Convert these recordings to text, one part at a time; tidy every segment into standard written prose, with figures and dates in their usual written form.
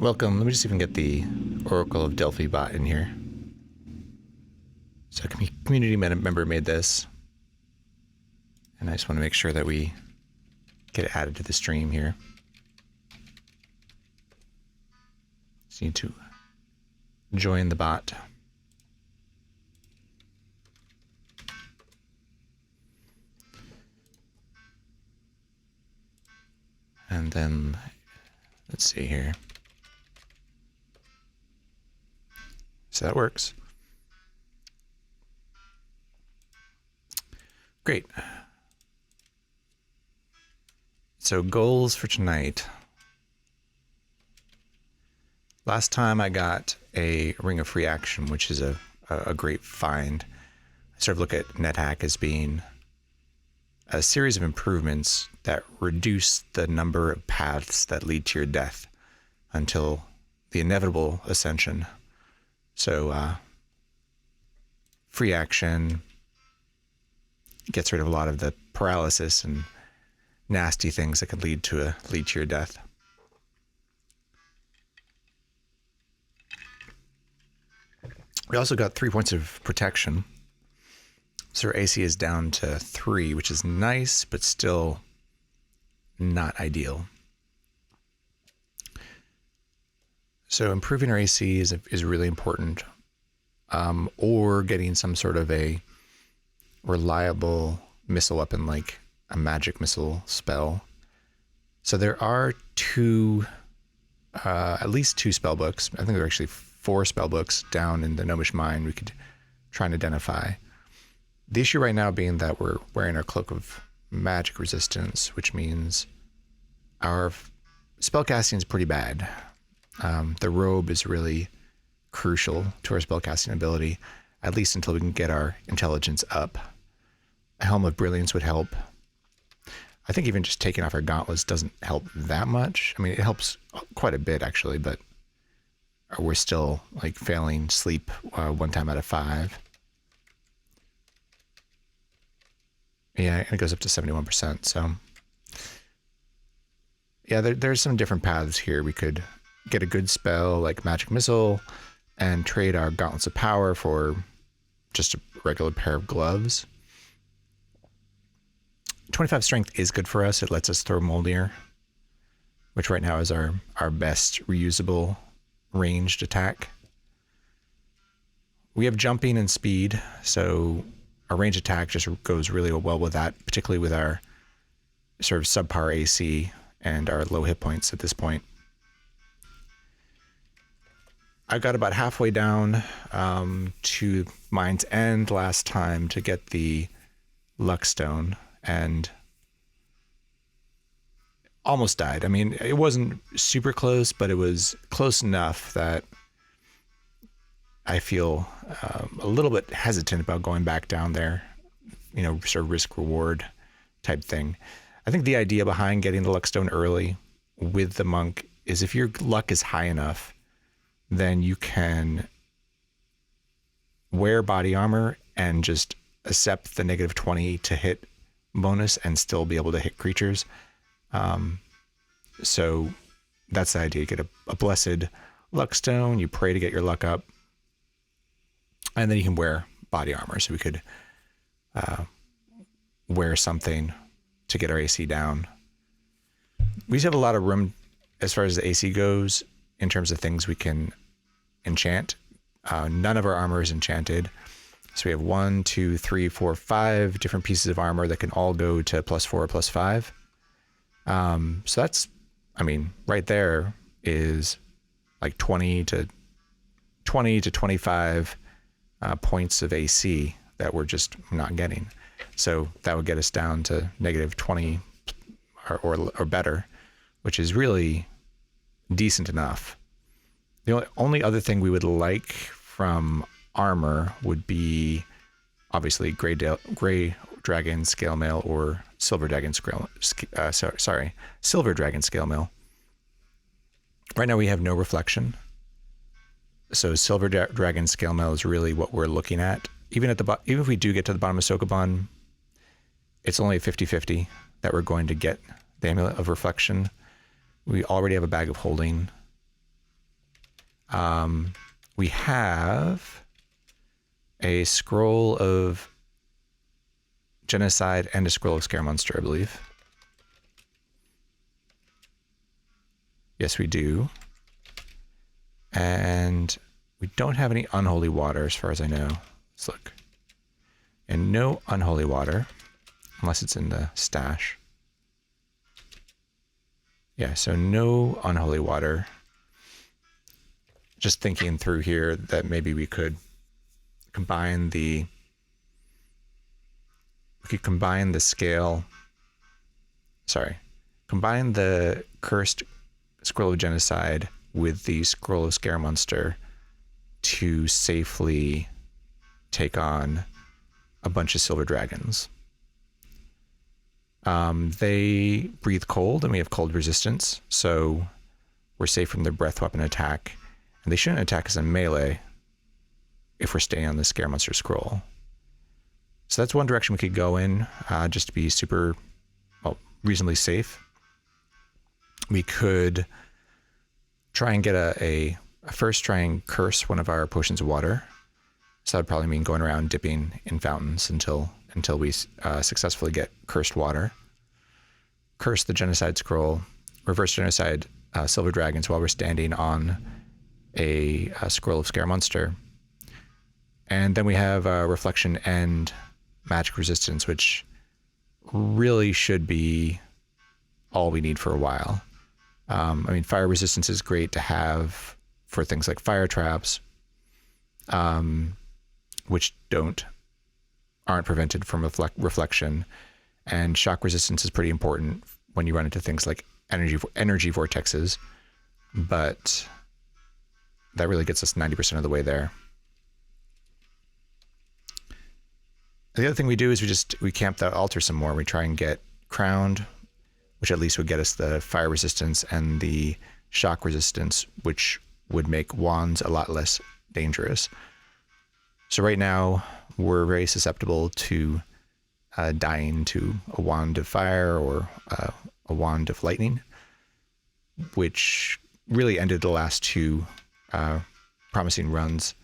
Welcome. Let me just see if we can get the Oracle of Delphi bot in here. So a community member made this. And I just want to make sure that we get it added to the stream here. Just need to join the bot. And then, let's see here. So that works. Great. So goals for tonight. Last time I got a Ring of Free Action, which is a great find. I sort of look at Nethack as being a series of improvements that reduce the number of paths that lead to your death until the inevitable ascension. So free action gets rid of a lot of the paralysis and nasty things that could lead to your death. We also got 3 points of protection. So our AC is down to 3, which is nice, but still not ideal. So improving our AC is really important, or getting some sort of a reliable missile weapon like a magic missile spell. So there are at least two spell books. I think there are actually 4 spell books down in the Gnomish Mine we could try and identify. The issue right now being that we're wearing our Cloak of Magic Resistance, which means our spellcasting is pretty bad. The robe is really crucial to our spellcasting ability, at least until we can get our intelligence up. A Helm of Brilliance would help. I think even just taking off our gauntlets doesn't help that much. I mean, it helps quite a bit actually, but we're still like failing sleep 1 time out of 5. Yeah, and it goes up to 71%. So yeah, there's some different paths here. We could get a good spell like Magic Missile and trade our Gauntlets of Power for just a regular pair of gloves. 25 strength is good for us. It lets us throw Molnir, which right now is our best reusable ranged attack. We have jumping and speed, so our range attack just goes really well with that, particularly with our sort of subpar AC and our low hit points at this point. I got about halfway down to Mine's End last time to get the Luckstone and almost died. I mean, it wasn't super close, but it was close enough that I feel a little bit hesitant about going back down there, you know, sort of risk reward type thing. I think the idea behind getting the Luckstone early with the monk is if your luck is high enough, then you can wear body armor and just accept the -20 to hit bonus and still be able to hit creatures. So that's the idea. You get a blessed Luckstone, you pray to get your luck up, and then you can wear body armor. So we could wear something to get our AC down. We just have a lot of room as far as the AC goes in terms of things we can enchant. None of our armor is enchanted. So we have 1, 2, 3, 4, 5 different pieces of armor that can all go to +4 or +5. So that's, I mean, right there is like 20 to 25 points of AC that we're just not getting. So that would get us down to -20 or better, which is really decent enough. The only other thing we would like from armor would be obviously gray dragon scale mail or silver dragon silver dragon scale mail. Right now we have no reflection, so silver dragon scale mail is really what we're looking at. Even if we do get to the bottom of Sokoban, it's only a 50-50 that we're going to get the Amulet of Reflection. We already have a Bag of Holding. We have a scroll of genocide and a scroll of scare monster, I believe. Yes, we do. And we don't have any unholy water as far as I know. Let's look. And no unholy water, unless it's in the stash. Yeah, so no unholy water. Just thinking through here that maybe we could combine the scale. Sorry. Combine the cursed scroll of genocide with the scroll of scare monster to safely take on a bunch of silver dragons. They breathe cold and we have cold resistance, so we're safe from their breath weapon attack. And they shouldn't attack us in melee if we're staying on the scare monster scroll. So that's one direction we could go in, just to be super, well, reasonably safe. We could try and get first try and curse one of our potions of water. So that'd probably mean going around dipping in fountains until we successfully get cursed water. Curse the genocide scroll, reverse genocide silver dragons while we're standing on a scroll of scare monster. And then we have reflection and magic resistance, which really should be all we need for a while. I mean, fire resistance is great to have for things like fire traps, which aren't prevented from reflection. And shock resistance is pretty important when you run into things like energy vortexes, but that really gets us 90% of the way there. The other thing we do is we camp the altar some more. We try and get crowned, which at least would get us the fire resistance and the shock resistance, which would make wands a lot less dangerous. So right now we're very susceptible to dying to a wand of fire or a wand of lightning, which really ended the last two promising runs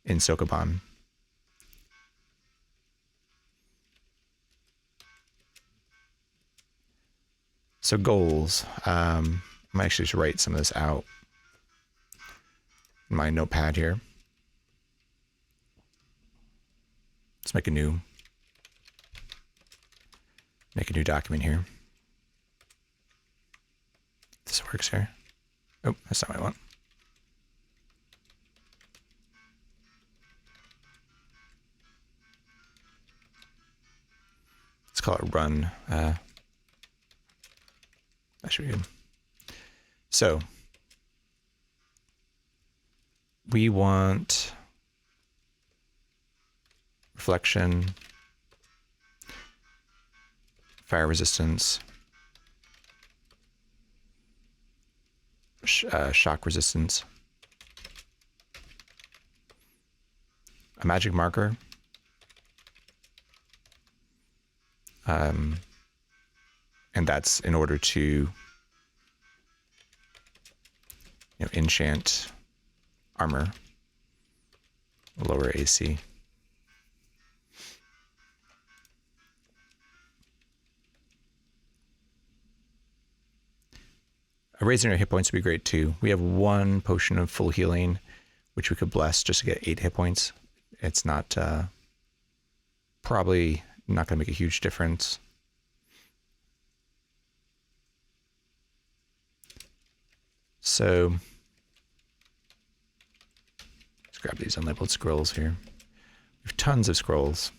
in Sokoban. So goals. I might actually just write some of this out in my notepad here. Let's make a new document here. This works here. Oh, that's not what I want. Let's call it run. That should be good. So we want reflection, fire resistance, shock resistance, a magic marker, and that's in order to enchant armor, lower AC. Raising our hit points would be great too. We have one potion of full healing, which we could bless just to get 8 hit points. It's not probably not going to make a huge difference. So let's grab these unlabeled scrolls here. We have tons of scrolls.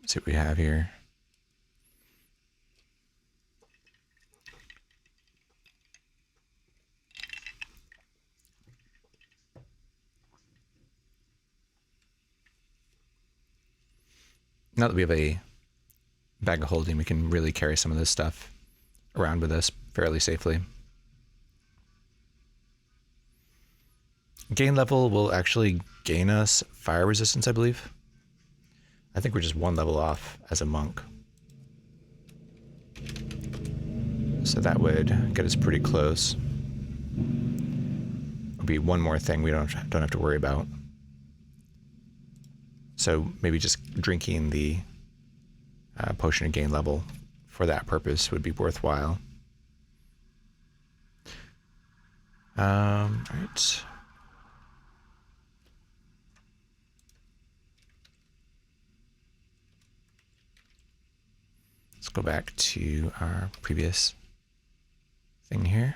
Let's see what we have here. Now that we have a bag of holding, we can really carry some of this stuff around with us fairly safely. Gain level will actually gain us fire resistance, I believe. I think we're just 1 level off as a monk. So that would get us pretty close. It'll be one more thing we don't have to worry about. So maybe just drinking the potion of gain level for that purpose would be worthwhile. Right. Let's go back to our previous thing here.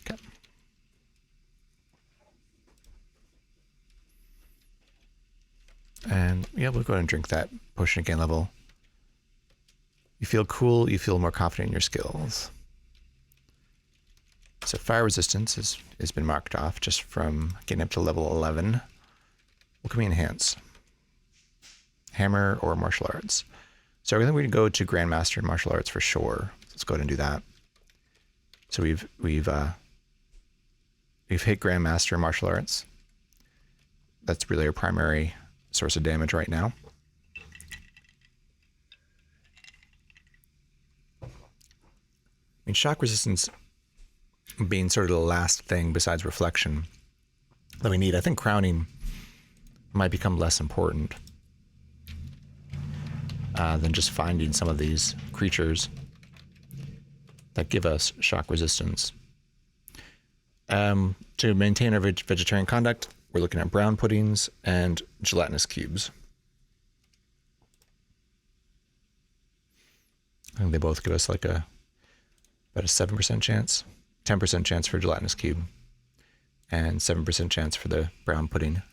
Okay. And yeah, we'll go ahead and drink that potion of gain level. You feel cool, you feel more confident in your skills. So fire resistance has been marked off just from getting up to level 11. What can we enhance? Hammer or martial arts? So I think we can go to Grandmaster in martial arts for sure. Let's go ahead and do that. So we've hit Grandmaster in martial arts. That's really our primary source of damage right now. I mean, shock resistance being sort of the last thing besides reflection that we need. I think crowning might become less important than just finding some of these creatures that give us shock resistance. To maintain our vegetarian conduct, we're looking at brown puddings and gelatinous cubes. I think they both give us like about a 7% chance, 10% chance for gelatinous cube, and 7% chance for the brown pudding.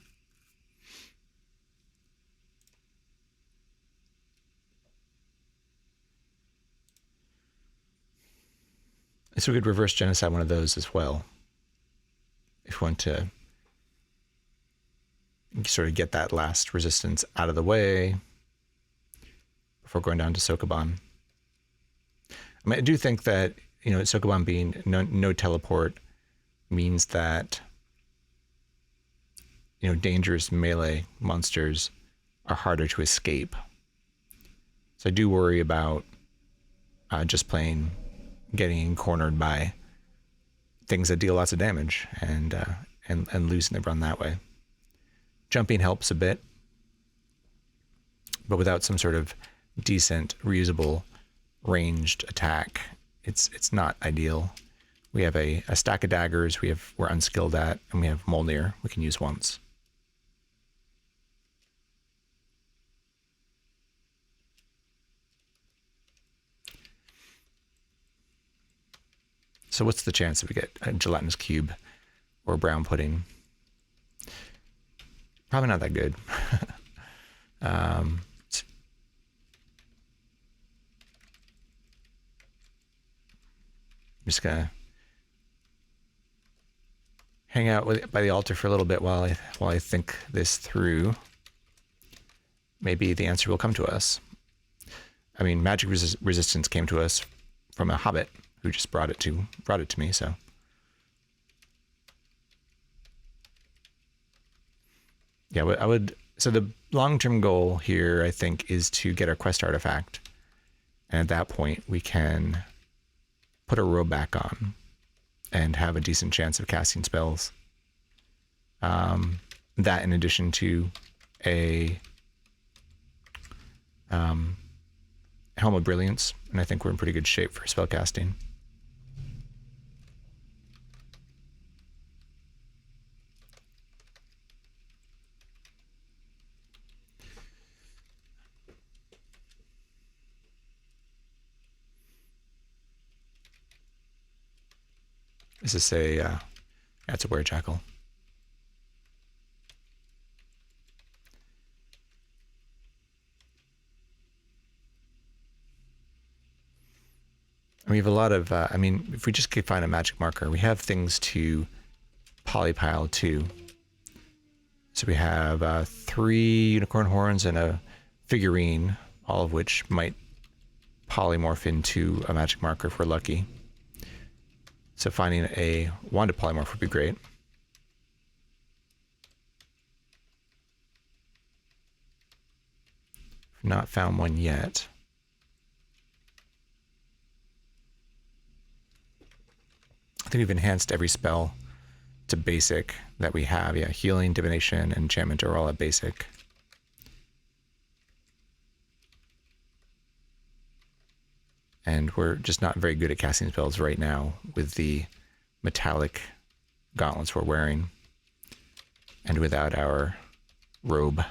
So we could reverse genocide one of those as well, if we want to sort of get that last resistance out of the way before going down to Sokoban. I mean, I do think that, Sokoban being no teleport means that, dangerous melee monsters are harder to escape. So I do worry about just plain getting cornered by things that deal lots of damage and losing the run that way. Jumping helps a bit, but without some sort of decent, reusable, ranged attack, it's not ideal. We have a stack of daggers we're unskilled at, and we have Mjolnir we can use once. So what's the chance that we get a gelatinous cube or brown pudding? Probably not that good. I'm just gonna hang out by the altar for a little bit while I think this through. Maybe the answer will come to us. I mean, magic resistance came to us from a hobbit who just brought it to me. So yeah, I would. So the long-term goal here, I think, is to get our quest artifact, and at that point, we can put our robe back on and have a decent chance of casting spells. That, in addition to a Helm of Brilliance, and I think we're in pretty good shape for spellcasting. Is this that's a werejackal. We have a lot of, if we just could find a magic marker, we have things to polypile too. So we have 3 unicorn horns and a figurine, all of which might polymorph into a magic marker if we're lucky. So finding a one to polymorph would be great. Not found one yet. I think we've enhanced every spell to basic that we have. Yeah, healing, divination, and enchantment are all at basic. And we're just not very good at casting spells right now with the metallic gauntlets we're wearing and without our robe.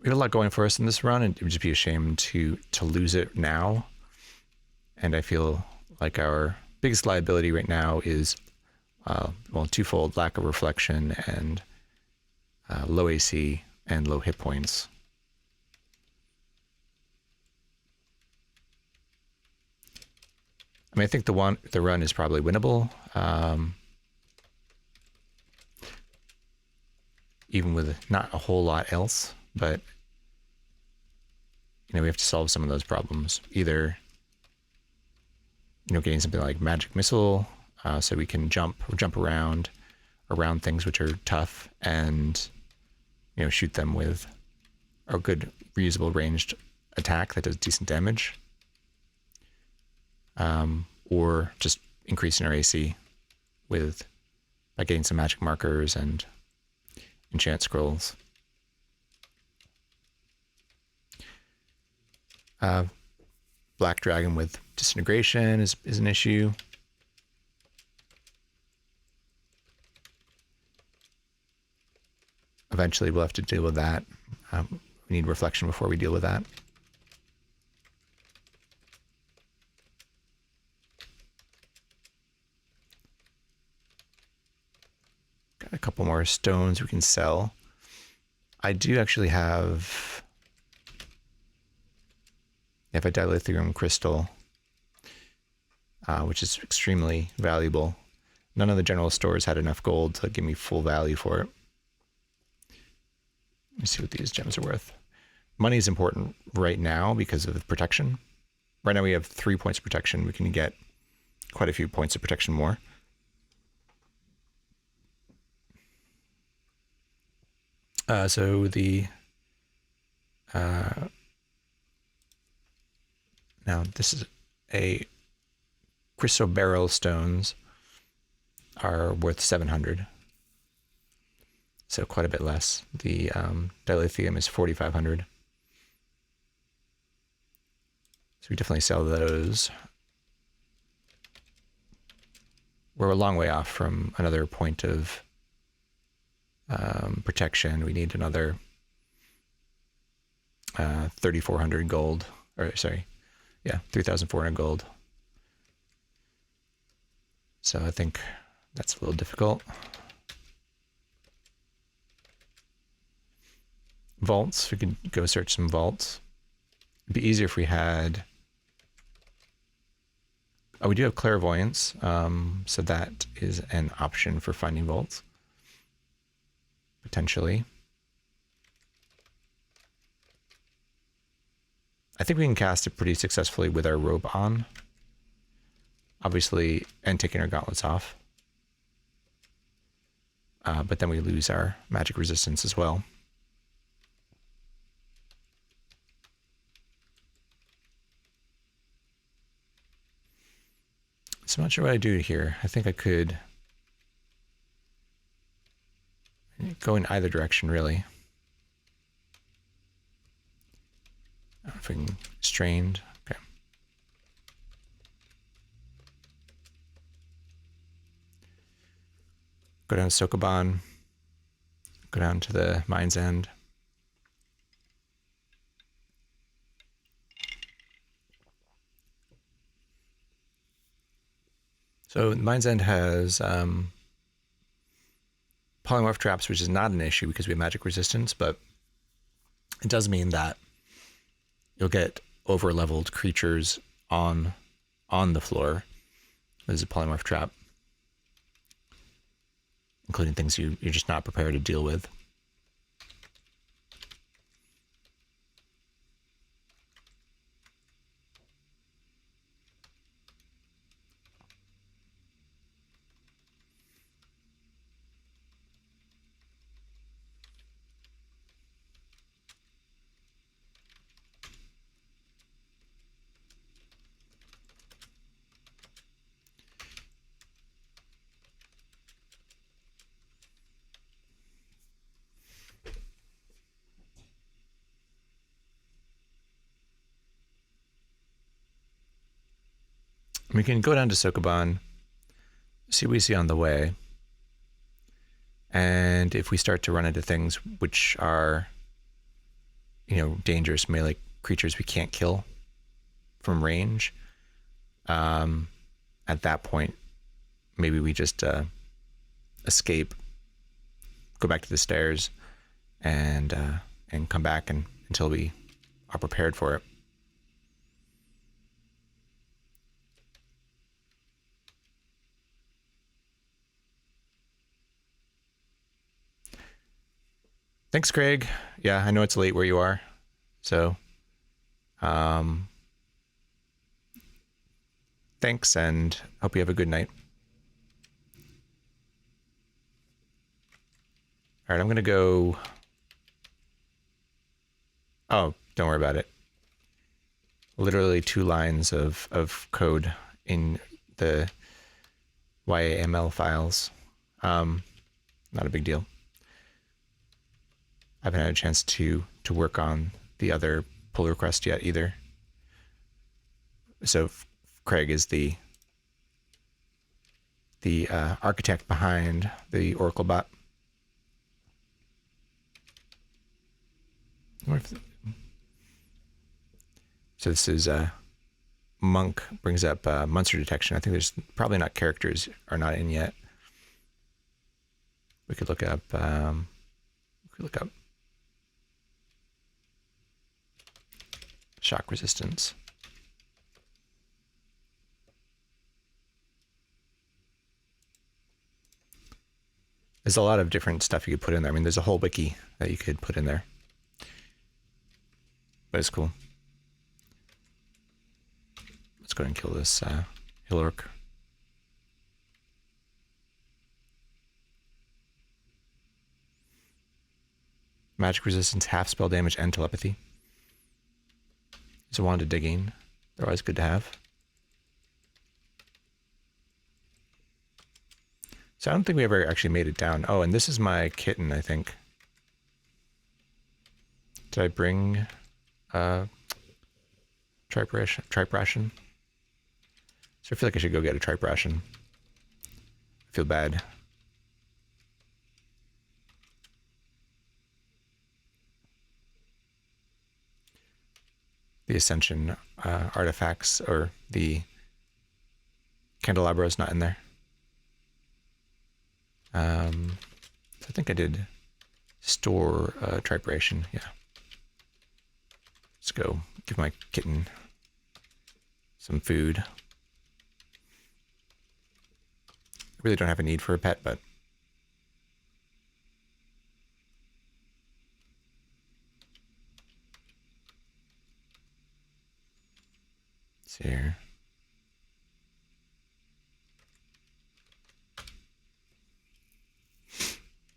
We have a lot going for us in this run, and it would just be a shame to lose it now. And I feel like our biggest liability right now is, well, twofold: lack of reflection and low AC and low hit points. I mean, I think the run is probably winnable, even with not a whole lot else. But we have to solve some of those problems. Either getting something like magic missile, so we can jump around things which are tough, and shoot them with a good reusable ranged attack that does decent damage, or just increasing our AC by getting some magic markers and enchant scrolls. Black Dragon with disintegration is an issue. Eventually we'll have to deal with that. We need reflection before we deal with that. Got a couple more stones we can sell. I do actually have a dilithium crystal, which is extremely valuable. None of the general stores had enough gold to give me full value for it. Let me see what these gems are worth. Money is important right now because of protection. Right now we have 3 points of protection. We can get quite a few points of protection more. So the now this is a chrysoberyl stones are worth 700, so quite a bit less. The dilithium is 4,500, so we definitely sell those. We're a long way off from another point of protection. We need another 3,400 gold, or sorry, yeah, 3,400 gold. So I think that's a little difficult. Vaults, we could go search some vaults. It'd be easier if we had... Oh, we do have clairvoyance, so that is an option for finding vaults, potentially. I think we can cast it pretty successfully with our robe on, obviously, and taking our gauntlets off. But then we lose our magic resistance as well. So I'm not sure what I do here. I think I could go in either direction, really. I don't know if we can strained. Okay. Go down to Sokoban. Go down to the Mind's End. So Mind's End has polymorph traps, which is not an issue because we have magic resistance, but it does mean that you'll get over-leveled creatures on the floor. This is a polymorph trap. including things you're just not prepared to deal with. We can go down to Sokoban, see what we see on the way. And if we start to run into things which are, dangerous melee creatures we can't kill from range, at that point, maybe we just escape, go back to the stairs, and come back until we are prepared for it. Thanks, Craig. Yeah, I know it's late where you are, so thanks, and hope you have a good night. All right, I'm gonna go. Oh, don't worry about it. Literally 2 lines of code in the YAML files. Not a big deal. I haven't had a chance to work on the other pull request yet either. So Craig is the architect behind the Oracle bot. So this is Monk brings up monster detection. I think there's probably not characters are not in yet. We could look up. Shock resistance. There's a lot of different stuff you could put in there. I mean, there's a whole wiki that you could put in there. But it's cool. Let's go ahead and kill this hill orc. Magic resistance, half spell damage, and telepathy. It's a wand of digging. They're always good to have. So I don't think we ever actually made it down. Oh, and this is my kitten, I think. Did I bring tripe ration? So I feel like I should go get a tripe ration. I feel bad. The ascension artifacts, or the candelabra, is not in there. So I think I did store tripe ration. Yeah. Let's go give my kitten some food. I really don't have a need for a pet, but let's see here.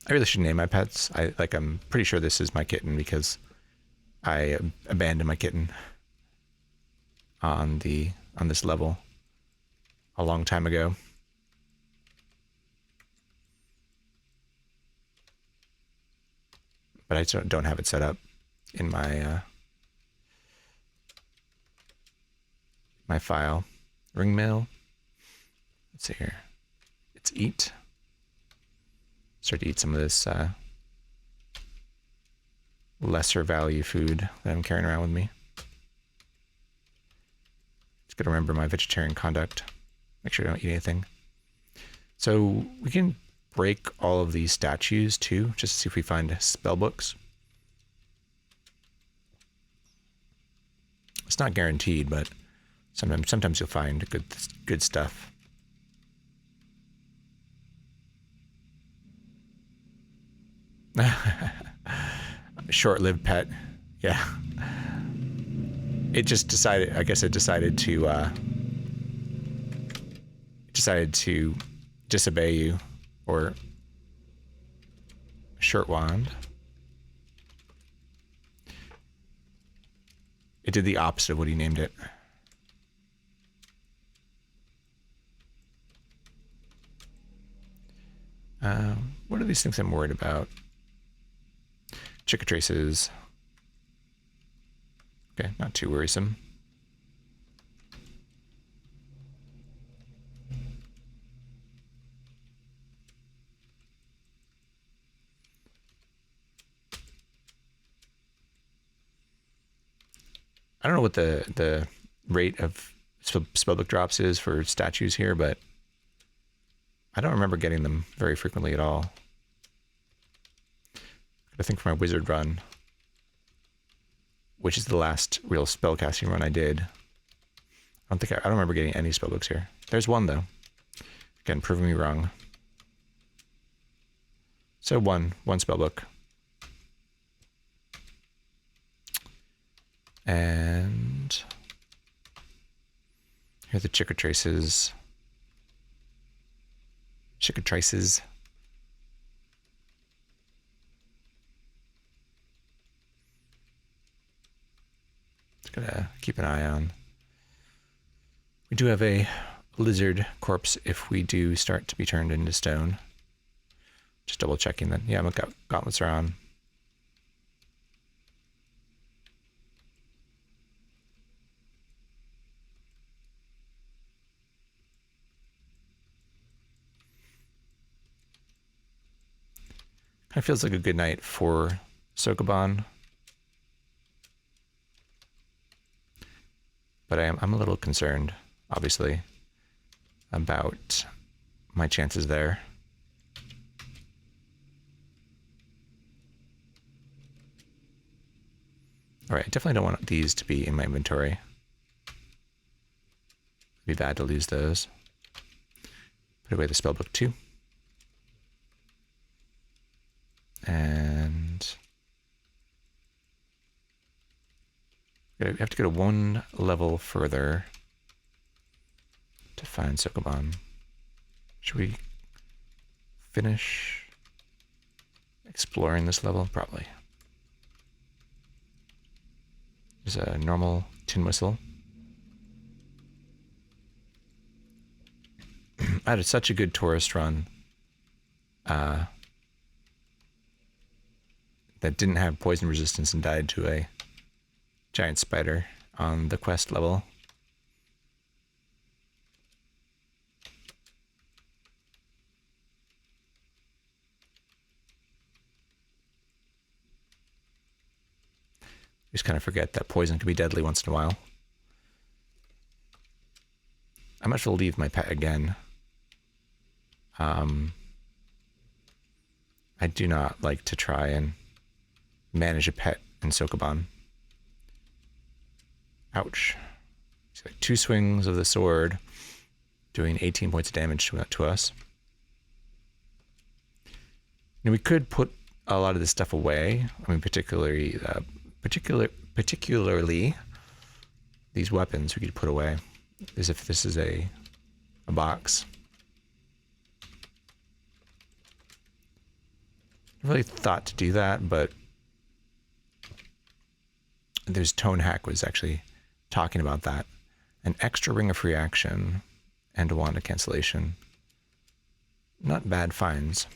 I really should name my pets. I'm pretty sure this is my kitten because I abandoned my kitten on this level a long time ago. But I don't have it set up in my my file. Ringmail. Let's see here. It's eat. Start to eat some of this lesser value food that I'm carrying around with me. Just gotta remember my vegetarian conduct. Make sure I don't eat anything. So we can break all of these statues too, just to see if we find spell books. It's not guaranteed, but sometimes you'll find good stuff. Short-lived pet. Yeah. It just decided, I guess it decided to disobey you, or shirt wand. It did the opposite of what he named it. What are these things I'm worried about? Chickatraces. Okay, not too worrisome. I don't know what the rate of spellbook drops is for statues here, but I don't remember getting them very frequently at all. I think for my wizard run, which is the last real spellcasting run I did, I don't remember getting any spellbooks here. There's one though. Again, proving me wrong. So one spellbook. And here are the chickatraces. Chickatraces. Just gotta keep an eye on. We do have a lizard corpse if we do start to be turned into stone. Just double checking that. Yeah, my gauntlets are on. Kind of feels like a good night for Sokoban. But I'm a little concerned, obviously, about my chances there. All right, I definitely don't want these to be in my inventory. It'd be bad to lose those. Put away the spellbook too. And we have to go to one level further to find Sokoban. Should we finish exploring this level? Probably. There's a normal tin whistle. I had such a good tourist run that didn't have poison resistance and died to a giant spider on the quest level. Just kind of forget that poison can be deadly once in a while. I might as well leave my pet again. I do not like to try and manage a pet in Sokoban. Ouch. So 2 swings of the sword doing 18 points of damage to us. Now we could put a lot of this stuff away. I mean, particularly these weapons we could put away, as if this is a box. I really thought to do that, but there's Nethack was actually talking about that. An extra ring of free action and a wand of cancellation. Not bad finds.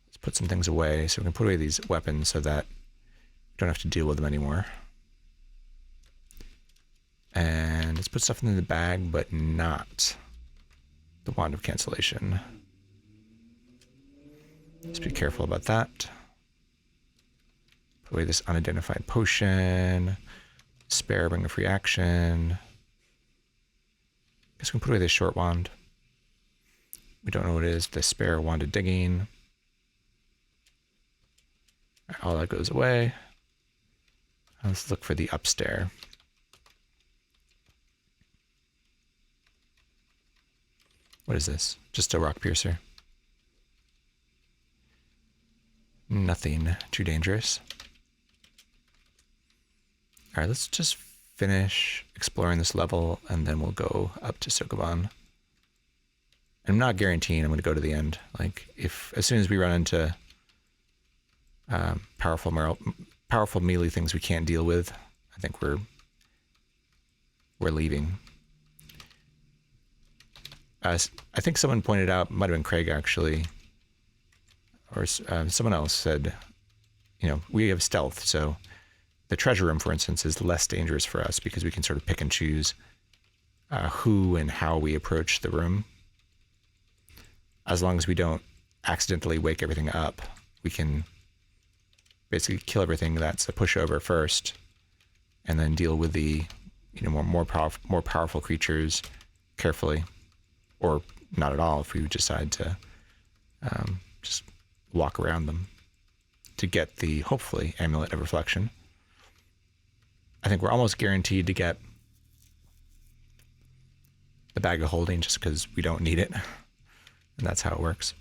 Let's put some things away so we can put away these weapons so that we don't have to deal with them anymore. And let's put stuff in the bag, but not the wand of cancellation. Let's be careful about that. Put away this unidentified potion. Spare ring of free action. Guess we can put away this short wand. We don't know what it is. The spare wand of digging. All that goes away. Let's look for the upstairs. What is this? Just a rock piercer. Nothing too dangerous. All right, let's just finish exploring this level, and then we'll go up to Sokoban. I'm not guaranteeing I'm going to go to the end. Like, if as soon as we run into powerful melee things we can't deal with, I think we're leaving. I think someone pointed out, might have been Craig actually, or someone else said, you know, we have stealth, so the treasure room, for instance, is less dangerous for us because we can sort of pick and choose who and how we approach the room. As long as we don't accidentally wake everything up, we can basically kill everything that's a pushover first, and then deal with the, you know, more powerful creatures carefully, or not at all if we decide to just walk around them to get the, hopefully, Amulet of Reflection. I think we're almost guaranteed to get the Bag of Holding just because we don't need it. And that's how it works.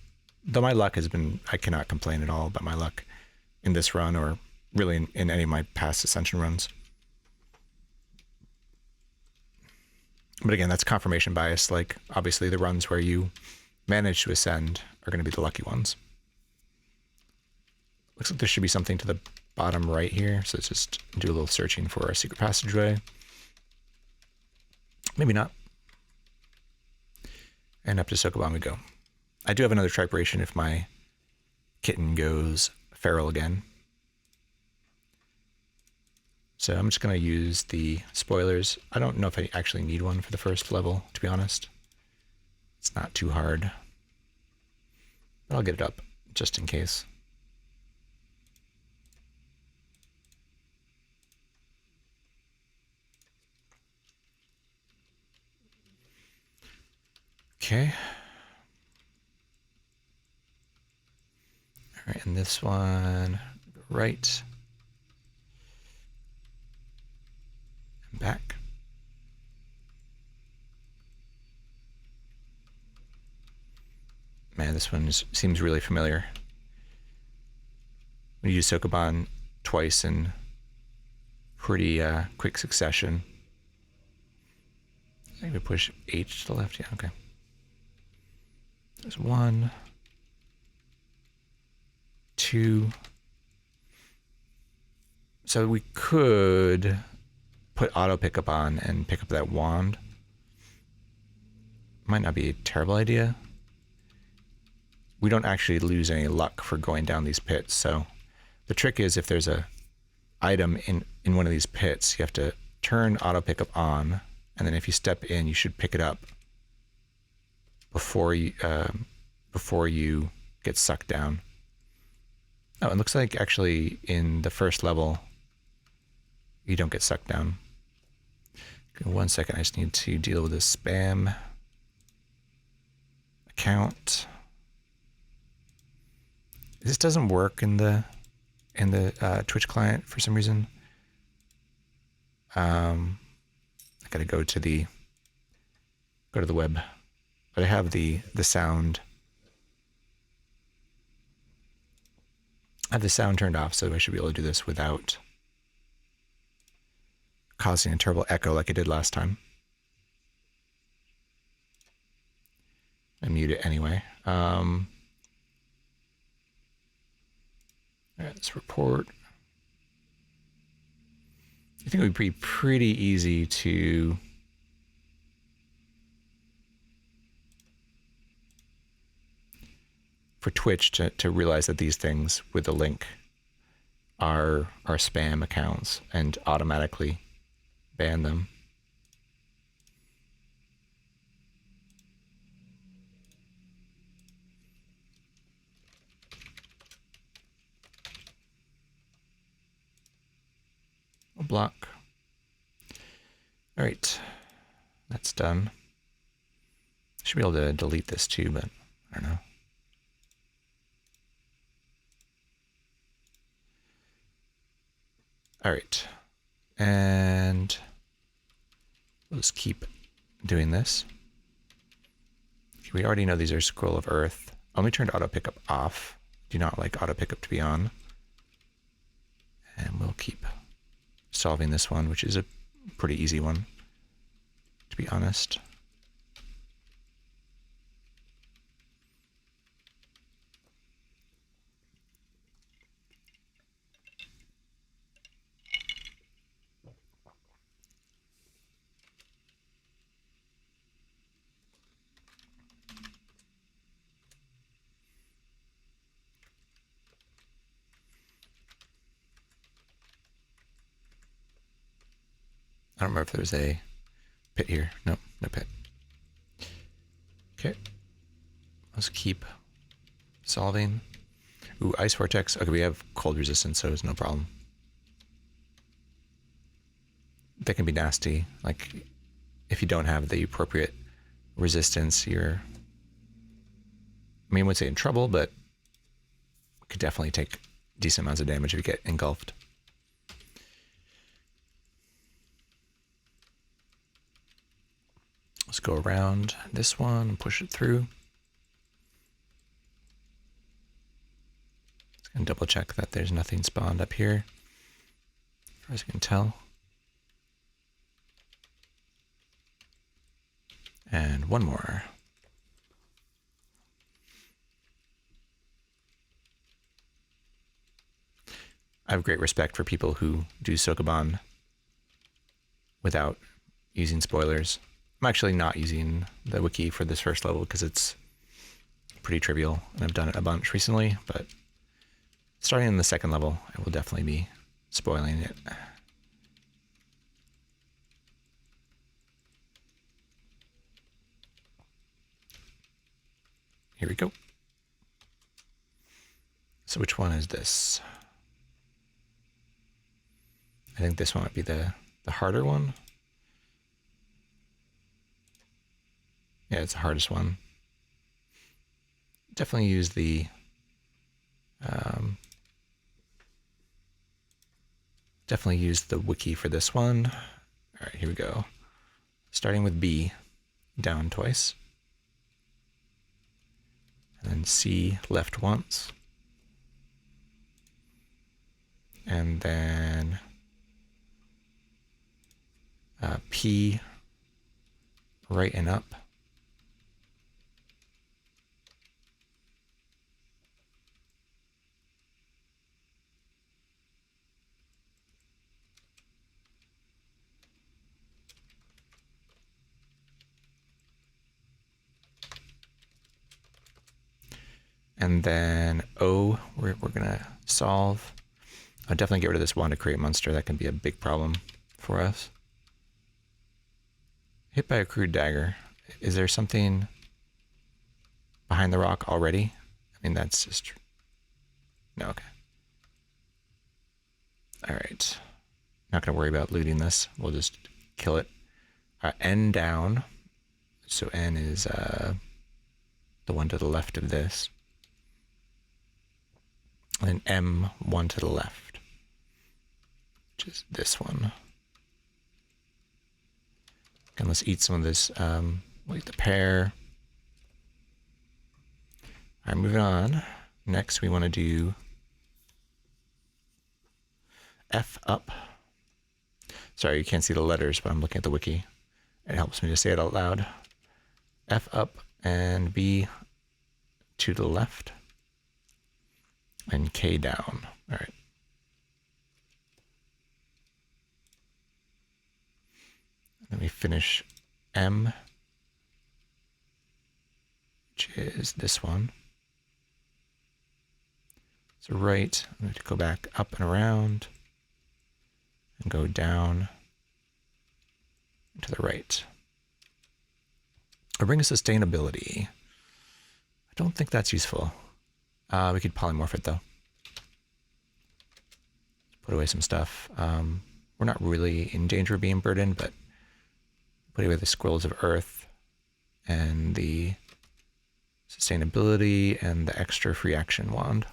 Though my luck has been, I cannot complain at all about my luck in this run, or really in any of my past Ascension runs. But again, that's confirmation bias. Like, obviously the runs where you manage to ascend are going to be the lucky ones. Looks like there should be something to the bottom right here. So let's just do a little searching for a secret passageway. Maybe not. And up to Sokoban we go. I do have another triperation if my kitten goes feral again. So I'm just going to use the spoilers. I don't know if I actually need one for the first level, to be honest. It's not too hard. But I'll get it up just in case. Okay. All right, and this one, right. And back. Man, this one seems really familiar. We used Sokoban twice in pretty quick succession. I think we push H to the left. Yeah, okay. There's 1, 2. So we could put auto pickup on and pick up that wand. Might not be a terrible idea. We don't actually lose any luck for going down these pits. So the trick is, if there's a item in one of these pits, you have to turn auto pickup on, and then if you step in, you should pick it up before you get sucked down. Oh, it looks like actually in the first level you don't get sucked down. Okay, 1 second, I just need to deal with this spam account. This doesn't work in the Twitch client for some reason. I gotta go to the web. But I have the sound. I have the sound turned off, so I should be able to do this without causing a terrible echo like I did last time. I mute it anyway. All right, let's report. I think it would be pretty easy to for Twitch to realize that these things with the link are spam accounts and automatically ban them. A block. All right, that's done. Should be able to delete this too, but I don't know. All right, and we'll just keep doing this. We already know these are Scroll of Earth. Let me turn auto pickup off do not like auto pickup to be on. And we'll keep solving this one, which is a pretty easy one, to be honest. I don't remember if there's a pit here. Nope, no pit. Okay. Let's keep solving. Ooh, ice vortex. Okay, we have cold resistance, so it's no problem. That can be nasty. Like, if you don't have the appropriate resistance, you're, I mean, I wouldn't say in trouble, but could definitely take decent amounts of damage if you get engulfed. Let's go around this one and push it through. Just gonna double check that there's nothing spawned up here, as far as I can tell. And one more. I have great respect for people who do Sokoban without using spoilers. I'm actually not using the wiki for this first level because it's pretty trivial, and I've done it a bunch recently, but starting in the second level, I will definitely be spoiling it. Here we go. So which one is this? I think this one might be the harder one. Yeah, it's the hardest one. Definitely use the wiki for this one. All right, here we go. Starting with B, down twice. And then C, left once. And then P, right and up. And then O, we're gonna solve. I'll definitely get rid of this one to create monster. That can be a big problem for us. Hit by a crude dagger. Is there something behind the rock already? I mean, that's just... No, okay. All right. Not gonna worry about looting this. We'll just kill it. N down. So N is the one to the left of this. And M, one to the left, which is this one. And let's eat some of this, we'll eat the pear. All right, moving on. Next, we want to do F up. Sorry, you can't see the letters, but I'm looking at the wiki. It helps me to say it out loud. F up and B to the left. And K down. All right. Then we finish M, which is this one. So right, I'm going to go back up and around and go down to the right. I'll bring a sustainability. I don't think that's useful. We could polymorph it though. Put away some stuff. We're not really in danger of being burdened, but put away the Scrolls of Earth and the sustainability and the extra free action wand.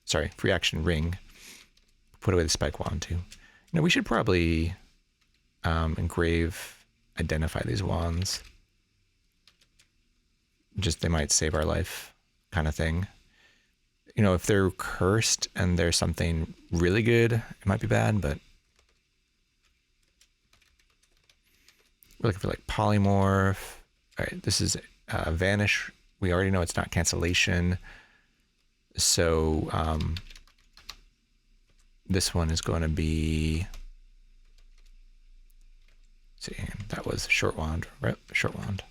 Sorry, free action ring. Put away the spike wand too. You know, we should probably identify these wands. Just they might save our life, kind of thing. you know, if they're cursed and there's something really good, it might be bad, but we're looking for like polymorph. All right, this is vanish. We already know it's not cancellation. So this one is going to be, let's see, that was short wand, right? Short wand.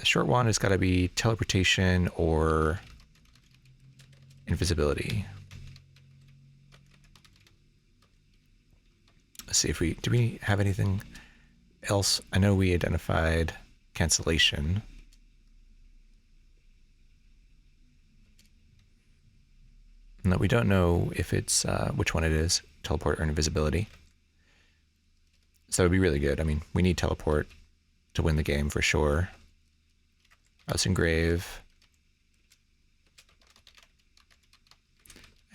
Short wand has got to be teleportation or invisibility. Let's see if do we have anything else? I know we identified cancellation. No, we don't know if it's which one it is, teleport or invisibility. So it'd be really good. I mean, we need teleport to win the game for sure. Let's engrave.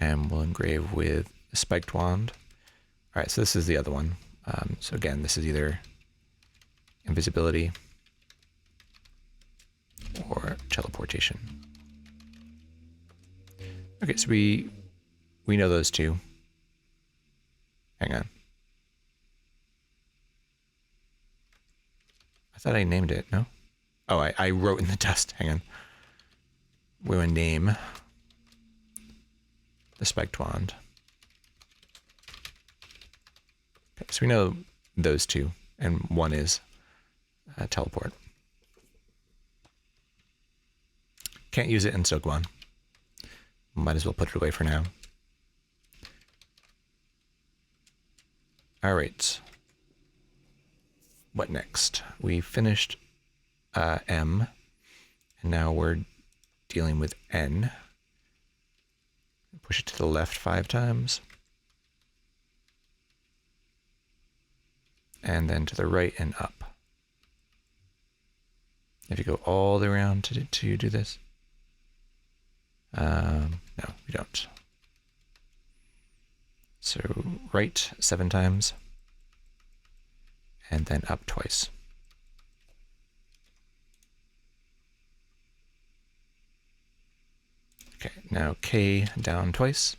And we'll engrave with a spiked wand. All right, so this is the other one. So again, this is either invisibility or teleportation. Okay, so we know those two. Hang on. I thought I named it, no? Oh, I wrote in the dust. Hang on. We're going to name the spiked wand. Okay, so we know those two, and one is teleport. Can't use it in Silkwand. Might as well put it away for now. All right. What next? We finished M, and now we're dealing with N. Push it to the left 5 times. And then to the right and up. If you go all the way around to do this. No, we don't. So right 7 times. And then up twice. Okay, now K down twice.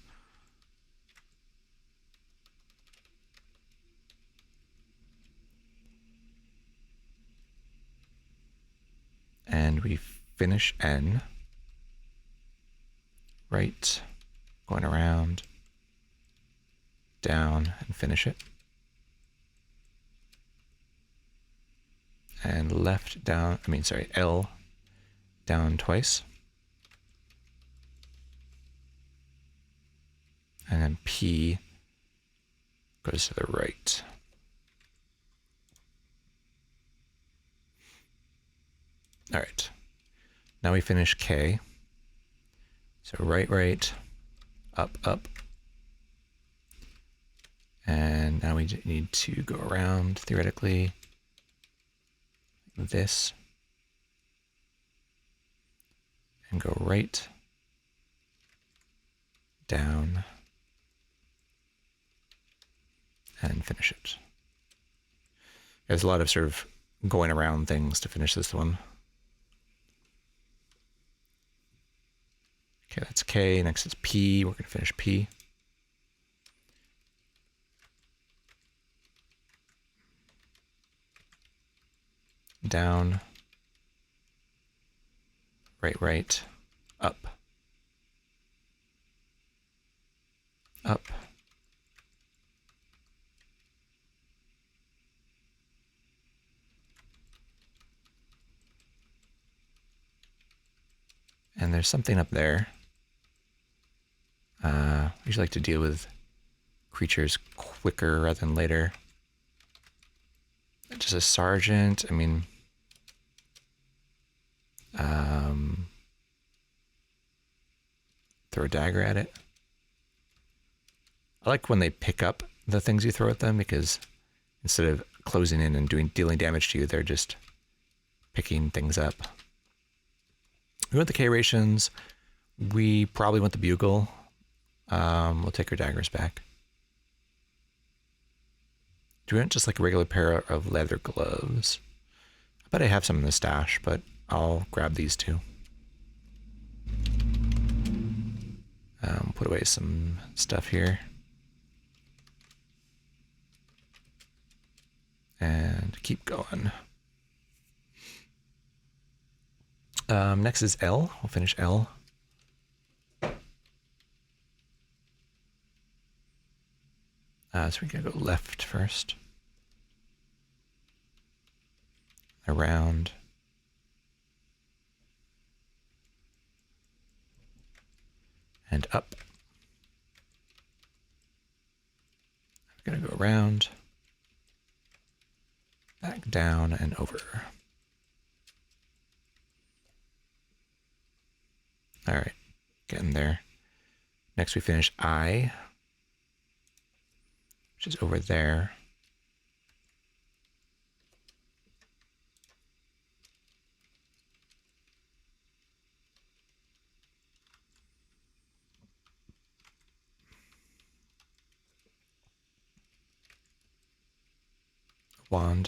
And we finish N. Right, going around, down, and finish it. And left down, L down twice. And then P goes to the right. All right, now we finish K. So right, up. And now we need to go around, theoretically, this. And go right, down, and finish it. There's a lot of sort of going around things to finish this one. Okay, that's K. Next is P. We're going to finish P. Down. Right. Up. Up. And there's something up there. I usually like to deal with creatures quicker rather than later. Just a sergeant, throw a dagger at it. I like when they pick up the things you throw at them, because instead of closing in and dealing damage to you, they're just picking things up. We want the K rations. We probably want the bugle. We'll take our daggers back. Do we want just like a regular pair of leather gloves? I bet I have some in the stash, but I'll grab these two. Put away some stuff here. And keep going. Next is L. We'll finish L. So we're gonna go left first. Around. And up. We're gonna go around. Back down and over. All right, getting there. Next we finish I, which is over there.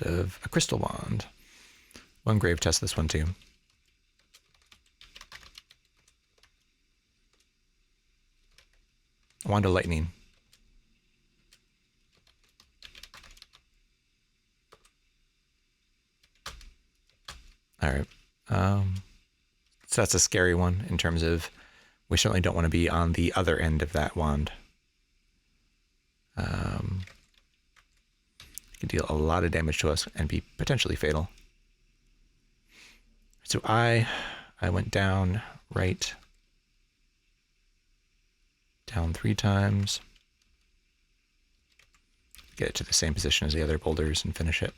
A crystal wand. One grave test this one too. Wand of lightning. All right. So that's a scary one in terms of we certainly don't want to be on the other end of that wand. It can deal a lot of damage to us and be potentially fatal. So I went down, right, down 3 times. Get it to the same position as the other boulders and finish it.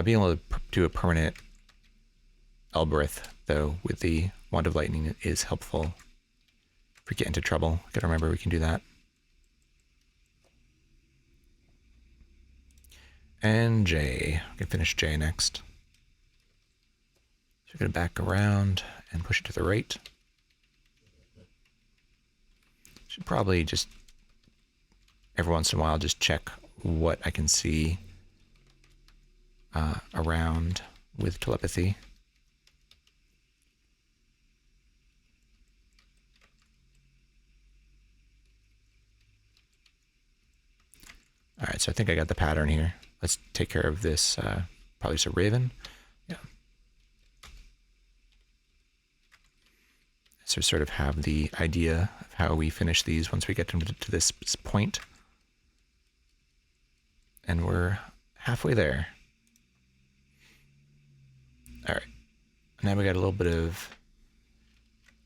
Being able to do a permanent Elbereth, though, with the Wand of Lightning is helpful. If we get into trouble, gotta remember we can do that. And J. We can finish J next. So we're gonna back around and push it to the right. Should probably just every once in a while just check what I can see around with telepathy. All right, so I think I got the pattern here. Let's take care of this. Probably just a raven. Yeah. So sort of have the idea of how we finish these once we get them to this point. And we're halfway there. All right. Now we got a little bit of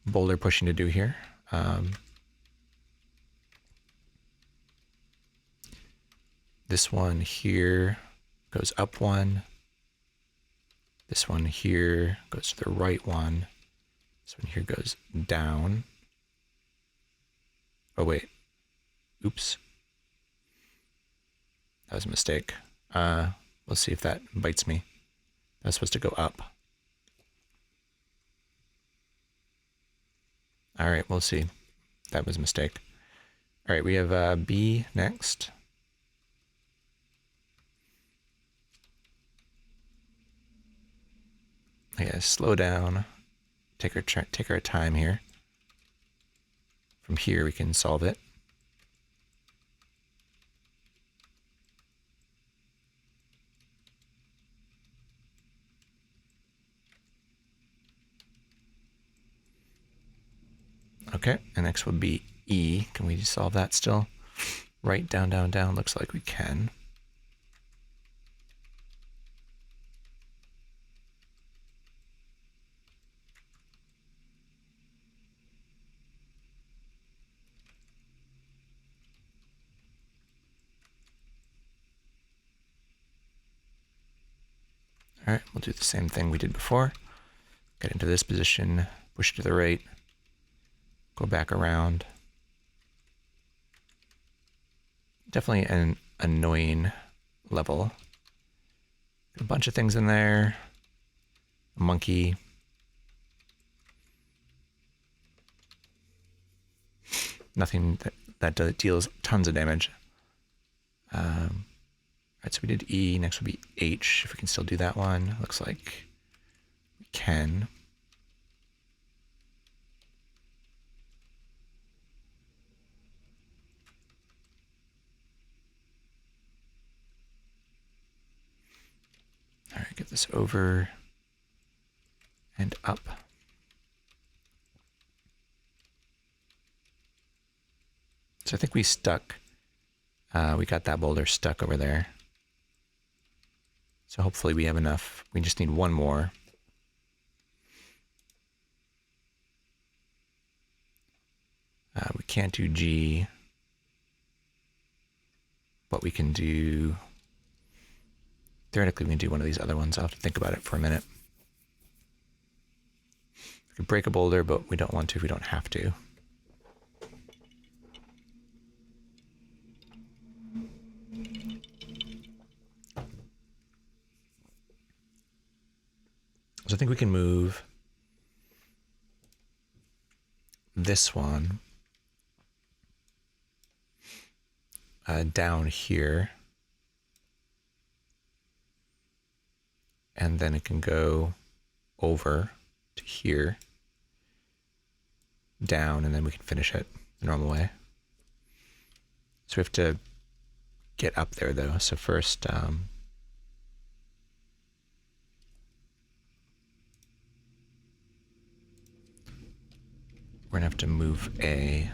boulder pushing to do here. This one here goes up one. This one here goes to the right one. This one here goes down. Oh, wait. Oops. That was a mistake. Let's see if that bites me. That's supposed to go up. All right, we'll see. That was a mistake. All right, we have B next. Yeah, slow down. Take our time here. From here, we can solve it. Okay, and next would be E. Can we solve that still? Right, down, down, down. Looks like we can. All right, we'll do the same thing we did before. Get into this position, push to the right, go back around. Definitely an annoying level. A bunch of things in there. A monkey. Nothing that deals tons of damage. All right, so we did E. Next will be H, if we can still do that one. Looks like we can. All right, get this over and up. So I think we stuck, we got that boulder stuck over there. So hopefully we have enough. We just need one more. We can't do G, but we can do, theoretically we can do one of these other ones. I'll have to think about it for a minute. We could break a boulder, but we don't want to if we don't have to. So I think we can move this one down here. And then it can go over to here, down, and then we can finish it the normal way. So we have to get up there though. So first, we're gonna have to move A.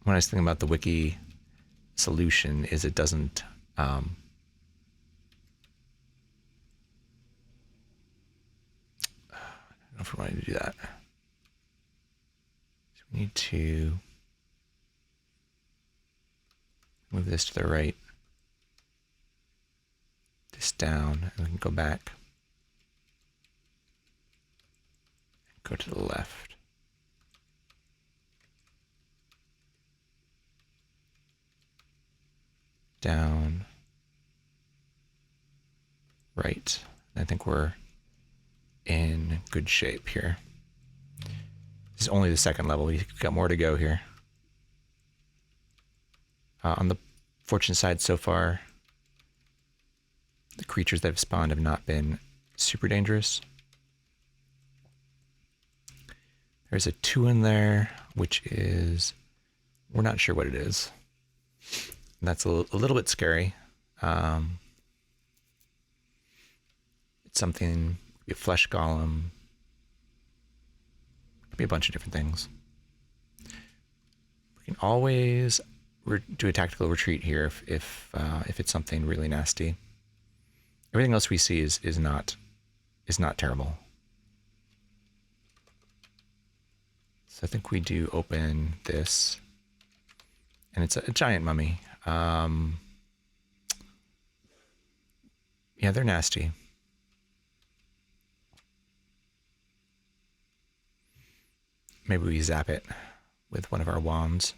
When I was thinking about the wiki solution is it doesn't, I don't know if we wanted to do that. So we need to move this to the right, this down, and we can go back. Go to the left. Down. Right. I think we're in good shape here. This is only the second level. We've got more to go here. On the fortunate side so far, the creatures that have spawned have not been super dangerous. There's a 2 in there, which is, we're not sure what it is. That's a little bit scary. It's something, a flesh golem, could be a bunch of different things. We can always do a tactical retreat here if it's something really nasty. Everything else we see is not terrible. So I think we do open this, and it's a giant mummy. Yeah, they're nasty. Maybe we zap it with one of our wands.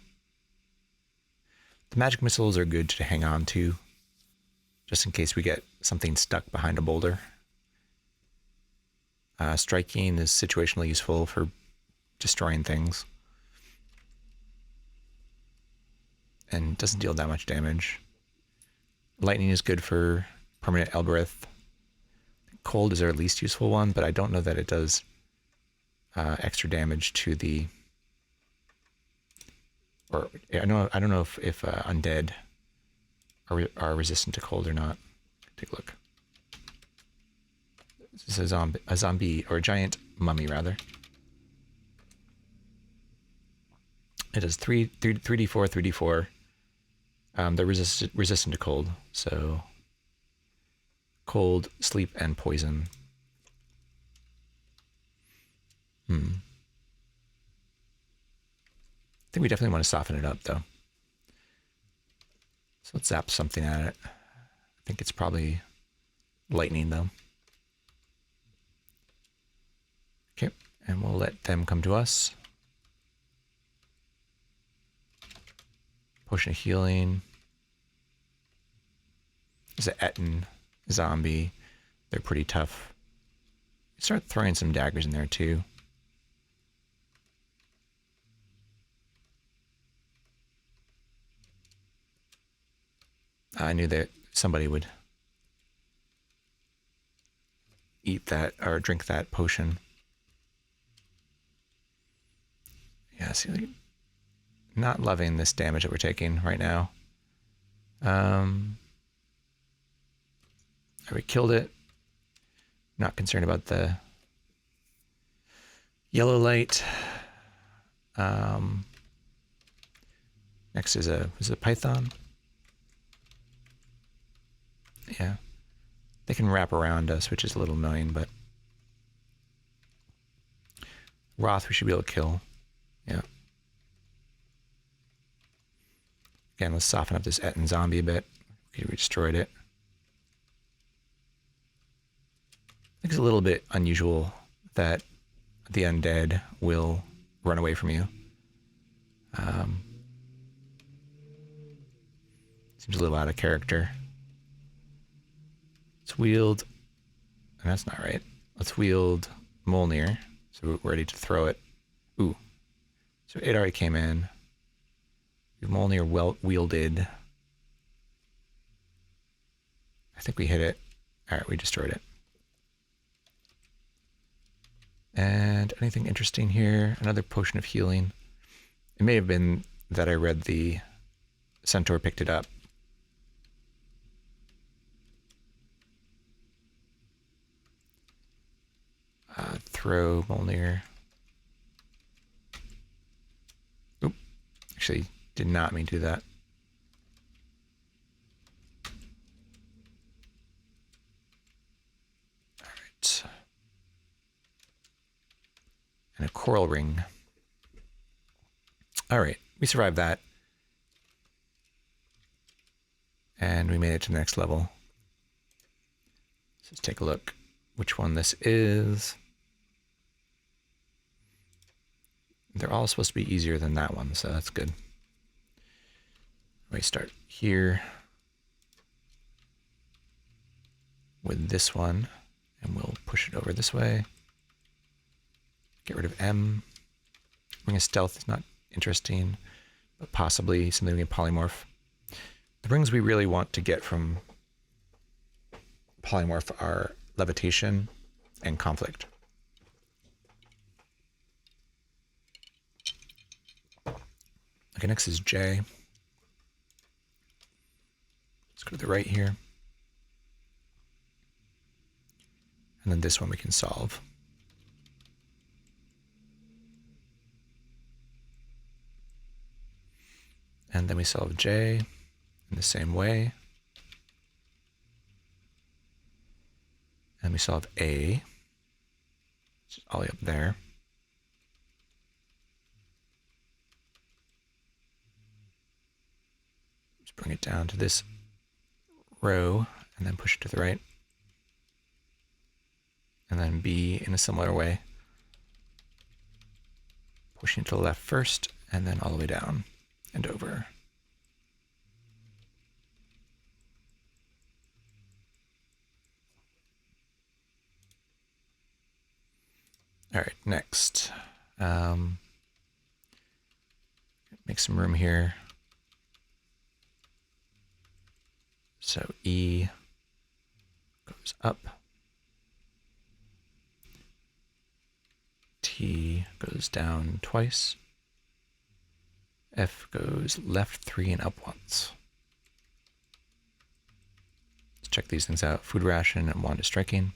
The magic missiles are good to hang on to, just in case we get something stuck behind a boulder. Striking is situationally useful for destroying things. And doesn't deal that much damage. Lightning is good for permanent Elbereth. Cold is our least useful one, but I don't know that it does extra damage to the, or I don't know if undead are resistant to cold or not. Take a look. This is a zombie or a giant mummy rather. It does 3d4, 3d4. They're resistant to cold, so cold, sleep, and poison. I think we definitely want to soften it up, though. So let's zap something at it. I think it's probably lightning, though. Okay, and we'll let them come to us. Potion of healing. There's an Etten zombie. They're pretty tough. Start throwing some daggers in there, too. I knew that somebody would eat that or drink that potion. Yeah, see, like, not loving this damage that we're taking right now. We killed it. Not concerned about the yellow light. Next is a python. Yeah, they can wrap around us, which is a little annoying, but Roth we should be able to kill. Yeah. Again, let's soften up this Etten zombie a bit. Okay, we destroyed it. I think it's a little bit unusual that the undead will run away from you. Seems a little out of character. Let's wield... And that's not right. Let's wield Mjolnir. So we're ready to throw it. Ooh. So it already came in. Mjolnir wielded. I think we hit it. Alright, we destroyed it. And anything interesting here? Another potion of healing. It may have been that I read the centaur picked it up. Throw Mjolnir. Oop. Actually, did not mean to do that. Alright. And a coral ring. Alright, we survived that. And we made it to the next level. Let's take a look which one this is. They're all supposed to be easier than that one, so that's good. We start here with this one, and we'll push it over this way. Get rid of M. Ring of Stealth is not interesting, but possibly something we can polymorph. The rings we really want to get from polymorph are Levitation and Conflict. Okay, next is J. Let's go to the right here. And then this one we can solve. And then we solve J in the same way. And we solve A, which is all the way up there. Just bring it down to this row and then push it to the right. And then B in a similar way. Pushing it to the left first and then all the way down and over. All right, next. Make some room here. So E goes up. T goes down twice. F goes left 3 and up once. Let's check these things out. Food ration and wand of striking.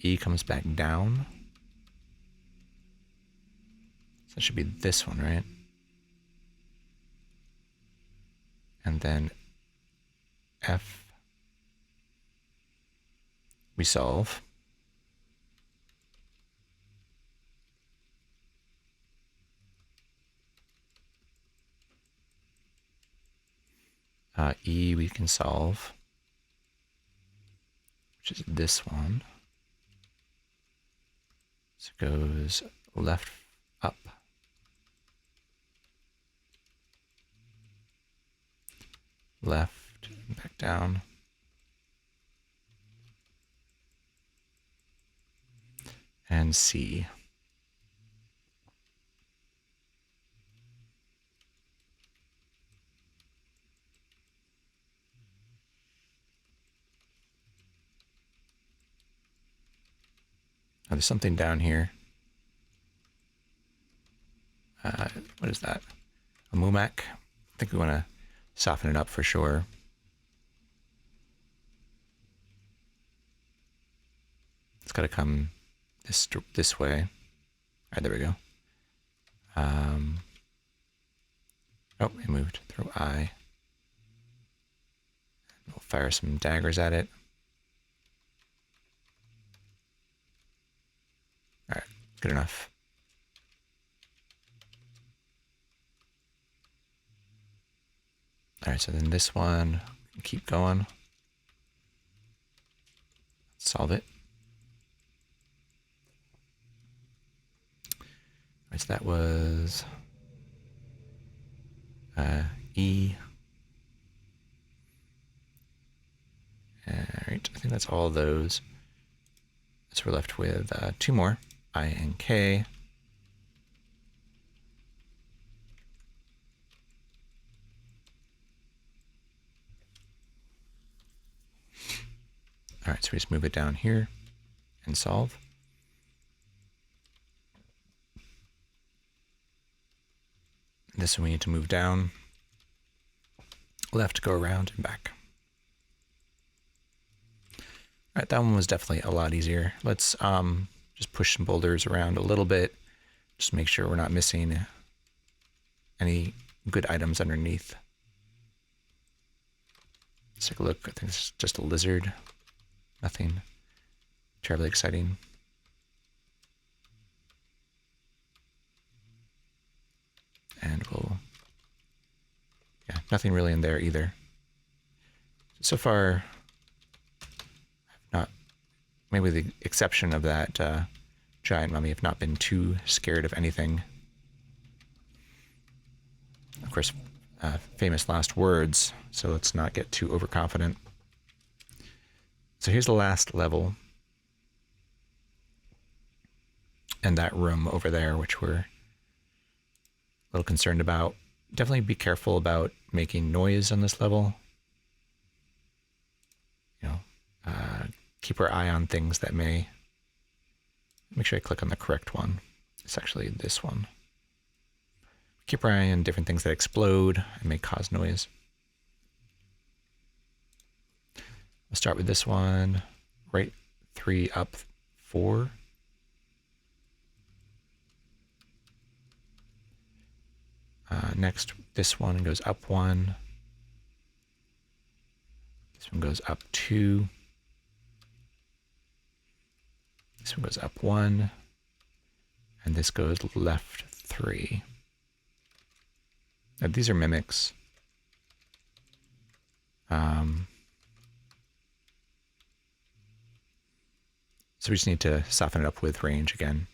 E comes back down. So that should be this one, right? And then F, we solve. E we can solve, which is this one. So it goes left, up. Left, back down. And C. there's something down here. What is that? A Mumak? I think we want to soften it up for sure. It's got to come this way. All right, there we go. Oh, it moved. Throw I. We'll fire some daggers at it. All right, good enough. All right, so then this one, keep going. Solve it. All right, so that was E. All right, I think that's all of those. So we're left with 2 more, I and K. All right, so we just move it down here and solve. This one we need to move down, left, go around and back. All right, that one was definitely a lot easier. Let's just push some boulders around a little bit, just make sure we're not missing any good items underneath. Let's take a look. I think it's just a lizard. Nothing terribly exciting. And yeah, nothing really in there either. So far, I've not, maybe with the exception of that giant mummy, I've not been too scared of anything. Of course, famous last words, so let's not get too overconfident. So here's the last level. And that room over there, which we're a little concerned about. Definitely be careful about making noise on this level. You know, keep our eye on things that may... Make sure I click on the correct one. It's actually this one. Keep our eye on different things that explode and may cause noise. We'll start with this one. Right 3 up 4. Next, this one goes up 1. This one goes up 2. This one goes up 1. And this goes left 3. Now, these are mimics. So we just need to soften it up with range again.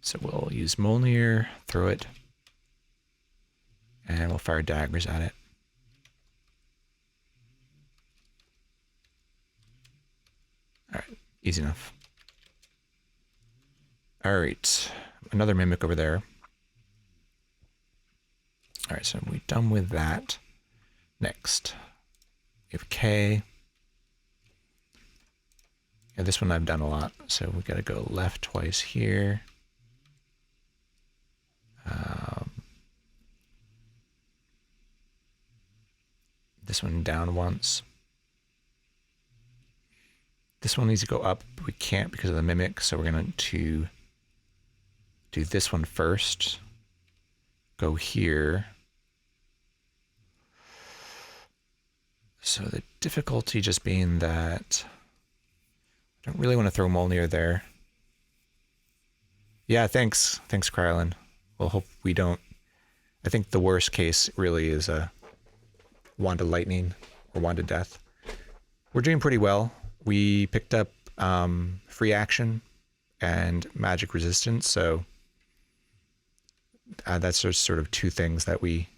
So we'll use Mjolnir, throw it, and we'll fire daggers at it. All right, easy enough. All right, another mimic over there. All right, so we're done with that. Next, we have K. Yeah, this one I've done a lot, so we got to go left twice here. This one down once. This one needs to go up, but we can't because of the mimic, so we're going to do this one first. Go here. So the difficulty just being that I don't really want to throw Mjolnir there. Yeah, thanks. Thanks, Krylin. We'll hope we don't. I think the worst case really is a Wand of Lightning or Wand of Death. We're doing pretty well. We picked up free action and magic resistance, so that's just sort of 2 things that we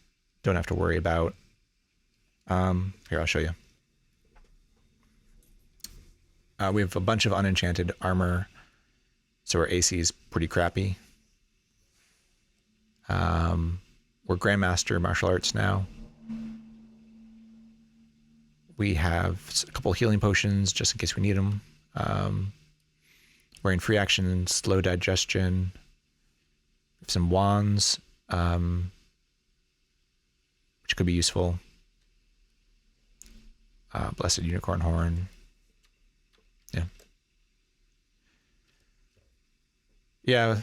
don't have to worry about. Here, I'll show you. We have a bunch of unenchanted armor, so our AC is pretty crappy. We're Grandmaster Martial Arts now. We have a couple healing potions just in case we need them. We're in free action, slow digestion, some wands, which could be useful. Blessed unicorn horn. Yeah. Yeah,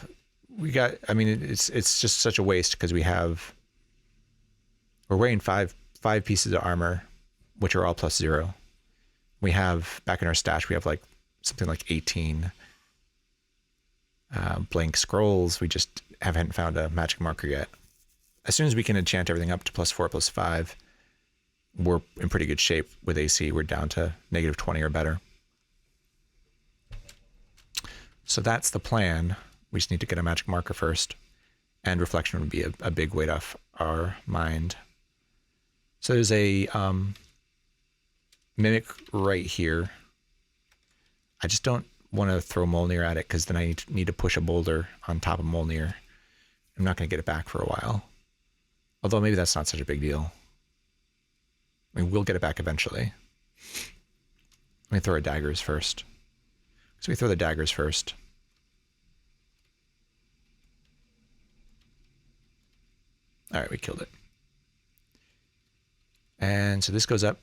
we got, I mean, it's just such a waste because we're wearing five pieces of armor, which are all +0. We have, back in our stash, we have like something like 18 blank scrolls. We just haven't found a magic marker yet. As soon as we can enchant everything up to +4, +5, we're in pretty good shape with AC. We're down to -20 or better. So that's the plan. We just need to get a magic marker first, and reflection would be a big weight off our mind. So there's a mimic right here. I just don't want to throw Molnir at it because then I need to push a boulder on top of Molnir. I'm not going to get it back for a while. Although maybe that's not such a big deal. I mean, we'll get it back eventually. Let me throw our daggers first. So we throw the daggers first. All right, we killed it. And so this goes up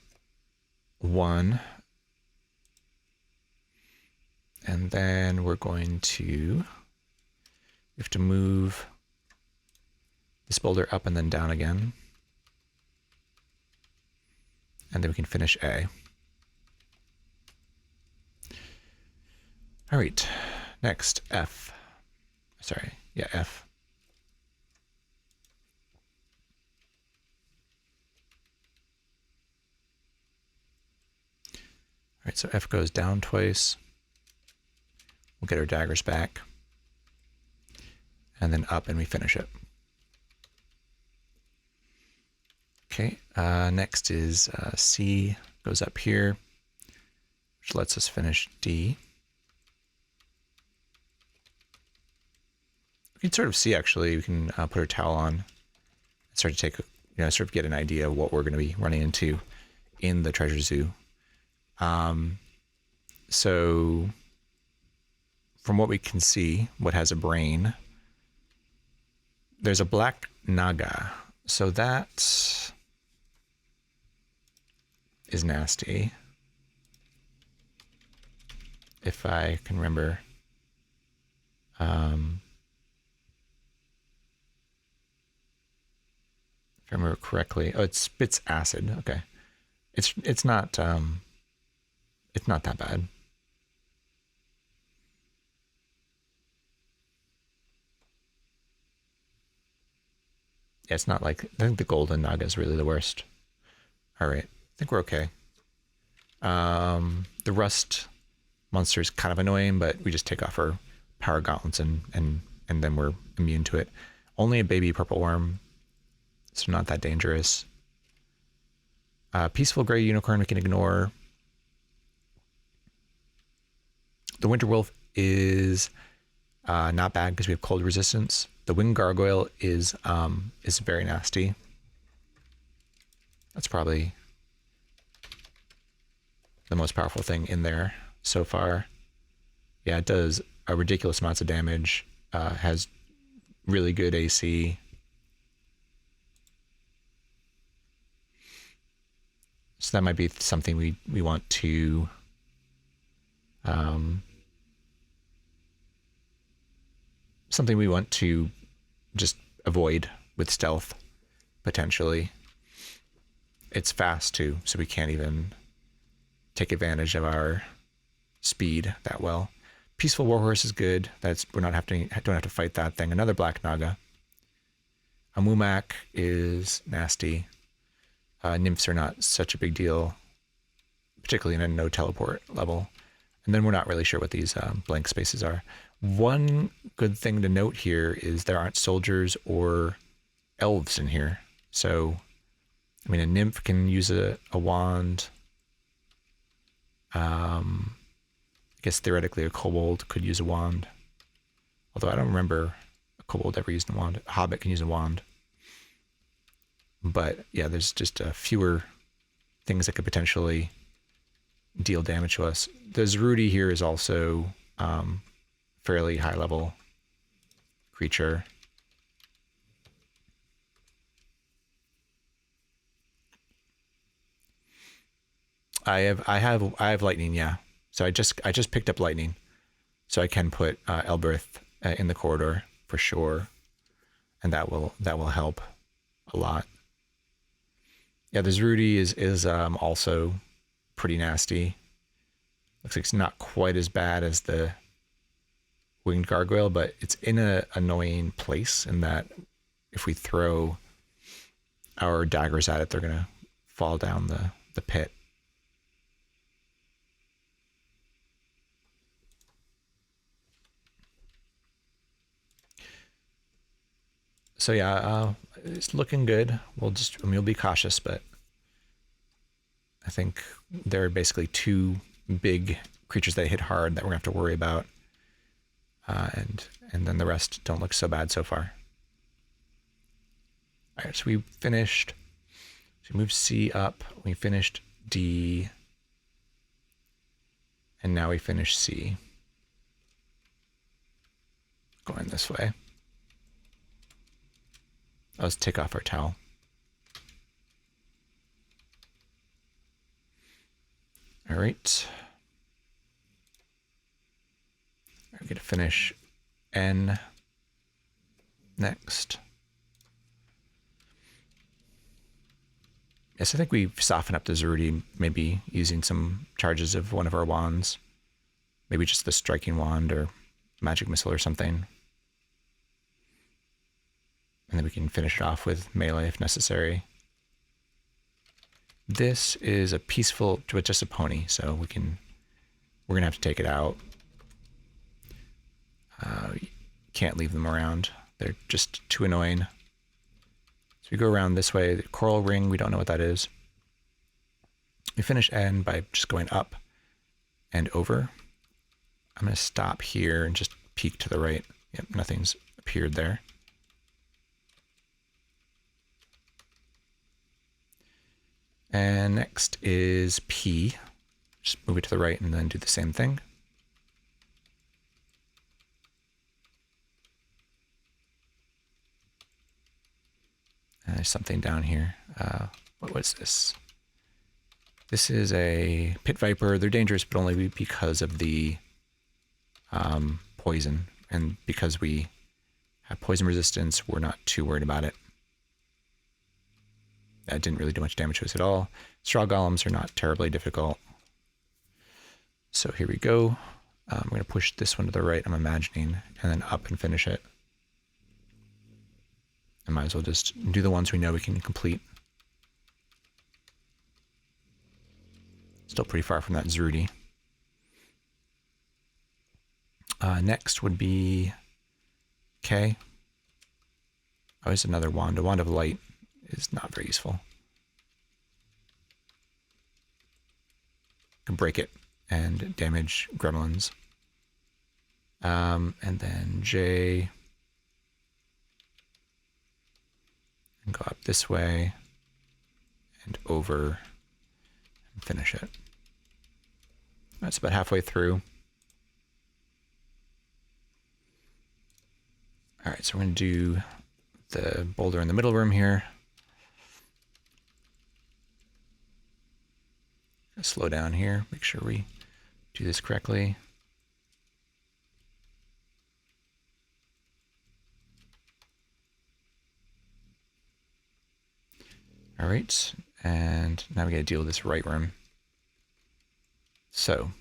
1. And then we're going to, we have to move this boulder up and then down again. And then we can finish A. All right, next, F. Sorry, yeah, F. All right, so F goes down twice. We'll get our daggers back. And then up and we finish it. Okay, next is C, goes up here, which lets us finish D. We can sort of see, actually, we can put our towel on and start to take, sort of get an idea of what we're going to be running into in the treasure zoo. So from what we can see, what has a brain, there's a black naga. So that is nasty. If I can remember. If I remember correctly. Oh, it spits acid. Okay. It's not that bad. Yeah, it's not like, I think the golden naga is really the worst. All right, I think we're okay. The rust monster is kind of annoying, but we just take off our power gauntlets and then we're immune to it. Only a baby purple worm, so not that dangerous. Peaceful gray unicorn we can ignore. The winter wolf is not bad because we have cold resistance. The winged gargoyle is very nasty. That's probably the most powerful thing in there so far. Yeah, it does a ridiculous amounts of damage. Has really good AC. So that might be something we want to just avoid with stealth, potentially. It's fast too, so we can't even take advantage of our speed that well. Peaceful Warhorse is good. Don't have to fight that thing. Another black naga. A Mumak is nasty. Nymphs are not such a big deal, particularly in a no teleport level. And then we're not really sure what these blank spaces are. One good thing to note here is there aren't soldiers or elves in here. So, I mean, a nymph can use a wand. I guess theoretically a kobold could use a wand. Although I don't remember a kobold ever using a wand. A hobbit can use a wand. But yeah, there's just fewer things that could potentially deal damage to us. The Zerudi here is also fairly high level creature. I have lightning, yeah. So I just picked up lightning, so I can put Elberth in the corridor for sure, and that will help a lot. Yeah, this Rudy is also pretty nasty. Looks like it's not quite as bad as the winged gargoyle, but it's in a annoying place in that if we throw our daggers at it, they're gonna fall down the pit. So yeah, it's looking good. We'll be cautious, but I think there are basically two big creatures that hit hard that we're gonna have to worry about, and then the rest don't look so bad so far. All right, so we finished. So we moved C up. We finished D, and now we finish C. Going this way. Let's take off our towel. All right. We're going to finish N next. Yes, I think we soften up the Zerudi, maybe using some charges of one of our wands. Maybe just the striking wand or magic missile or something. And then we can finish it off with melee if necessary. This is a peaceful, with just a pony, so we're gonna have to take it out. Can't leave them around. They're just too annoying. So we go around this way. The coral ring, we don't know what that is. We finish N by just going up and over. I'm gonna stop here and just peek to the right. Yep, nothing's appeared there. And next is P. Just move it to the right and then do the same thing. And there's something down here. What was this? This is a pit viper. They're dangerous, but only because of the poison. And because we have poison resistance, we're not too worried about it. That didn't really do much damage to us at all. Straw golems are not terribly difficult. So here we go. I'm going to push this one to the right, I'm imagining, and then up and finish it. I might as well just do the ones we know we can complete. Still pretty far from that Zerudi. Next would be K. Oh, there's another wand. A wand of light is not very useful. Can break it and damage gremlins. And then J. And go up this way and over and finish it. That's about halfway through. All right, so we're going to do the boulder in the middle room here. Slow down here, make sure we do this correctly. All right, and now we got to deal with this right room. So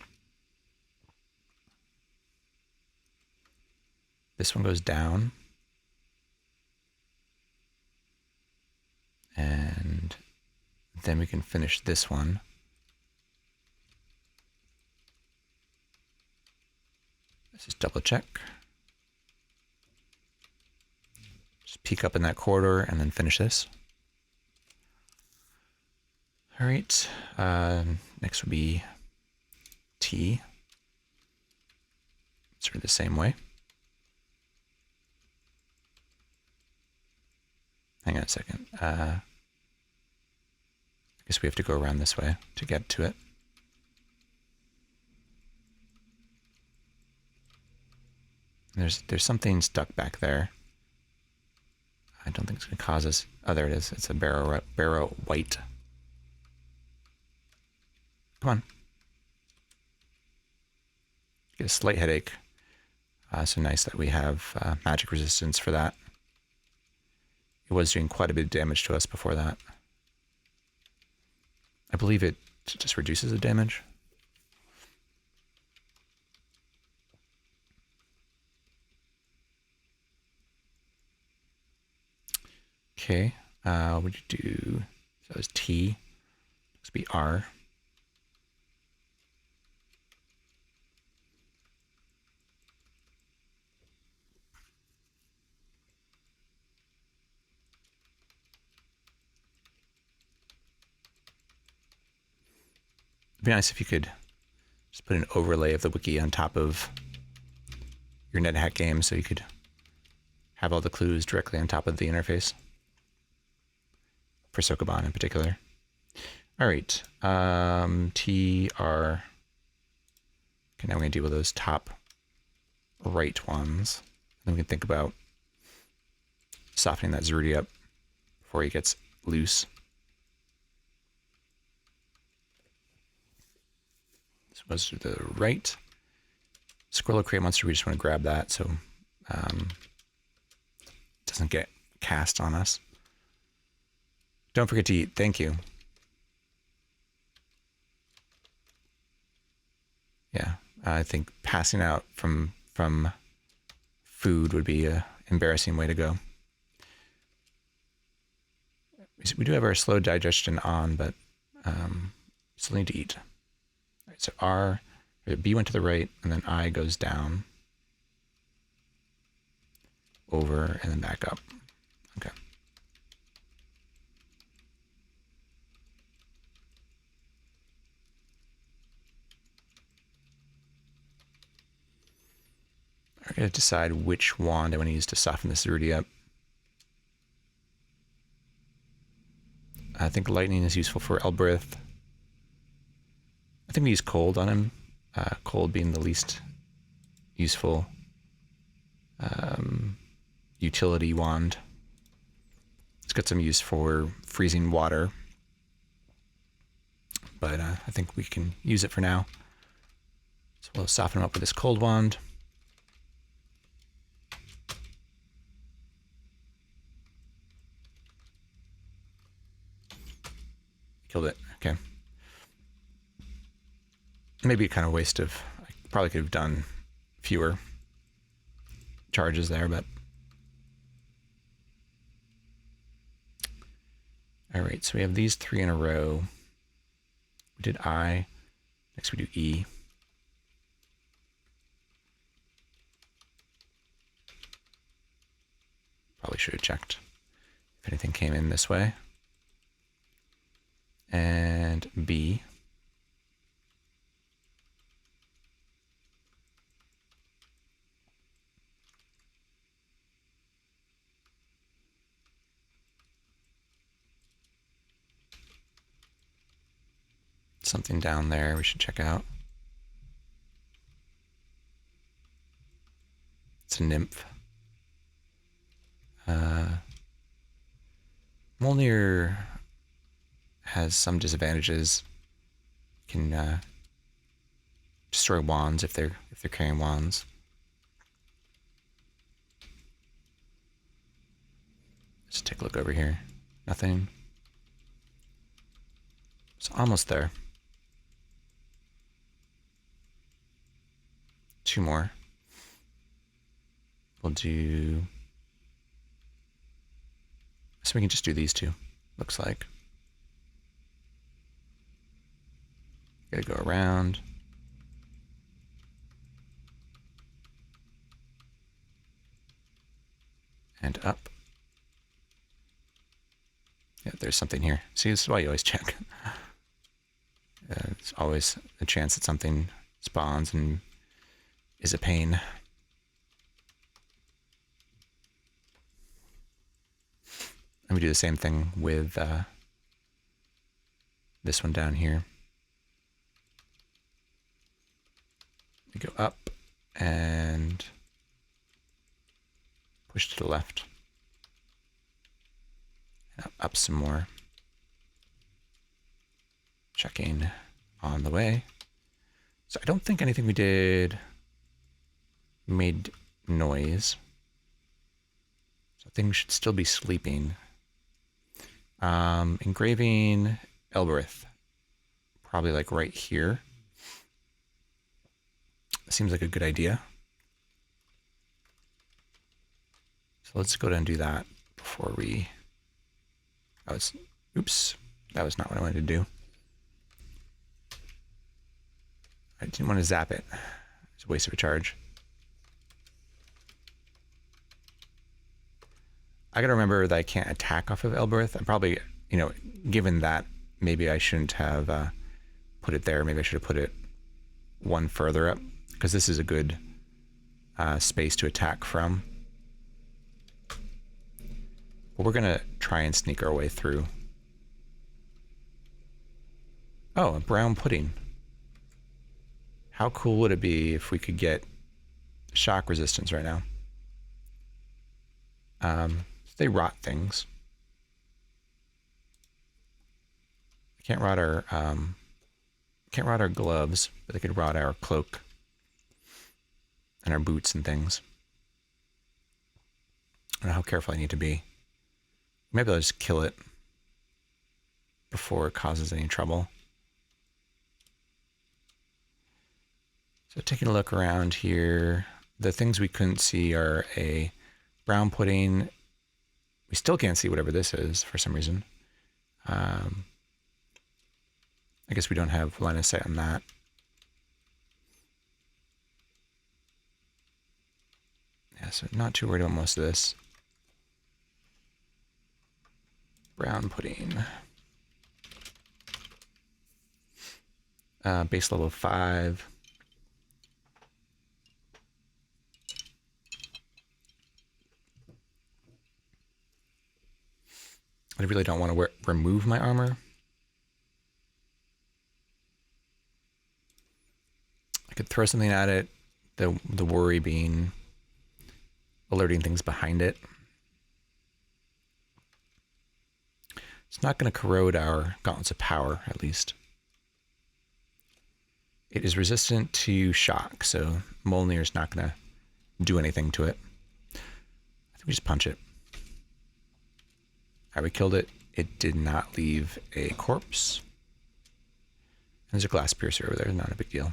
this one goes down, and then we can finish this one. Let's just double check. Just peek up in that corridor and then finish this. All right, next would be T. Sort of the same way. Hang on a second. I guess we have to go around this way to get to it. There's something stuck back there. I don't think it's going to cause us. Oh, there it is. It's a barrow white. Come on. Get a slight headache. So nice that we have magic resistance for that. It was doing quite a bit of damage to us before that. I believe it just reduces the damage. Okay, what would you do? So that was T. This would be R. It'd be nice if you could just put an overlay of the wiki on top of your Nethack game so you could have all the clues directly on top of the interface. For Sokoban in particular. All right, T, R. Okay, now we're going to deal with those top right ones. Then we can think about softening that Zerudi up before he gets loose. This was to the right. Squirrel Crate Monster, we just want to grab that so it doesn't get cast on us. Don't forget to eat. Thank you. Yeah, I think passing out from food would be an embarrassing way to go. We do have our slow digestion on, but still need to eat. All right, so R, B went to the right, and then I goes down, over, and then back up. Okay. I'm going to decide which wand I want to use to soften this Zerudi up. I think lightning is useful for Elbrith. I think we use cold on him. Cold being the least useful utility wand. It's got some use for freezing water, but I think we can use it for now. So we'll soften him up with this cold wand. Killed it. Okay. Maybe a kind of waste of. I probably could have done fewer charges there, but. All right, so we have these three in a row. We did I. Next we do E. Probably should have checked if anything came in this way. And B. Something down there we should check out. It's a nymph. Molnir has some disadvantages. Can destroy wands if they're carrying wands. Let's take a look over here. Nothing. It's almost there. Two more. We'll do. So we can just do these two. Looks like. Gotta go around. And up. Yeah, there's something here. See, this is why you always check. There's always a chance that something spawns and is a pain. And we do the same thing with this one down here. We go up and push to the left. And up some more. Checking on the way. So I don't think anything we did made noise. So things should still be sleeping. Engraving Elbereth. Probably like right here. Seems like a good idea. So let's go down and do that before we... Oops. That was not what I wanted to do. I didn't want to zap it. It's a waste of a charge. I gotta remember that I can't attack off of Elbereth. I'm probably, you know, given that, maybe I shouldn't have put it there. Maybe I should have put it one further up, because this is a good space to attack from. But we're gonna try and sneak our way through. Oh, a brown pudding. How cool would it be if we could get shock resistance right now? They rot things. They can't rot our gloves, but they could rot our cloak and our boots and things. I don't know how careful I need to be. Maybe I'll just kill it before it causes any trouble. So taking a look around here, the things we couldn't see are a brown pudding. We still can't see whatever this is for some reason. I guess we don't have line of sight on that. Yeah, so not too worried about most of this. Brown pudding. Base level 5. I really don't want to remove my armor. I could throw something at it, the worry being alerting things behind it. It's not going to corrode our gauntlets of power, at least. It is resistant to shock, so Mjolnir's not going to do anything to it. I think we just punch it. All right, we killed it. It did not leave a corpse. There's a glass piercer over there, not a big deal.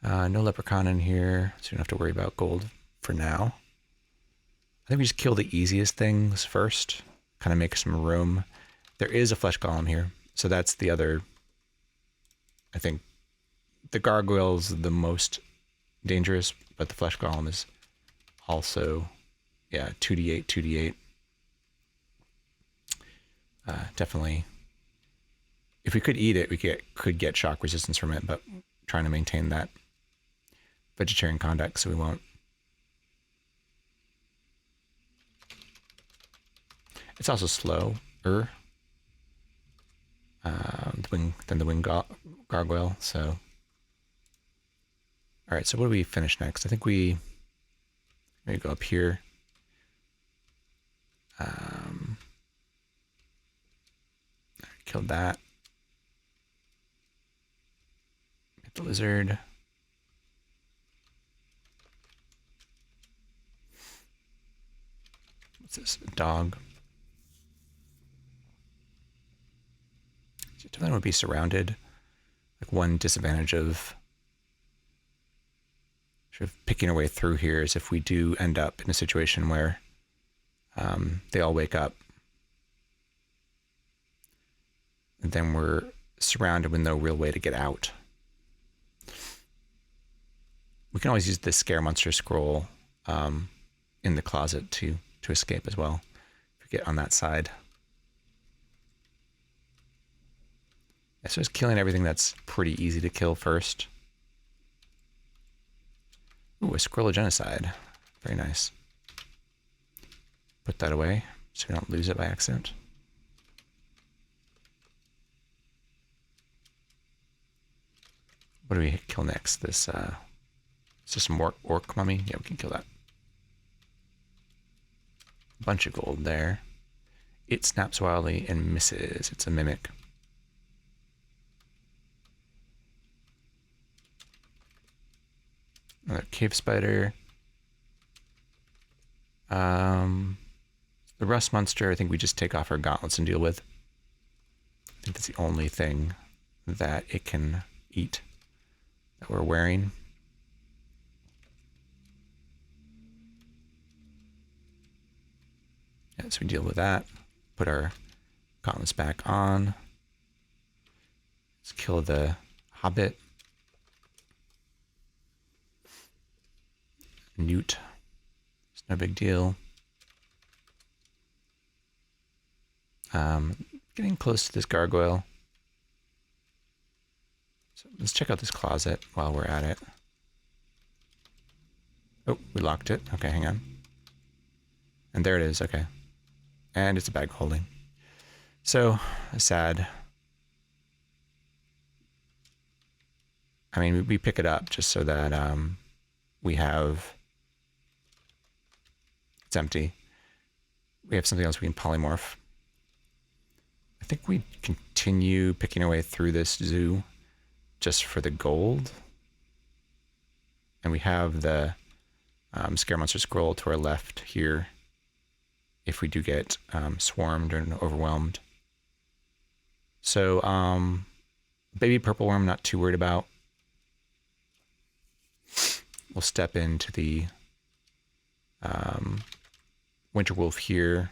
No leprechaun in here, so you don't have to worry about gold for now. I think we just kill the easiest things first, kind of make some room. There is a flesh golem here, so that's the other... I think the gargoyle's the most dangerous, but the flesh golem is also, yeah, 2d8, 2d8. Definitely, if we could eat it, we could get shock resistance from it, but trying to maintain that vegetarian conduct, so we won't. It's also slower than the wing gargoyle. So, all right. So what do we finish next? I think we maybe go up here. Killed that. Get the lizard. What's this? A dog. So definitely would be surrounded. Like one disadvantage of sort of picking our way through here is if we do end up in a situation where they all wake up. And then we're surrounded with no real way to get out. We can always use the scare monster scroll in the closet to escape as well. If we get on that side. Yeah, so just killing everything that's pretty easy to kill first. Ooh, a scroll of genocide. Very nice. Put that away so we don't lose it by accident. What do we kill next? This is this some orc mummy? Yeah, we can kill that. bunch of gold there. It snaps wildly and misses. It's a mimic. Another cave spider. The rust monster, I think we just take off our gauntlets and deal with. I think that's the only thing that it can eat that we're wearing. Yeah, so we deal with that. Put our gauntlets back on. Let's kill the hobbit. Newt. It's no big deal. Getting close to this gargoyle. So let's check out this closet while we're at it. Oh, we locked it. Okay, hang on. And there it is. Okay. And it's a bag holding. So sad. I mean, we pick it up just so that we have... It's empty. We have something else we can polymorph. I think we continue picking our way through this zoo just for the gold. And we have the Scare Monster Scroll to our left here if we do get swarmed or overwhelmed. So, baby purple worm, not too worried about. We'll step into the winter wolf here.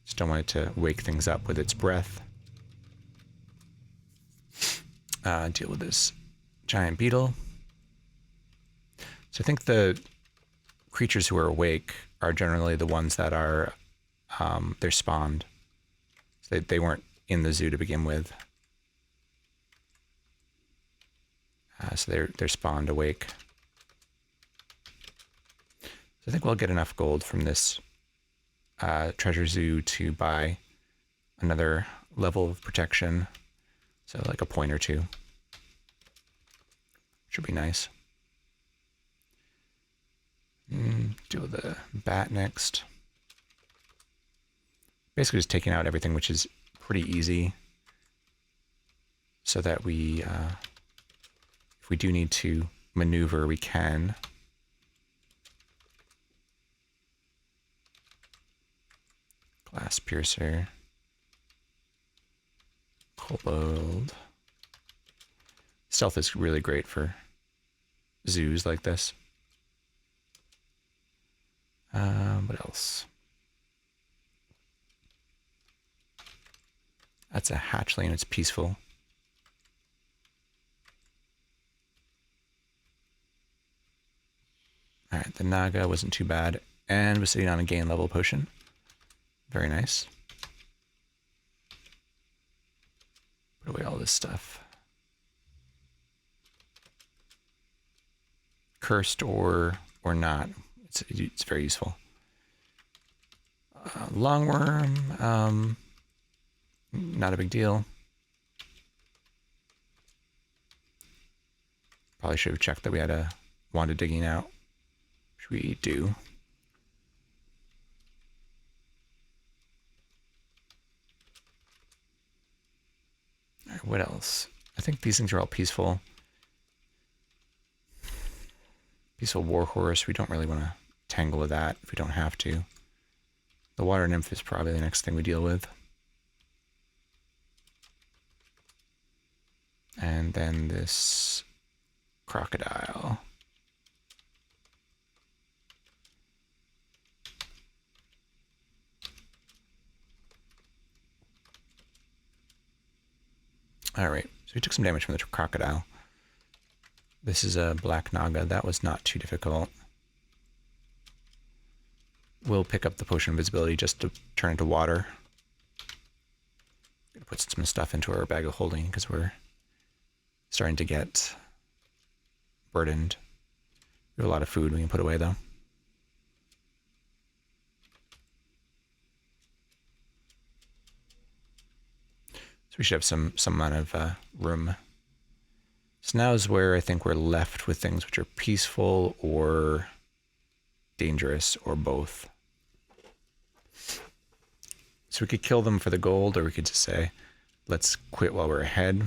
Just don't want it to wake things up with its breath. Deal with this giant beetle. So I think the creatures who are awake are generally the ones that are they're spawned. So they weren't in the zoo to begin with. So they're spawned awake. So I think we'll get enough gold from this treasure zoo to buy another level of protection. So like a point or two. Should be nice. Deal with the bat next. Basically just taking out everything, which is pretty easy. So that we, if we do need to maneuver, we can. Glass piercer. Kobold. Stealth is really great for zoos like this. What else? That's a hatchling. It's peaceful. All right, the Naga wasn't too bad, and was sitting on a gain level potion. Very nice. Put away all this stuff. Cursed or not, it's very useful. Longworm, not a big deal. Probably should have checked that we had a wand of digging out, which we do. All right, what else? I think these things are all peaceful. Peaceful warhorse, we don't really want to tangle with that if we don't have to. The water nymph is probably the next thing we deal with. And then this crocodile. All right, so we took some damage from the crocodile. This is a black naga. That was not too difficult. We'll pick up the potion of invisibility just to turn into water. Gonna put some stuff into our bag of holding because we're starting to get burdened. We have a lot of food we can put away though. So we should have some amount of room. So now is where I think we're left with things which are peaceful or dangerous or both. So we could kill them for the gold, or we could just say, let's quit while we're ahead.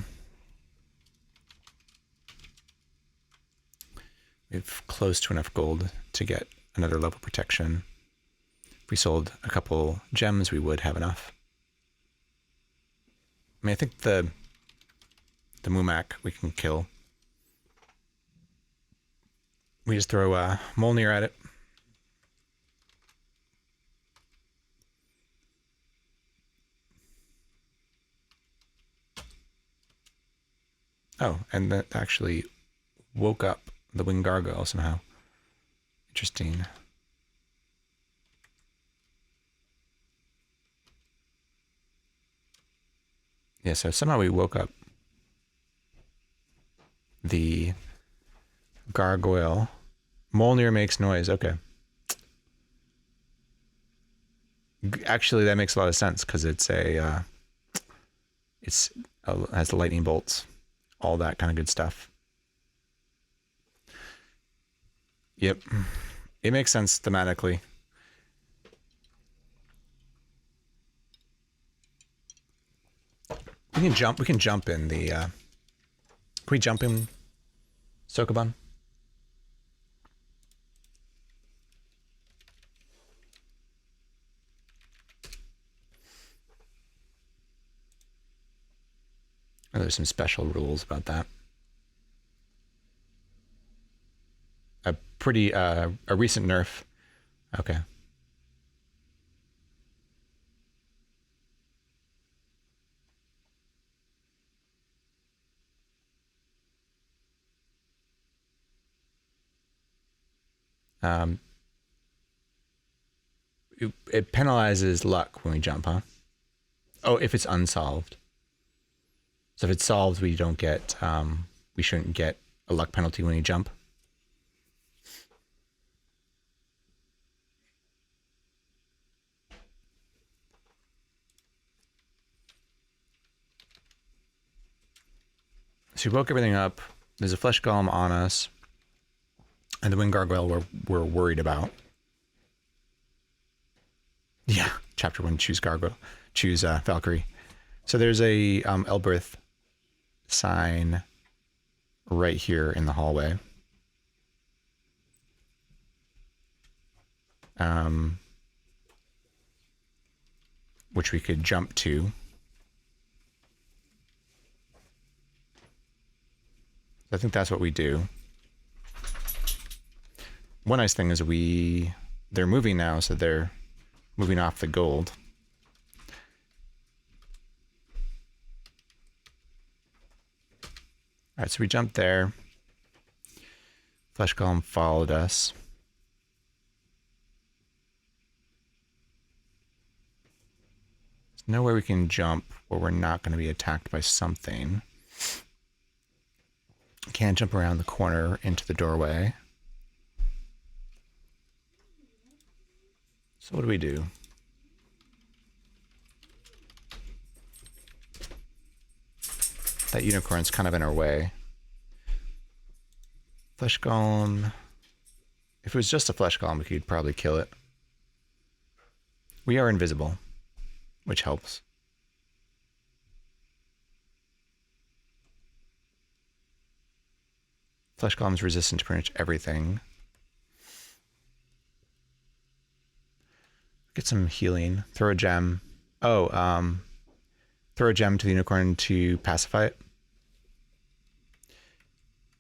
We have close to enough gold to get another level protection. If we sold a couple gems, we would have enough. I mean, I think the Mumak we can kill. We just throw Molnir at it. Oh, and that actually woke up the winged gargoyle somehow. Interesting. Yeah, so somehow we woke up the gargoyle. Molnir makes noise. Okay. Actually, that makes a lot of sense because it's has the lightning bolts, all that kind of good stuff. Yep, it makes sense thematically. We can jump. We can jump in the. Can we jump in Sokoban? Oh, there's some special rules about that. A recent nerf. Okay. It penalizes luck when we jump, huh? Oh, if it's unsolved. So if it's solved, we don't get, we shouldn't get a luck penalty when you jump. So we woke everything up. There's a flesh golem on us. And the winged gargoyle we're worried about. Yeah, chapter 1, choose gargoyle. Choose Valkyrie. So there's a Elberth sign right here in the hallway. Which we could jump to. I think that's what we do. One nice thing is they're moving now, so they're moving off the gold. All right, so we jumped there. Flesh golem followed us. There's nowhere we can jump where we're not going to be attacked by something. Can't jump around the corner into the doorway. So what do we do? That unicorn's kind of in our way. Flesh golem. If it was just a flesh golem, we could probably kill it. We are invisible, which helps. Flesh golem's resistant to pretty much everything. Get some healing. Throw a gem. Oh, throw a gem to the unicorn to pacify it.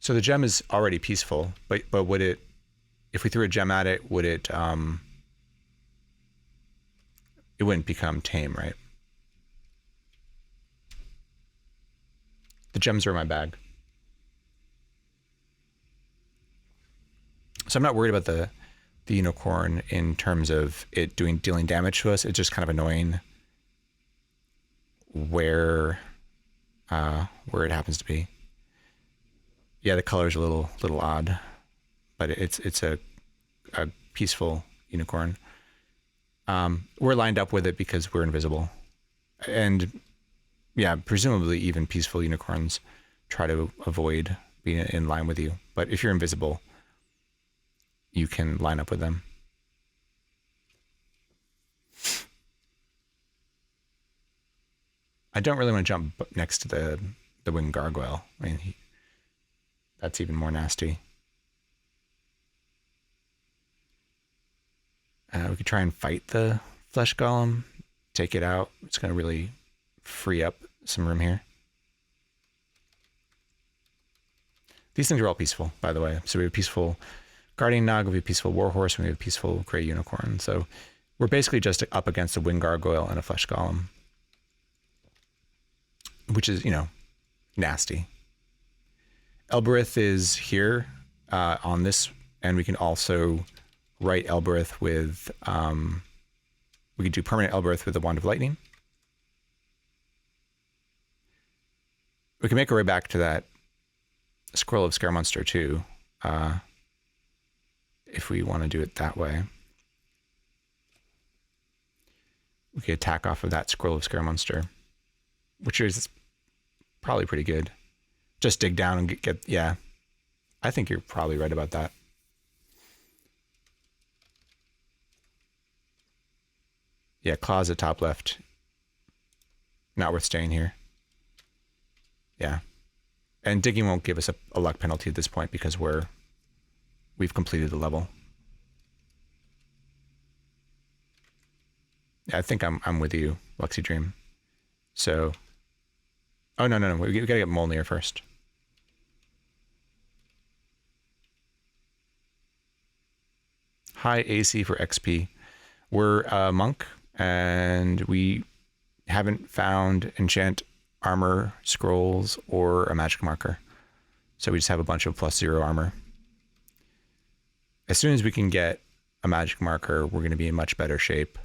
So the gem is already peaceful, but would it, if we threw a gem at it, would it, it wouldn't become tame, right? The gems are in my bag. So I'm not worried about the unicorn in terms of it dealing damage to us. It's just kind of annoying where it happens to be. Yeah, the color's a little odd, but it's a peaceful unicorn. We're lined up with it because we're invisible, and yeah, presumably even peaceful unicorns try to avoid being in line with you. But if you're invisible, you can line up with them. I don't really want to jump next to the winged gargoyle. I mean, that's even more nasty. We could try and fight the flesh golem, take it out. It's going to really free up some room here. These things are all peaceful, by the way. So we have a peaceful guardian nog, we have a peaceful warhorse, and we have a peaceful gray unicorn. So we're basically just up against a winged gargoyle and a flesh golem, which is, you know, nasty. Elbereth is here on this, and we can also write Elbereth with, we could do permanent Elbereth with the Wand of Lightning. We can make our way back to that Scroll of Scaremonster too, if we want to do it that way. We could attack off of that Scroll of Scaremonster, which is probably pretty good. Just dig down and get, yeah. I think you're probably right about that. Yeah, claws at top left. Not worth staying here. Yeah. And digging won't give us a luck penalty at this point because we've completed the level. Yeah, I think I'm with you, Luxy Dream. So, oh no, we gotta get Molnir first. High AC for XP. We're a monk, and we haven't found enchant armor scrolls or a magic marker. So we just have a bunch of +0 armor. As soon as we can get a magic marker, we're going to be in much better shape.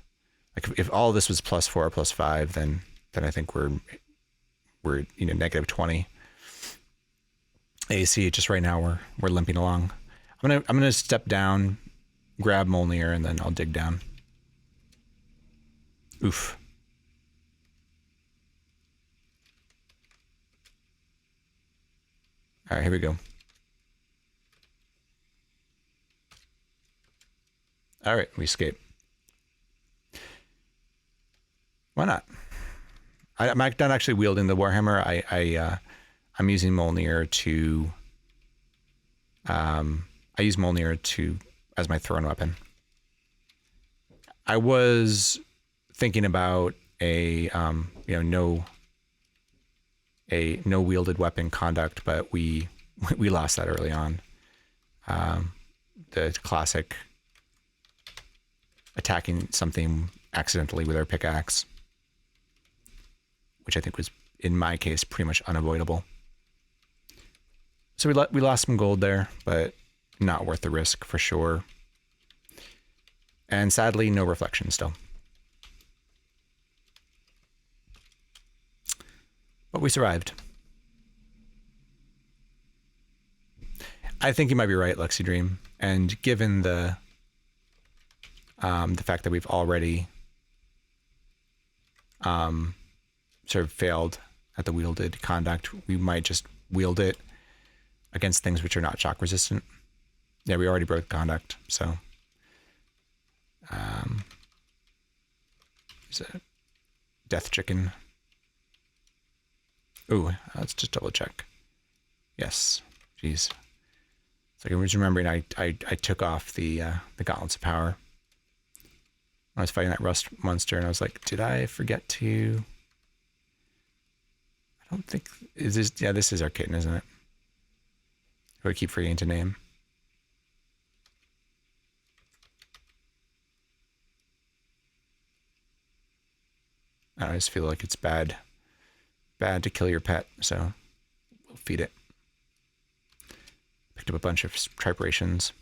Like if all this was +4 or +5, then I think we're you know, -20 AC. Just right now we're limping along. I'm gonna step down, grab Molnir, and then I'll dig down. Oof. All right, here we go. All right, we escape. Why not? I'm not actually wielding the Warhammer. I'm using Molnir to. I use Molnir as my thrown weapon. I was thinking about a no wielded weapon conduct, but we lost that early on. The classic attacking something accidentally with our pickaxe, which I think was, in my case, pretty much unavoidable. So we lost some gold there, but not worth the risk for sure. And sadly, no reflection still. But we survived. I think you might be right, Luxy Dream. And given the fact that we've already sort of failed at the wielded conduct, we might just wield it against things which are not shock resistant. Yeah, we already broke conduct, so there's a death chicken. Ooh, let's just double check. Yes, jeez. It's like I was remembering I took off the gauntlets of power when I was fighting that rust monster, and I was like, did I forget to? I don't think, is this, yeah, this is our kitten, isn't it? Who I keep forgetting to name. I just feel like it's bad to kill your pet, so we'll feed it. Picked up a bunch of tripurations.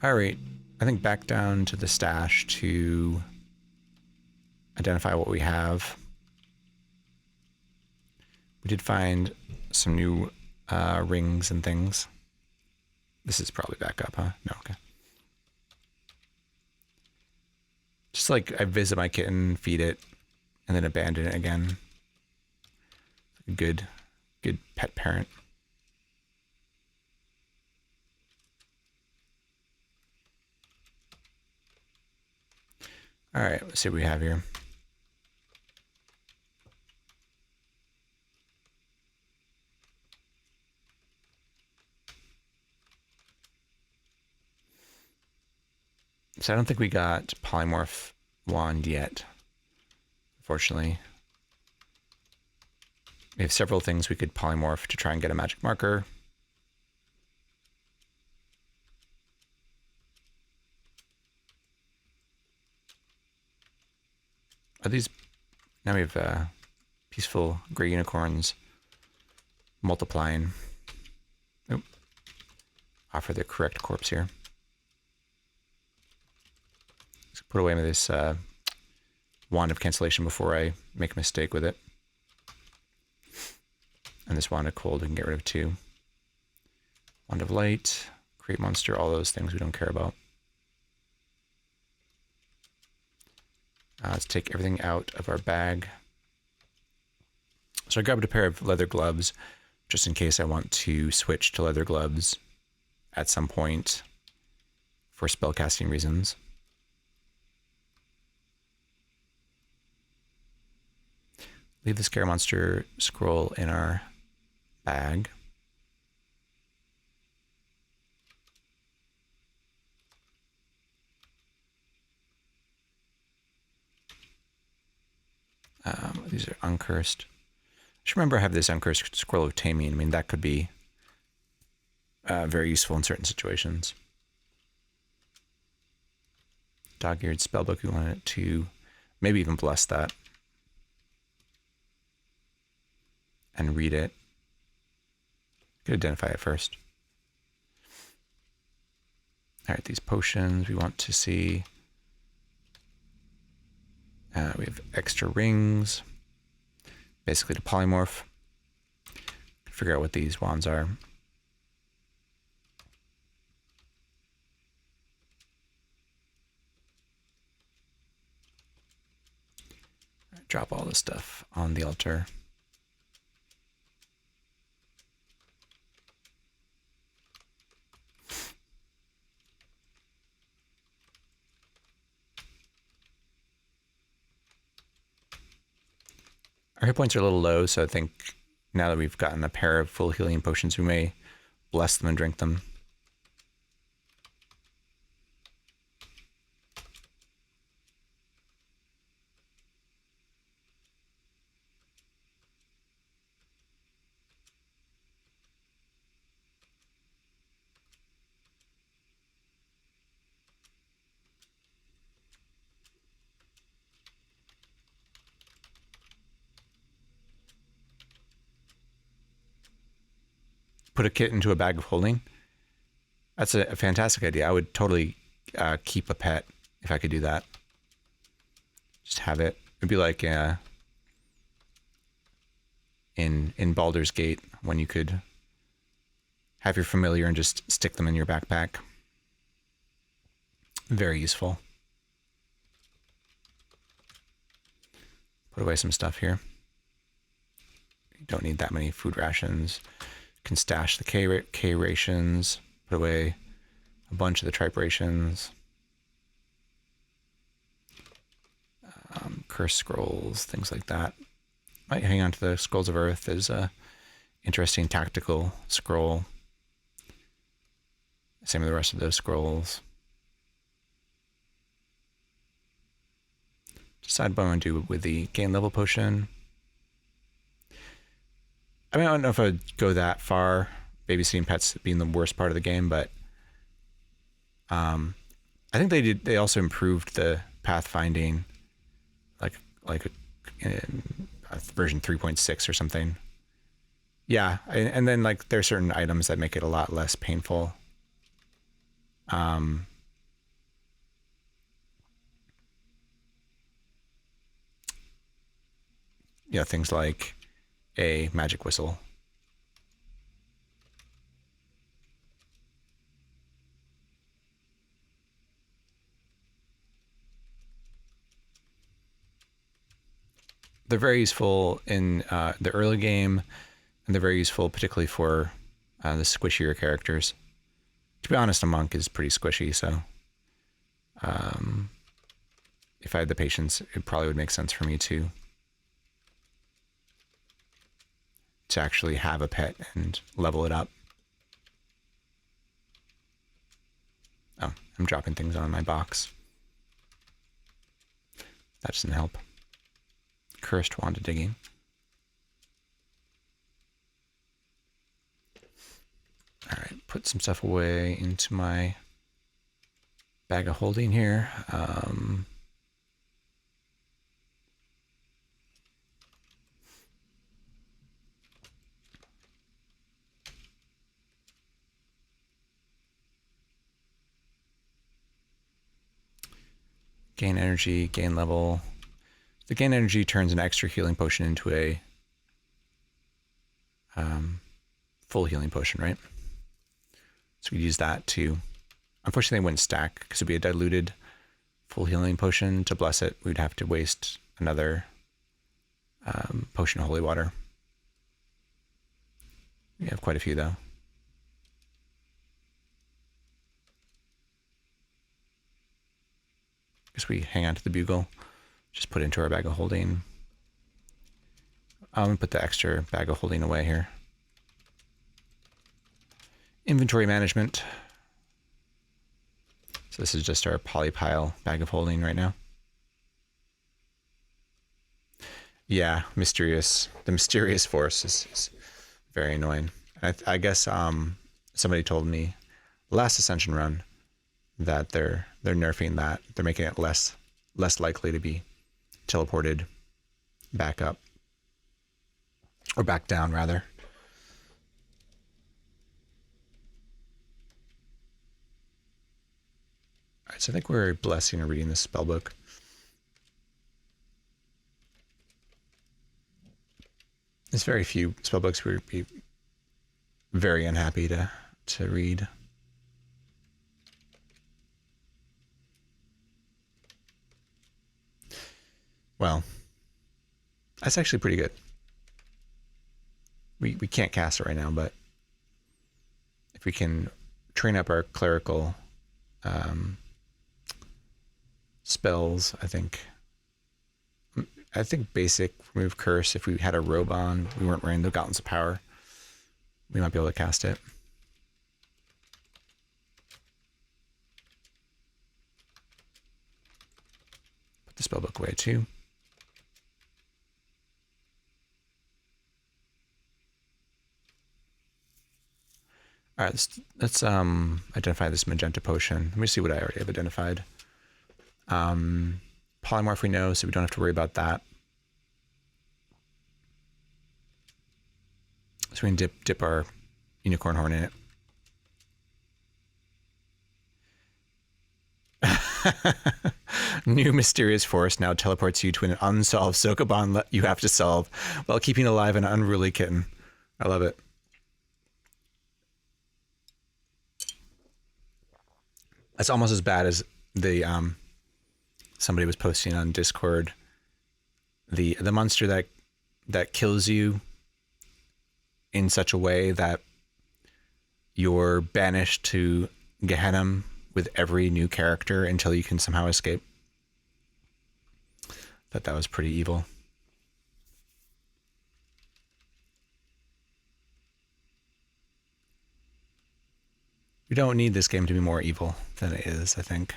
All right, I think back down to the stash to identify what we have. We did find some new rings and things. This is probably back up, huh? No, okay. Just like I visit my kitten, feed it, and then abandon it again. Good good pet parent. All right, let's see what we have here. So I don't think we got polymorph wand yet, unfortunately. We have several things we could polymorph to try and get a magic marker. Are these... Now we have peaceful gray unicorns multiplying. Oop. Offer the correct corpse here. Let's put away this wand of cancellation before I make a mistake with it. And this wand of cold we can get rid of too. Wand of light, create monster, all those things we don't care about. Let's take everything out of our bag. So I grabbed a pair of leather gloves just in case I want to switch to leather gloves at some point for spellcasting reasons. Leave the scare monster scroll in our bag. These are uncursed. Just remember I have this uncursed scroll of taming. I mean, that could be very useful in certain situations. Dog-eared spellbook, we want it to maybe even bless that and read it. Could identify it first. All right, these potions we want to see. We have extra rings, basically to polymorph. Figure out what these wands are. Drop all this stuff on the altar. Our hit points are a little low, so I think now that we've gotten a pair of full healing potions, we may bless them and drink them. Put a kit into a bag of holding. That's a fantastic idea. I would totally keep a pet if I could do that. Just have it. It'd be like in Baldur's Gate when you could have your familiar and just stick them in your backpack. Very useful. Put away some stuff here. You don't need that many food rations. Can stash the K rations, put away a bunch of the tripe rations. Curse scrolls, things like that. Might hang on to the Scrolls of Earth as a interesting tactical scroll. Same with the rest of those scrolls. Decide what I want to do with the gain level potion. I mean, I don't know if I'd go that far, babysitting pets being the worst part of the game, but I think they also improved the pathfinding, like a version 3.6 or something. Yeah, and then like there are certain items that make it a lot less painful. You know, things like a magic whistle. They're very useful in the early game And they're very useful, particularly for the squishier characters. To be honest, a monk is pretty squishy, so if I had the patience, it probably would make sense for me to actually have a pet and level it up. Oh, I'm dropping things on my box. That doesn't help. Cursed wand of digging. All right, put some stuff away into my bag of holding here. Gain energy, gain level. The gain energy turns an extra healing potion into a full healing potion, right? So we use that to, unfortunately it wouldn't stack because it'd be a diluted full healing potion. To bless it, we'd have to waste another potion of holy water. We have quite a few though. Guess we hang on to the bugle, just put it into our bag of holding. I'm gonna put the extra bag of holding away here. Inventory management. So this is just our polypile bag of holding right now. Yeah, mysterious. The mysterious force is very annoying. I guess somebody told me last ascension run that they're nerfing that. They're making it less likely to be teleported back up, or back down rather. All right, so I think we're blessing or reading this spellbook. There's very few spellbooks we'd be very unhappy to read. Well, that's actually pretty good. We can't cast it right now, but if we can train up our clerical spells, I think basic remove curse. If we had a robe on, we weren't wearing the gauntlets of power, we might be able to cast it. Put the spellbook away too. All right, let's identify this magenta potion. Let me see what I already have identified. Polymorph we know, so we don't have to worry about that. So we can dip our unicorn horn in it. New mysterious force now teleports you to an unsolved Sokoban you have to solve while keeping alive an unruly kitten. I love it. That's almost as bad as the somebody was posting on Discord. The monster that kills you in such a way that you're banished to Gehenna with every new character until you can somehow escape. That was pretty evil. We don't need this game to be more evil than it is, I think.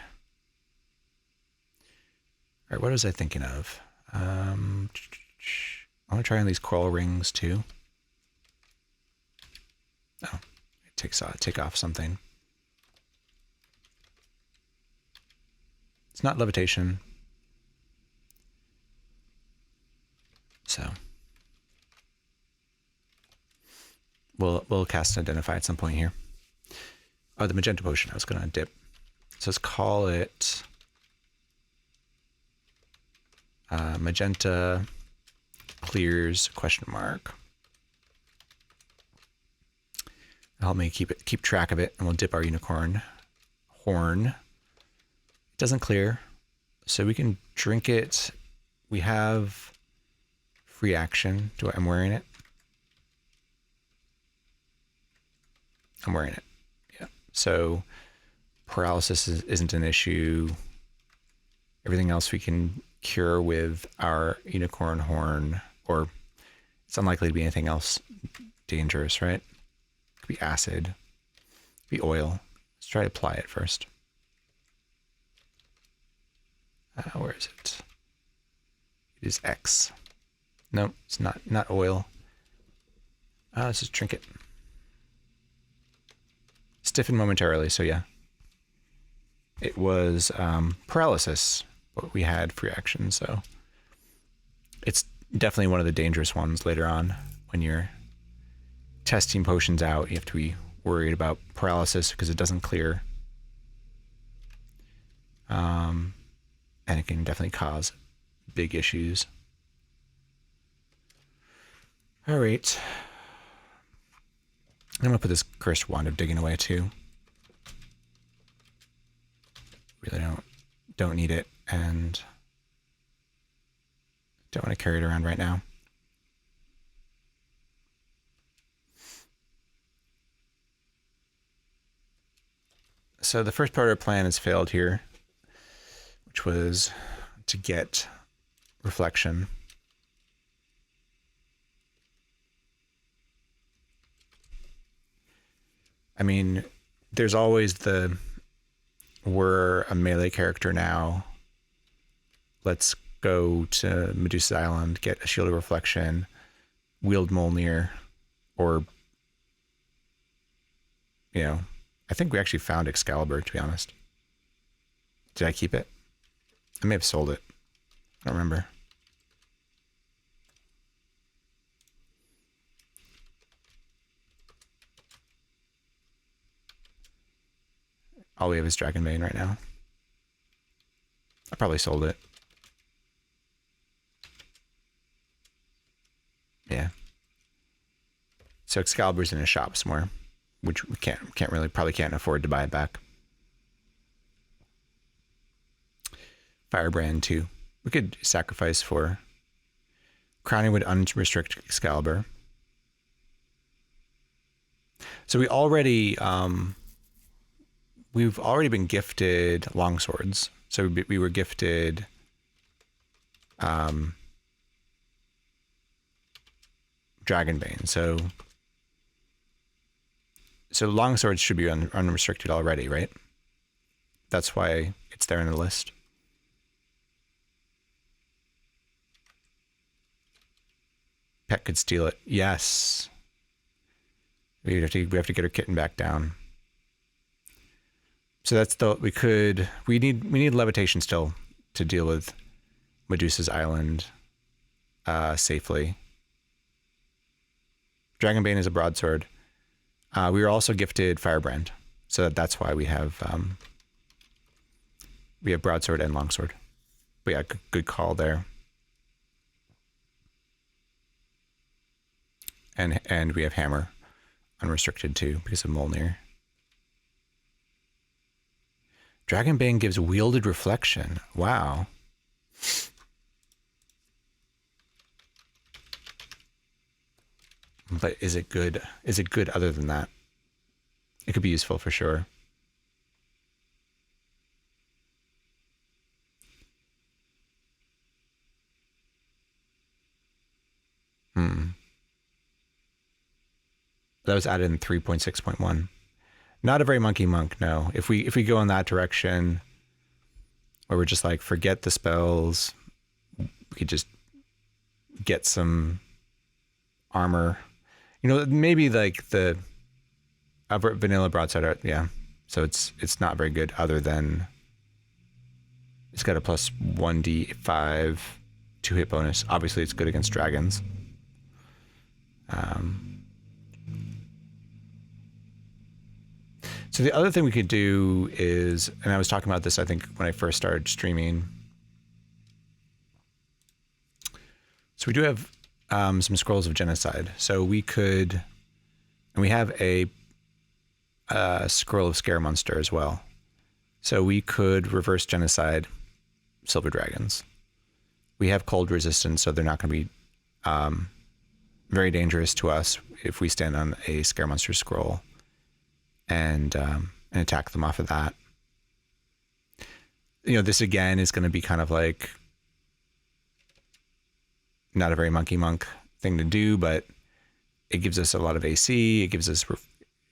All right, what was I thinking of? I want to try on these coral rings too. Oh, it take off something. It's not levitation. So we'll cast and identify at some point here. Oh, the magenta potion I was going to dip. So let's call it magenta clears ? Help me keep track of it, and we'll dip our unicorn horn. It doesn't clear, so we can drink it. We have free action. I'm wearing it. I'm wearing it. Yeah. So paralysis isn't an issue. Everything else we can cure with our unicorn horn, or it's unlikely to be anything else dangerous, right? It could be acid, it could be oil. Let's try to apply it first. Where is it? It is X. No, it's not oil. Let's just drink it. Stiffen momentarily, so yeah. It was paralysis, what we had free action, so it's definitely one of the dangerous ones later on. When you're testing potions out, you have to be worried about paralysis because it doesn't clear. And it can definitely cause big issues. All right. I'm gonna put this cursed wand of digging away too. Really don't need it, and don't want to carry it around right now. So the first part of our plan has failed here, which was to get reflection. I mean, there's always the, we're a melee character now. Let's go to Medusa's Island, get a shield of reflection, wield Mjolnir, or, you know, I think we actually found Excalibur, to be honest. Did I keep it? I may have sold it. I don't remember. All we have is Dragonbane right now. I probably sold it. Yeah. So Excalibur's in a shop somewhere, which we probably can't afford to buy it back. Firebrand too. We could sacrifice for crowning would unrestrict Excalibur. So we already we've already been gifted longswords. So we were gifted Dragonbane. So longswords should be unrestricted already, right? That's why it's there in the list. Pet could steal it. Yes. We have to get our kitten back down. So that's we need levitation still to deal with Medusa's Island safely. Dragonbane is a broadsword. We were also gifted Firebrand, so that's why we have broadsword and longsword. But yeah, good call there. And we have hammer, unrestricted too, because of Mjolnir. Dragonbane gives wielded reflection. Wow. But is it good? Is it good other than that? It could be useful for sure. That was added in 3.6.1. Not a very monkey monk, no. If we go in that direction, where we're just like, forget the spells, we could just get some armor. You know, maybe like the vanilla broadside, yeah. So it's not very good other than it's got a plus 1d5 2-hit bonus. Obviously, it's good against dragons. So the other thing we could do is, and I was talking about this, I think, when I first started streaming. So we do have some scrolls of genocide. So we could, and we have a scroll of Scaremonster as well. So we could reverse genocide silver dragons. We have cold resistance, so they're not going to be very dangerous to us if we stand on a Scaremonster scroll. and attack them off of that. This again is going to be kind of like not a very monkey monk thing to do, but it gives us a lot of AC. It gives us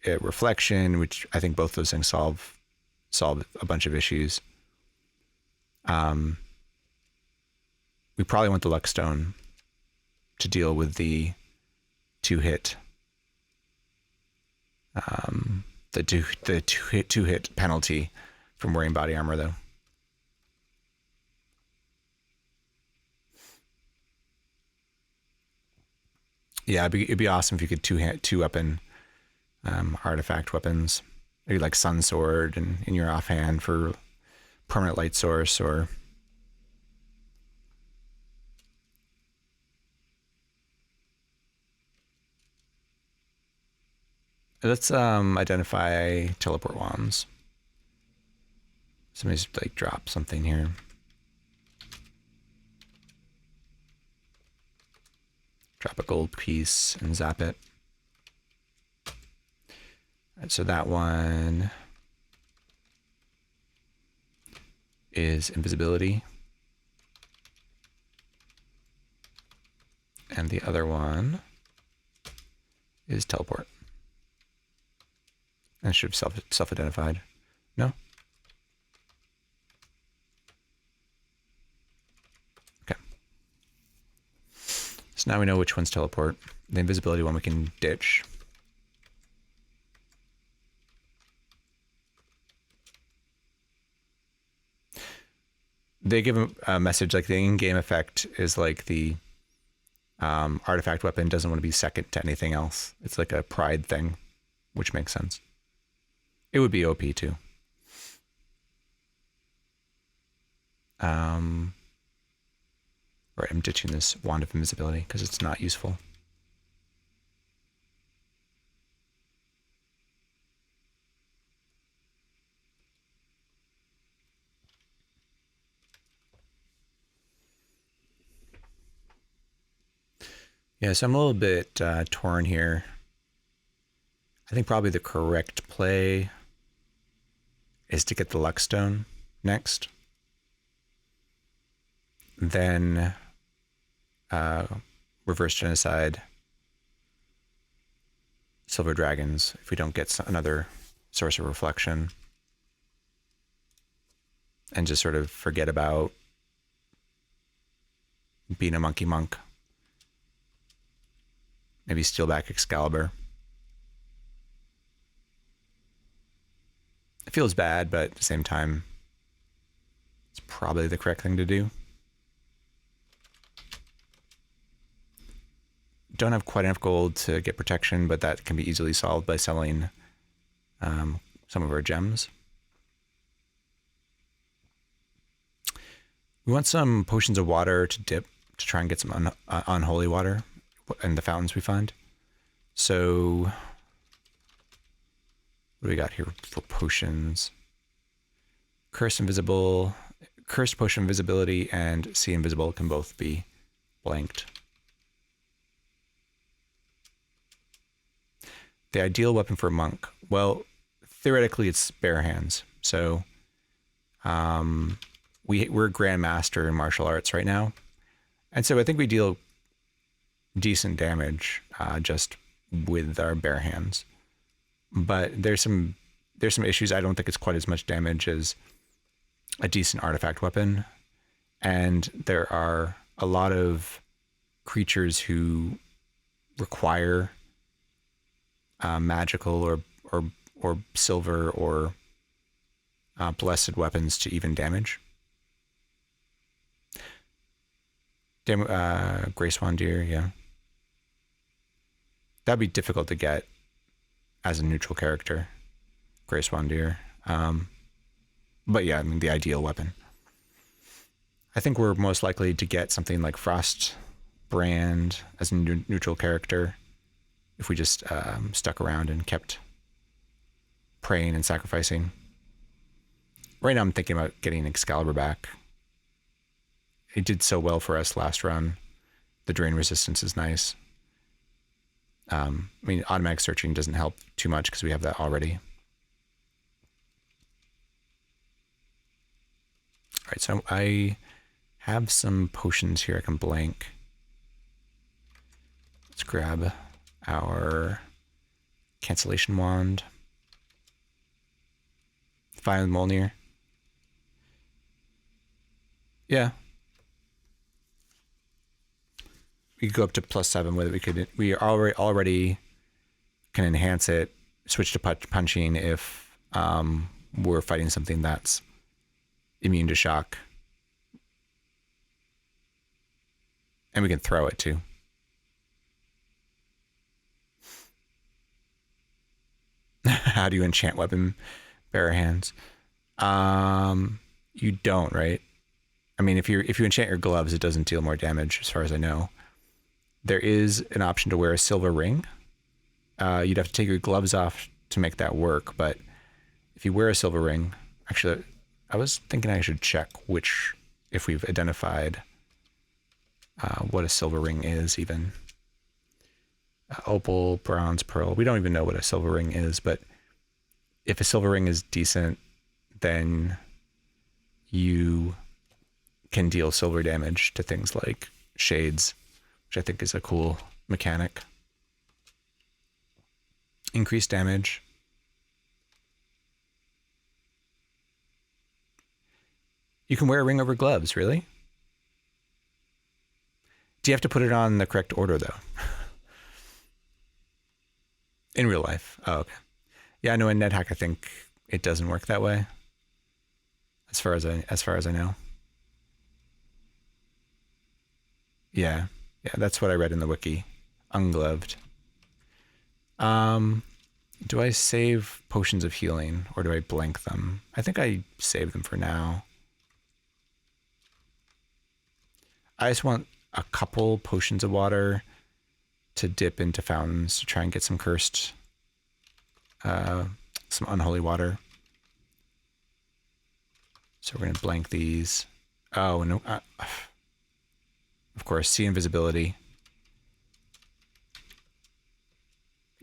reflection, which I think both those things solve a bunch of issues. We probably want the Luck Stone to deal with the two-hit two-hit penalty from wearing body armor, though. Yeah, it'd be awesome if you could two-weapon artifact weapons, maybe like Sun Sword and in your offhand for permanent light source, or let's identify teleport wands. Somebody's like drop something here. Drop a gold piece and zap it. All right, so that one is invisibility. And the other one is teleport. And it should be self-identified. No? Okay. So now we know which one's teleport. The invisibility one we can ditch. They give a message like the in-game effect is like the artifact weapon doesn't want to be second to anything else. It's like a pride thing, which makes sense. It would be OP too. Right, I'm ditching this wand of invisibility because it's not useful. Yeah, so I'm a little bit torn here. I think probably the correct play is to get the Luck Stone next. Then reverse genocide Silver Dragons if we don't get another source of reflection. And just sort of forget about being a monkey monk. Maybe steal back Excalibur. It feels bad, but at the same time, it's probably the correct thing to do. Don't have quite enough gold to get protection, but that can be easily solved by selling some of our gems. We want some potions of water to dip to try and get some unholy water in the fountains we find. So what do we got here for potions? Cursed potion invisibility and see invisible can both be blanked. The ideal weapon for a monk. Well, theoretically it's bare hands. So we're Grandmaster in martial arts right now. And so I think we deal decent damage just with our bare hands. But there's some issues. I don't think it's quite as much damage as a decent artifact weapon. And there are a lot of creatures who require magical or silver or blessed weapons to even damage. Grey Swan Deer, yeah. That'd be difficult to get as a neutral character, Grey Swan Deer. But yeah, I mean, the ideal weapon. I think we're most likely to get something like Frost Brand as a neutral character if we just stuck around and kept praying and sacrificing. Right now I'm thinking about getting Excalibur back. It did so well for us last run. The drain resistance is nice. I mean, automatic searching doesn't help too much because we have that already. All right, so I have some potions here I can blank. Let's grab our cancellation wand. Fine with Molnir. Yeah. We could go up to +7 with it. We already can enhance it, switch to punching if we're fighting something that's immune to shock. And we can throw it too. How do you enchant weapon bearer hands? You don't, right? I mean, if you enchant your gloves, it doesn't deal more damage, as far as I know. There is an option to wear a silver ring. You'd have to take your gloves off to make that work, but if you wear a silver ring, actually, I was thinking I should check if we've identified what a silver ring is even. Opal, bronze, pearl. We don't even know what a silver ring is, but if a silver ring is decent, then you can deal silver damage to things like shades, which I think is a cool mechanic. Increased damage. You can wear a ring over gloves, really? Do you have to put it on the correct order, though? In real life? Oh, okay. Yeah, no, in Nethack, I think it doesn't work that way. As far as I know. Yeah, that's what I read in the wiki. Ungloved. Do I save potions of healing or do I blank them? I think I save them for now. I just want a couple potions of water to dip into fountains to try and get some cursed, some unholy water. So we're going to blank these. Oh, no. Of course, see invisibility.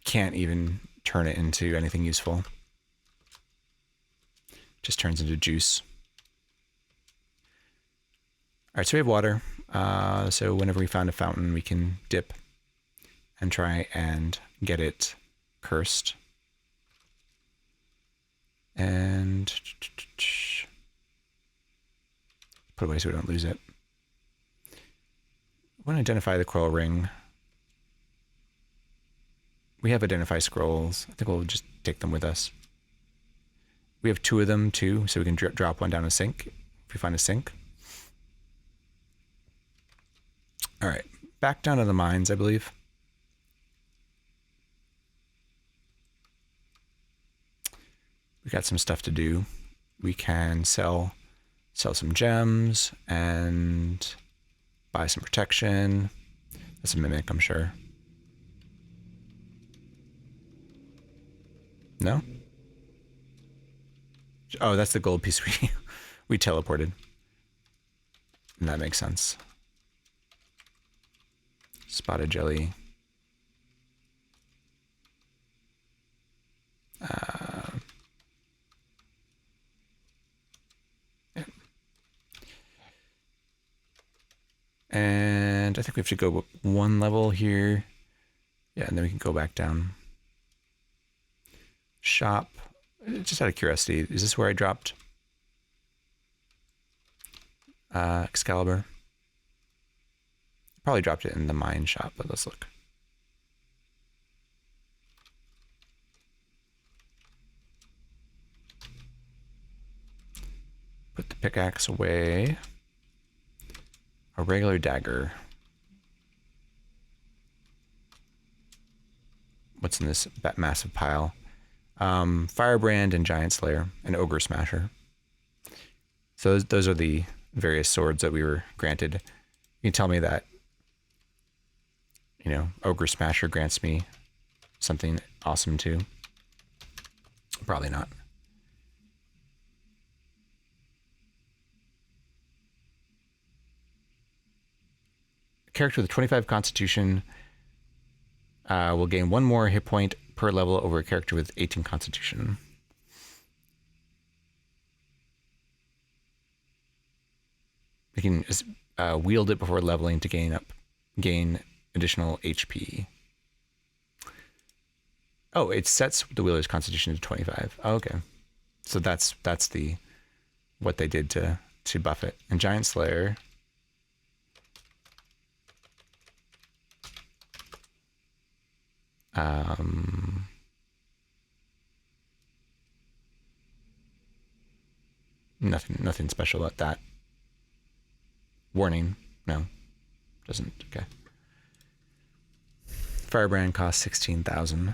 Can't even turn it into anything useful. Just turns into juice. All right, so we have water. So whenever we found a fountain, we can dip and try and get it cursed. And put away so we don't lose it. I want to identify the coral ring. We have identify scrolls. I think we'll just take them with us. We have 2 of them too, so we can drop one down a sink if we find a sink. All right, back down to the mines, I believe. We got some stuff to do. We can sell some gems and buy some protection. That's a mimic, I'm sure. No? Oh, that's the gold piece we teleported. That makes sense. Spotted jelly. Yeah. And I think we have to go 1 level here. Yeah, and then we can go back down. Shop. Just out of curiosity, is this where I dropped Excalibur? Probably dropped it in the mine shop, but let's look. Put the pickaxe away. A regular dagger. What's in this massive pile? Firebrand and Giant Slayer and Ogre Smasher. So those are the various swords that we were granted. You can tell me that, you know, Ogre Smasher grants me something awesome too. Probably not. A character with 25 Constitution will gain 1 more hit point per level over a character with 18 Constitution. We can wield it before leveling to gain additional HP. Oh, it sets the wielder's constitution to 25. Oh, okay. So that's what they did to buff it. And Giant Slayer. Nothing special about that. Warning, no, doesn't. Okay. Firebrand costs 16,000.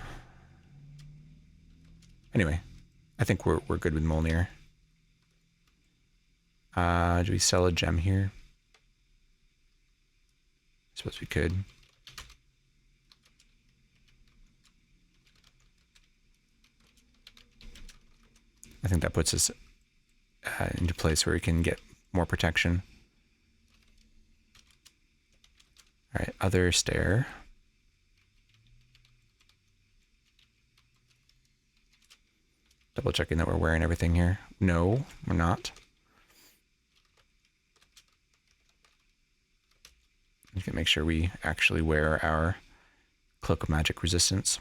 Anyway, I think we're good with Mjolnir. Do we sell a gem here? I suppose we could. I think that puts us into a place where we can get more protection. All right, other stair. Double checking that we're wearing everything here. No, we're not. We can make sure we actually wear our Cloak of Magic Resistance.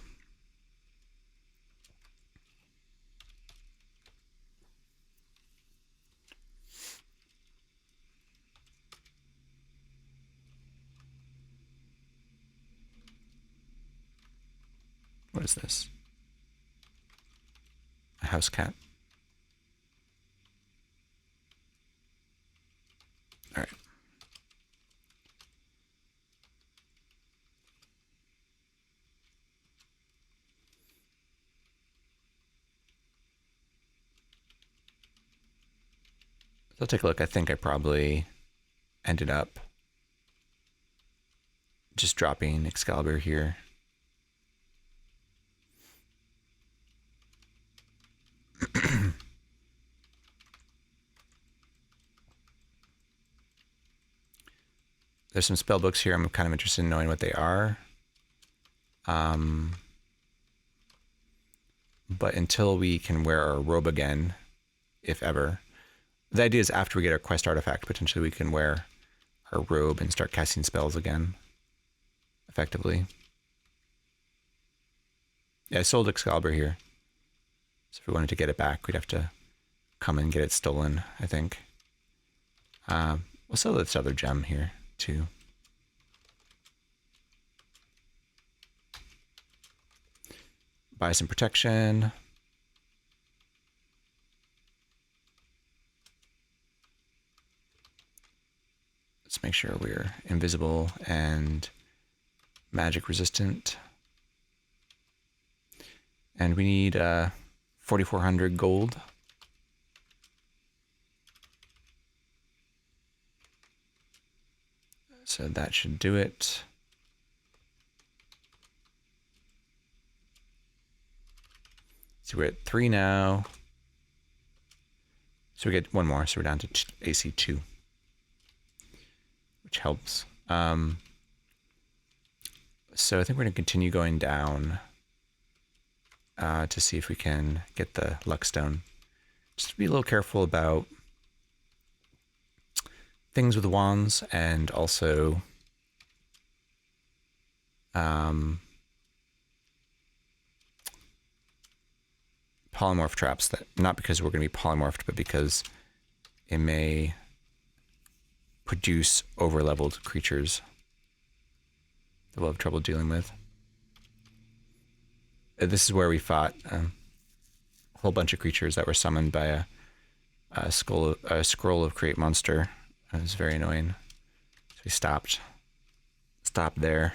What is this? A house cat. All right. So I'll take a look. I think I probably ended up just dropping Excalibur here. There's some spell books here. I'm kind of interested in knowing what they are. But until we can wear our robe again, if ever, the idea is after we get our quest artifact, potentially we can wear our robe and start casting spells again, effectively. Yeah, I sold Excalibur here. So if we wanted to get it back, we'd have to come and get it stolen, I think. We'll sell this other gem here, too. Buy some protection. Let's make sure we're invisible and magic resistant. And we need 4,400 gold. So that should do it. So we're at 3 now. So we get one more, so we're down to AC 2, which helps. So I think we're going to continue going down to see if we can get the luck stone. Just be a little careful about things with wands, and also polymorph traps, that not because we're going to be polymorphed, but because it may produce over-leveled creatures that we'll have trouble dealing with. This is where we fought a whole bunch of creatures that were summoned by a scroll of create monster. It was very annoying. So we stopped there.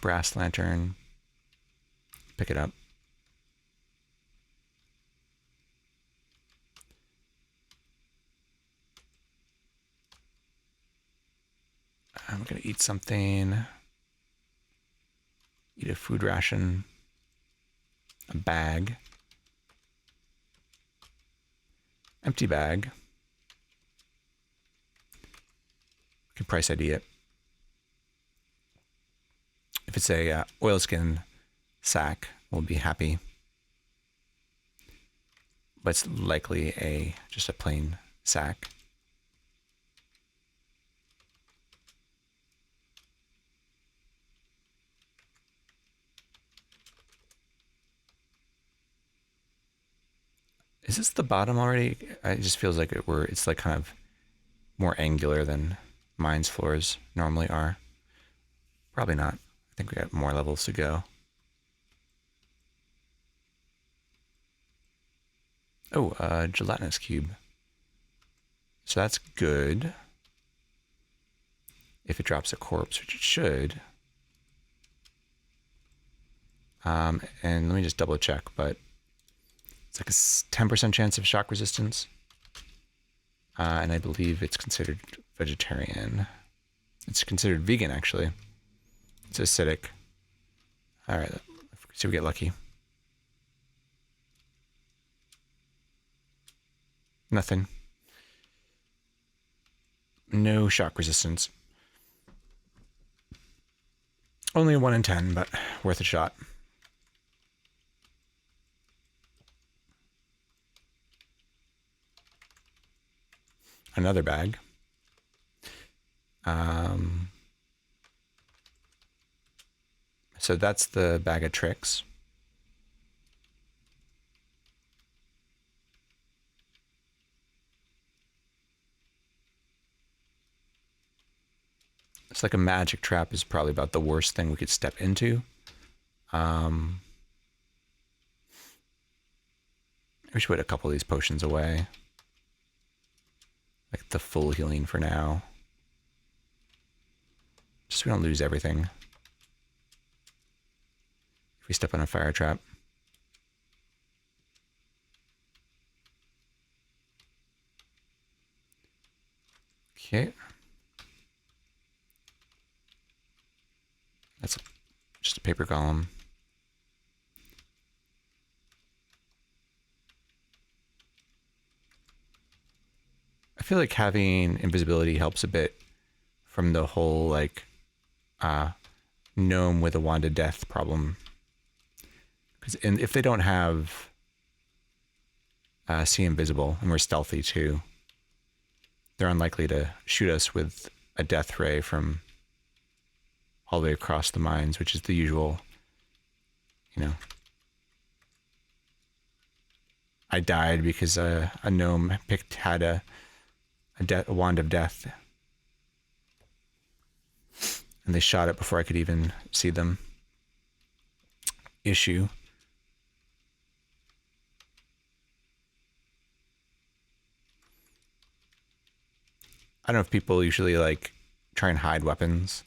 Brass lantern. Pick it up. I'm gonna eat something. Eat a food ration. A bag. Empty bag. We can price ID it. If it's a oilskin sack, we'll be happy. but it's likely just a plain sack. Is this the bottom already? It just feels like it's like kind of more angular than mine's floors normally are. Probably not. I think we got more levels to go. Oh, gelatinous cube. So that's good. If it drops a corpse, which it should. And let me just double check, but it's like a 10% chance of shock resistance. And I believe it's considered vegetarian. It's considered vegan, actually. It's acidic. All right, see if we get lucky. Nothing. No shock resistance. Only a 1 in 10, but worth a shot. Another bag. So that's the bag of tricks. It's like a magic trap is probably about the worst thing we could step into. We should put a couple of these potions away. Like the full healing for now. Just so we don't lose everything. If we step on a fire trap. Okay. That's just a paper golem. I feel like having invisibility helps a bit from the whole like gnome with a wand of death problem. Because if they don't have see invisible and we're stealthy too, they're unlikely to shoot us with a death ray from all the way across the mines, which is the usual, you know. I died because a gnome had a wand of death. And they shot it before I could even see them issue. I don't know if people usually like try and hide weapons.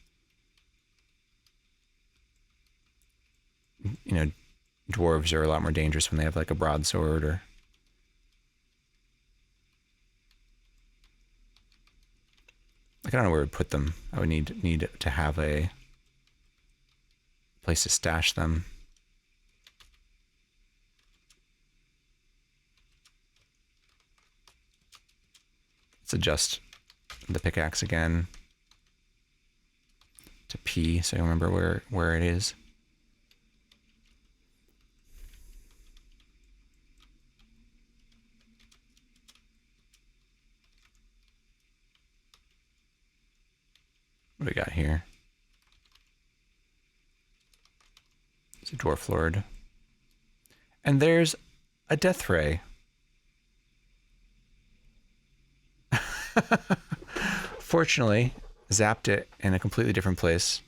You know, dwarves are a lot more dangerous when they have like a broadsword or... Like, I don't know where to put them. I would need to have a place to stash them. Let's adjust the pickaxe again to P so I remember where it is. What do we got here? It's a Dwarf Lord. And there's a death ray. Fortunately, zapped it in a completely different place.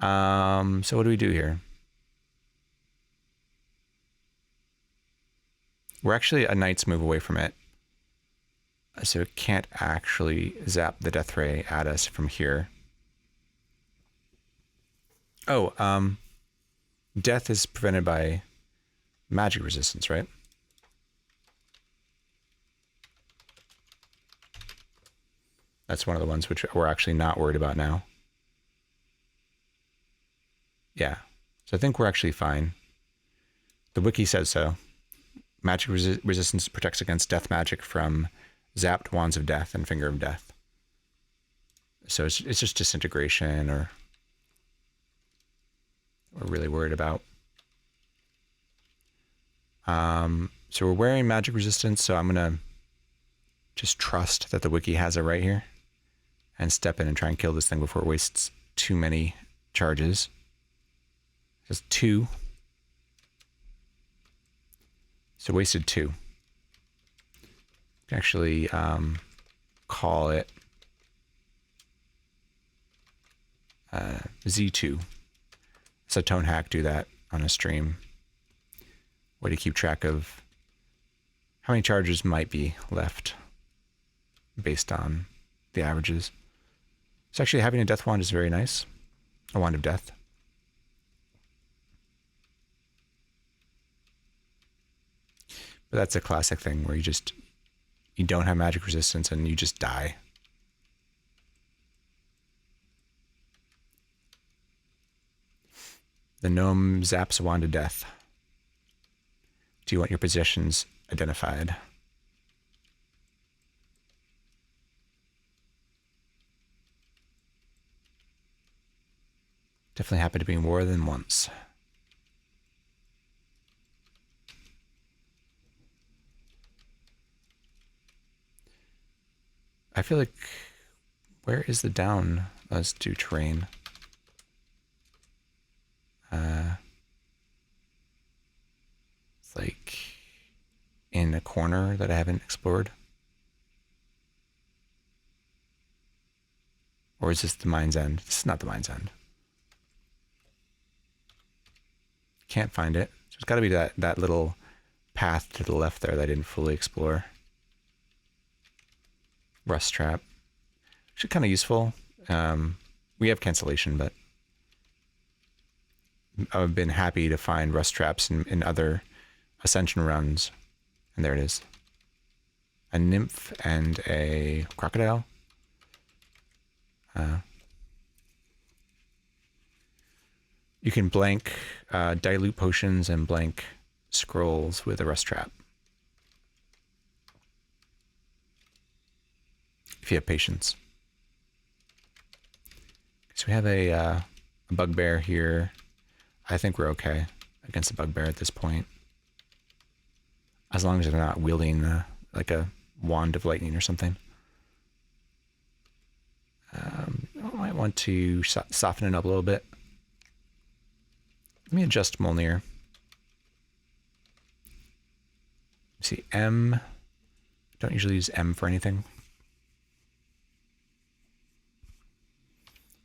So what do we do here? We're actually a knight's move away from it. So it can't actually zap the death ray at us from here. Oh, death is prevented by magic resistance, right? That's one of the ones which we're actually not worried about now. Yeah, so I think we're actually fine. The wiki says so. Magic resistance protects against death magic from zapped wands of death and finger of death. So it's just disintegration or we're really worried about. So we're wearing magic resistance, so I'm gonna just trust that the wiki has it right here and step in and try and kill this thing before it wastes too many charges. Just 2. So wasted 2. You can actually call it Z2. So Tone Hack do that on a stream. Way to keep track of how many charges might be left based on the averages. So actually having a death wand is very nice. A wand of death. But that's a classic thing where you don't have magic resistance and you just die. The gnome zaps a wand of death. Do you want your possessions identified? Definitely happened to be more than once. I feel like, where is the down? Let's do terrain. It's like in a corner that I haven't explored. Or is this the Mind's End? This is not the Mind's End. Can't find it. So it's got to be that little path to the left there that I didn't fully explore. Rust Trap. Actually kind of useful. We have cancellation, but I've been happy to find rust traps in other ascension runs. And there it is. A nymph and a crocodile. You can blank dilute potions and blank scrolls with a rust trap. If you have patience. So we have a bugbear here. I think we're okay against a bugbear at this point. As long as they're not wielding like a wand of lightning or something. I might want to soften it up a little bit. Let me adjust Molnir. See, M. Don't usually use M for anything.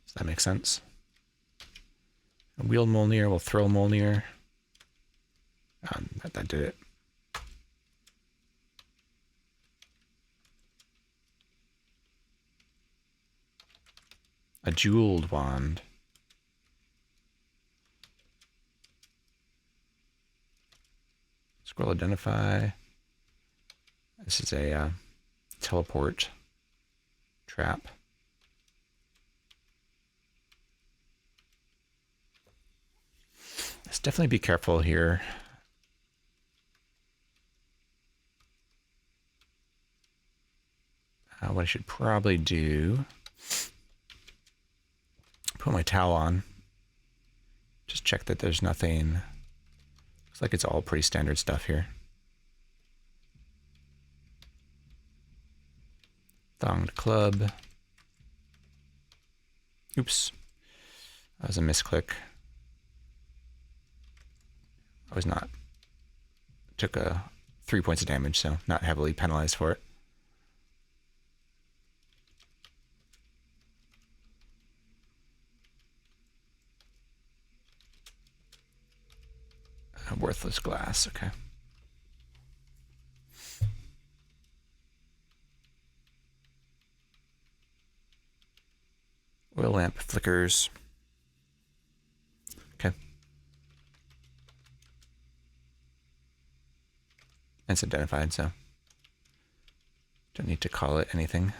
Does that make sense? Wield Molnir, we'll throw Molnir. That did it. A jeweled wand. Scroll identify. This is a teleport trap. Let's definitely be careful here. What I should probably do, put my towel on, just check that there's nothing. Looks like it's all pretty standard stuff here. Thonged club. Oops, that was a misclick. I was not, took 3 points of damage, so not heavily penalized for it. Worthless glass, okay. Oil lamp flickers. Okay. It's identified, so don't need to call it anything.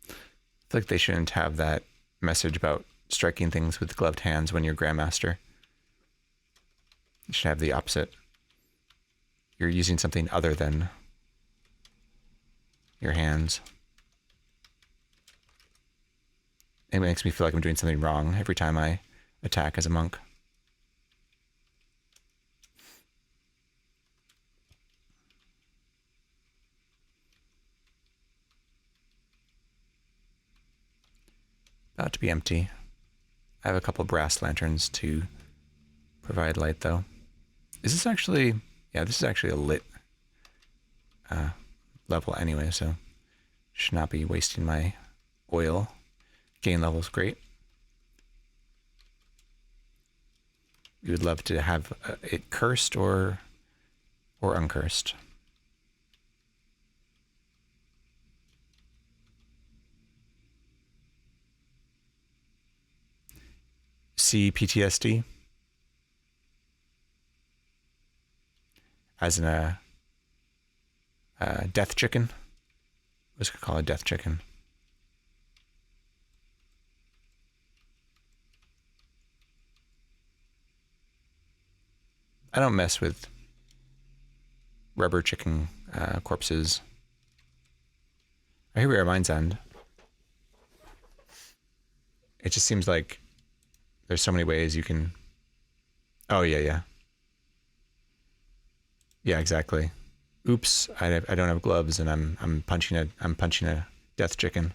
I feel like they shouldn't have that message about striking things with gloved hands when you're Grandmaster. You should have the opposite. You're using something other than your hands. It makes me feel like I'm doing something wrong every time I attack as a monk. About to be empty. I have a couple brass lanterns to provide light, though. Is this actually... Yeah, this is actually a lit level anyway, so should not be wasting my oil. Gain level's great. We would love to have it cursed or uncursed. See PTSD as in a death chicken. I was gonna call it death chicken. I don't mess with rubber chicken corpses. I hear we are Mind's End. It just seems like there's so many ways you can... Oh, yeah. Yeah, exactly. Oops, I don't have gloves, and I'm punching a death chicken.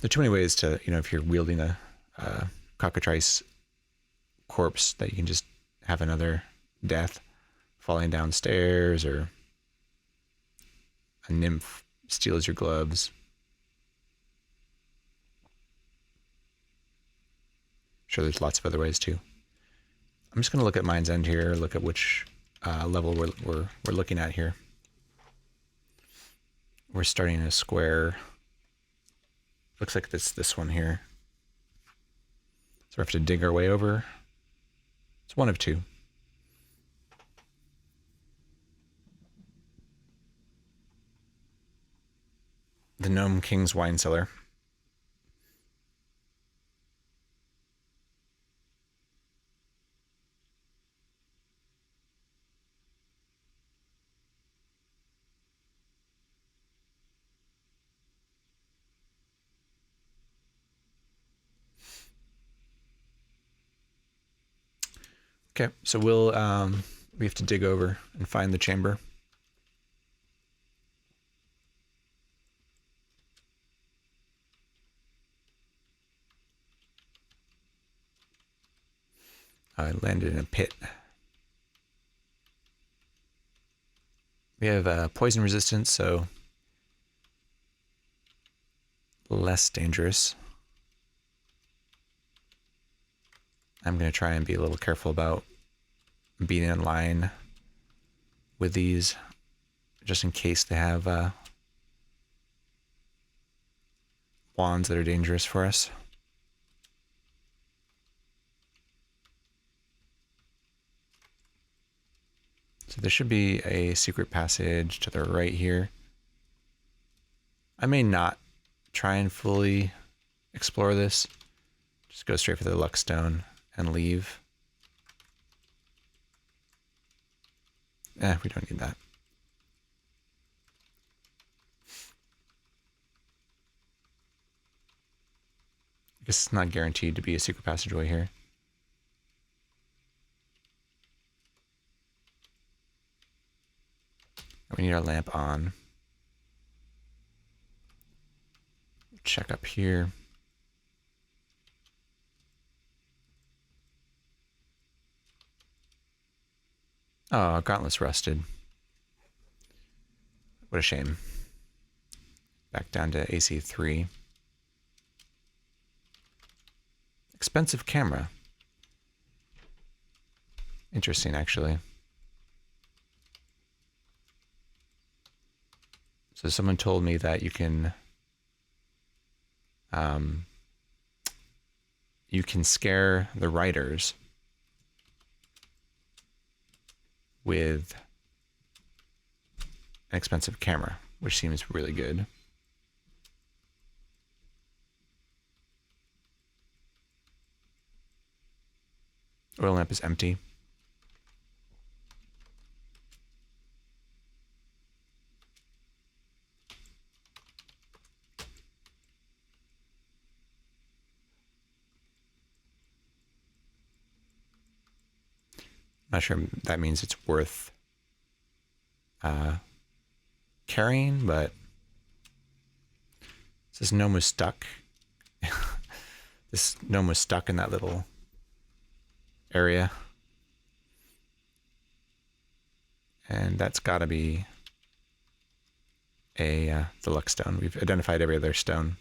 There are too many ways to, if you're wielding a cockatrice corpse, that you can just have another death falling downstairs, or a nymph steals your gloves. Sure, there's lots of other ways too. I'm just going to look at Mind's End here, look at which level we're looking at here. We're starting a square. Looks like this one here. So we have to dig our way over. It's one of two. The Gnome King's wine cellar. Okay, so we have to dig over and find the chamber. I landed in a pit. We have poison resistance, so less dangerous. I'm going to try and be a little careful about being in line with these, just in case they have wands that are dangerous for us. So there should be a secret passage to the right here. I may not try and fully explore this. Just go straight for the luck stone and leave. We don't need that. I guess it's not guaranteed to be a secret passageway here. We need our lamp on. Check up here. Oh, gauntlet's rusted. What a shame. Back down to AC 3. Expensive camera. Interesting, actually. So someone told me that you can scare the writers with an expensive camera, which seems really good. Oil lamp is empty. Not sure that means it's worth carrying, but this gnome was stuck. This gnome was stuck in that little area. And that's got to be the luck stone. We've identified every other stone.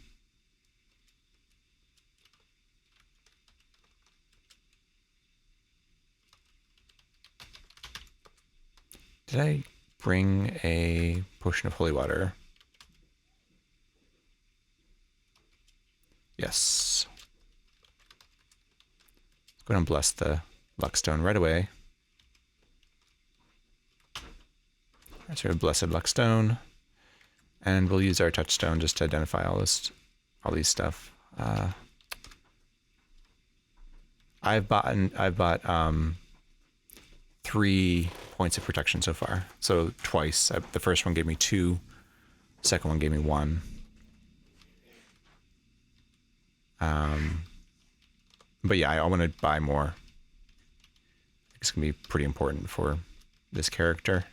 Did I bring a potion of holy water? Yes. Let's go ahead and bless the luck stone right away. That's our blessed luck stone. And we'll use our touchstone just to identify all these stuff. I've bought 3 points of protection so far. So twice. The first one gave me 2. The second one gave me 1. But yeah, I want to buy more. It's gonna be pretty important for this character.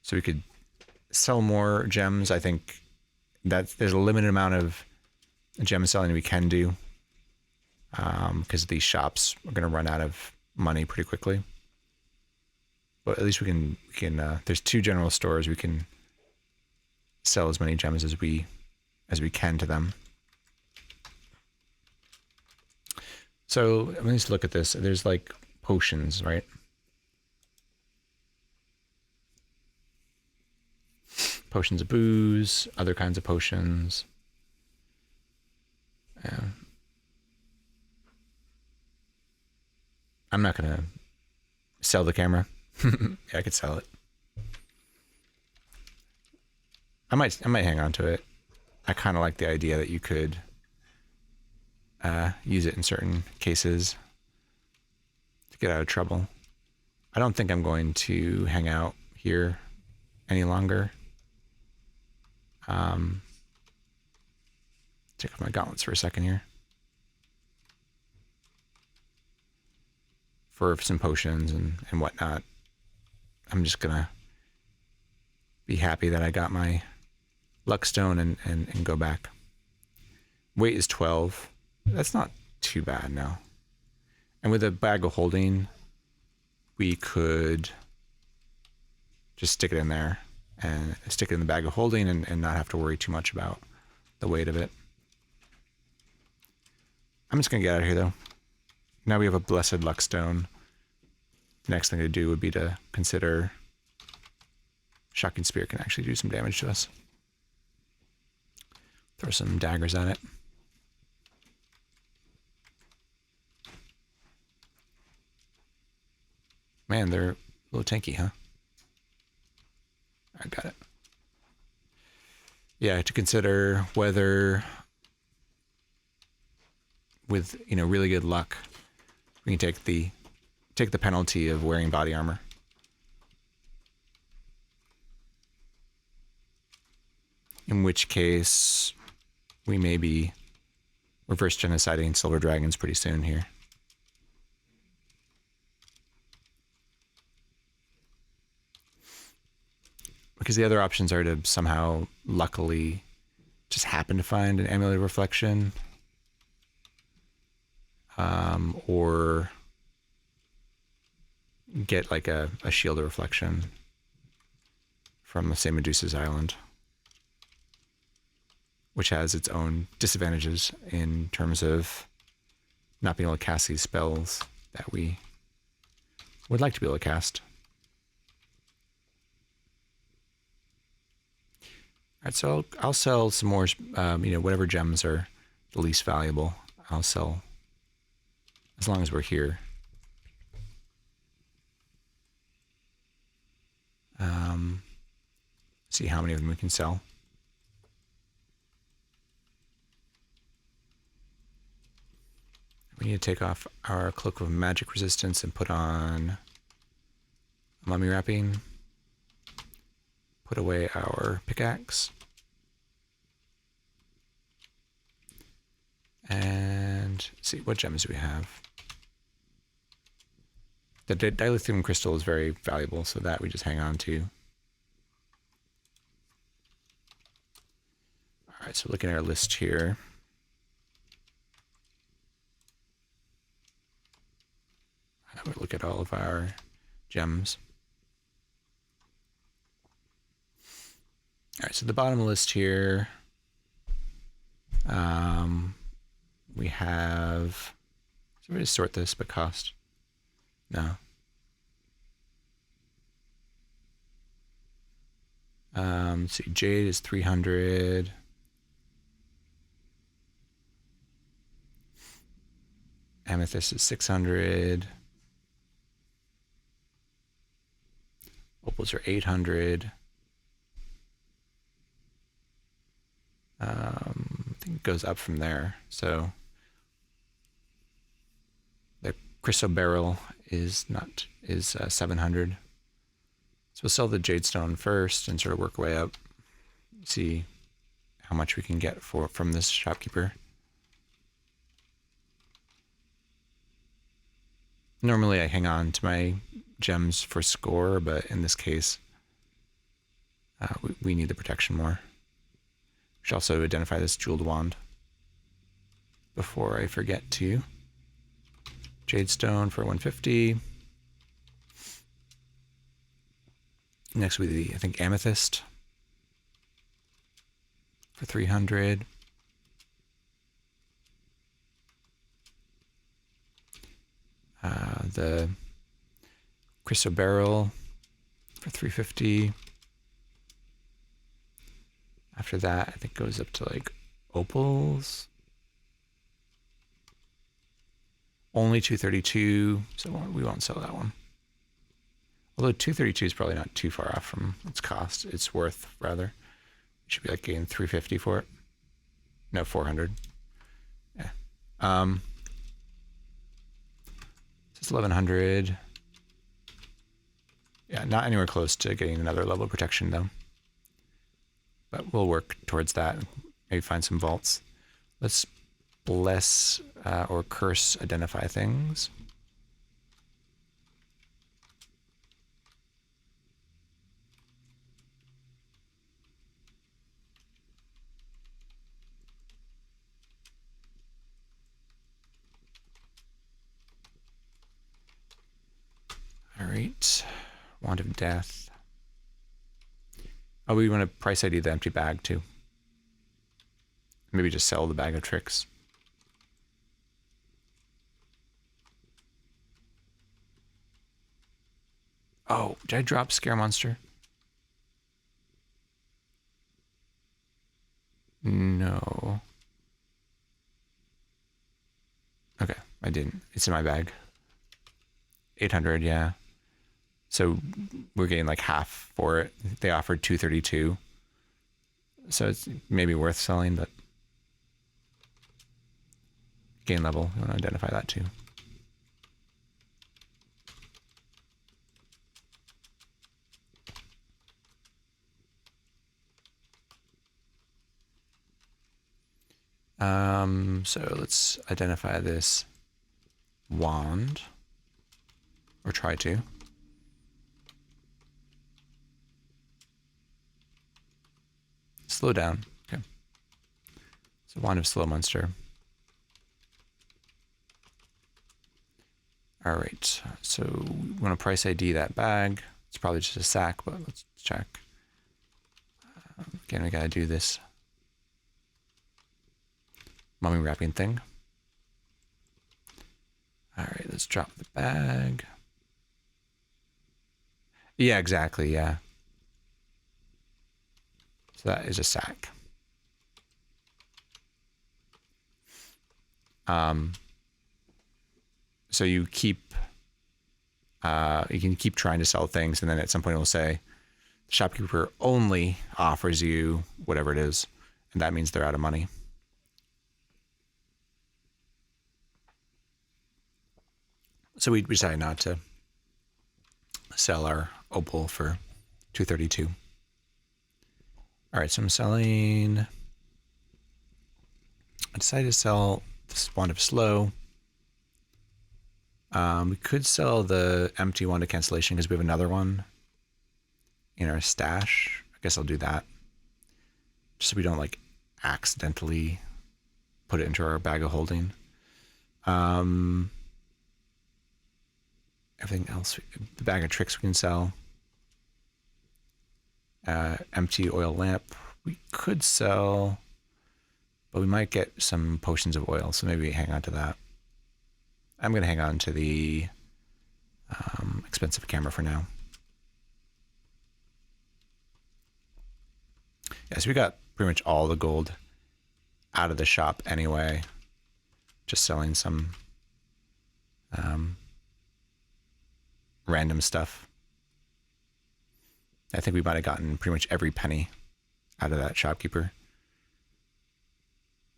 So we could sell more gems. I think that there's a limited amount of gem selling we can do, because these shops are going to run out of money pretty quickly. But at least we can there's 2 general stores. We can sell as many gems as we can to them. So let me just look at this. There's like potions, right? Potions of booze, other kinds of potions. Yeah. I'm not gonna sell the camera. Yeah, I could sell it. I might hang on to it. I kind of like the idea that you could use it in certain cases to get out of trouble. I don't think I'm going to hang out here any longer. Take off my gauntlets for a second here. For some potions and whatnot. I'm just gonna be happy that I got my luck stone and go back. Weight is 12. That's not too bad now. And with a bag of holding, we could just stick it in there and stick it in the bag of holding and not have to worry too much about the weight of it. I'm just gonna get out of here though. Now we have a blessed luck stone. The next thing to do would be to consider Shocking Spear can actually do some damage to us. Throw some daggers at it. Man, they're a little tanky, huh? I got it. Yeah, to consider whether with really good luck we can take the penalty of wearing body armor. In which case we may be reverse genociding silver dragons pretty soon here. Because the other options are to somehow luckily just happen to find an amulet of reflection, or get like a shield of reflection from, let's say, Medusa's Island, which has its own disadvantages in terms of not being able to cast these spells that we would like to be able to cast. All right, so I'll sell some more, whatever gems are the least valuable, I'll sell as long as we're here. See how many of them we can sell. We need to take off our Cloak of Magic Resistance and put on Mummy Wrapping. Put away our pickaxe. And let's see, what gems do we have? The dilithium crystal is very valuable, so that we just hang on to. All right, so looking at our list here. I would look at all of our gems. All right, so the bottom of the list here, we have, so we just sort this by cost. No. Let's see, jade is 300. Amethyst is 600. Opals are 800. I think it goes up from there. So the crystal beryl is 700. So we'll sell the jade stone first and sort of work our way up. See how much we can get from this shopkeeper. Normally I hang on to my gems for score, but in this case, we need the protection more. We should also identify this jeweled wand before I forget to. Jade stone for 150. Next would be, I think, amethyst for 300. The crystal beryl for 350. After that, I think it goes up to like opals. Only 232, so we won't sell that one. Although 232 is probably not too far off from its cost. Its worth, rather. It should be like getting 350 for it. No, 400. Yeah. It's 1100. Yeah, not anywhere close to getting another level of protection though. But we'll work towards that. Maybe find some vaults. Let's bless or curse identify things. All right, Wand of Death. Oh, we want to price ID the empty bag too. Maybe just sell the bag of tricks. Oh, did I drop Scare Monster? No. Okay, I didn't. It's in my bag. 800, yeah. So we're getting like half for it. They offered 232. So it's maybe worth selling, but gain level, you want to identify that too. So let's identify this wand, or try to. Slow down. Okay. So Wand of Slow Monster. All right. So we want to price ID that bag. It's probably just a sack, but let's check. Again, we got to do this mummy wrapping thing. All right, let's drop the bag. Yeah, exactly. Yeah. So that is a sack. So you can keep trying to sell things, and then at some point it will say, the shopkeeper only offers you whatever it is, and that means they're out of money. So we decided not to sell our opal for 232. All right, so I'm selling. I decided to sell this Wand of Slow. We could sell the empty one to cancellation because we have another one in our stash. I guess I'll do that. Just so we don't like accidentally put it into our bag of holding. Everything else, the bag of tricks we can sell. Empty oil lamp we could sell, but we might get some potions of oil, so maybe hang on to that. I'm going to hang on to the expensive camera for now. Yeah, so we got pretty much all the gold out of the shop anyway. Just selling some random stuff. I think we might have gotten pretty much every penny out of that shopkeeper.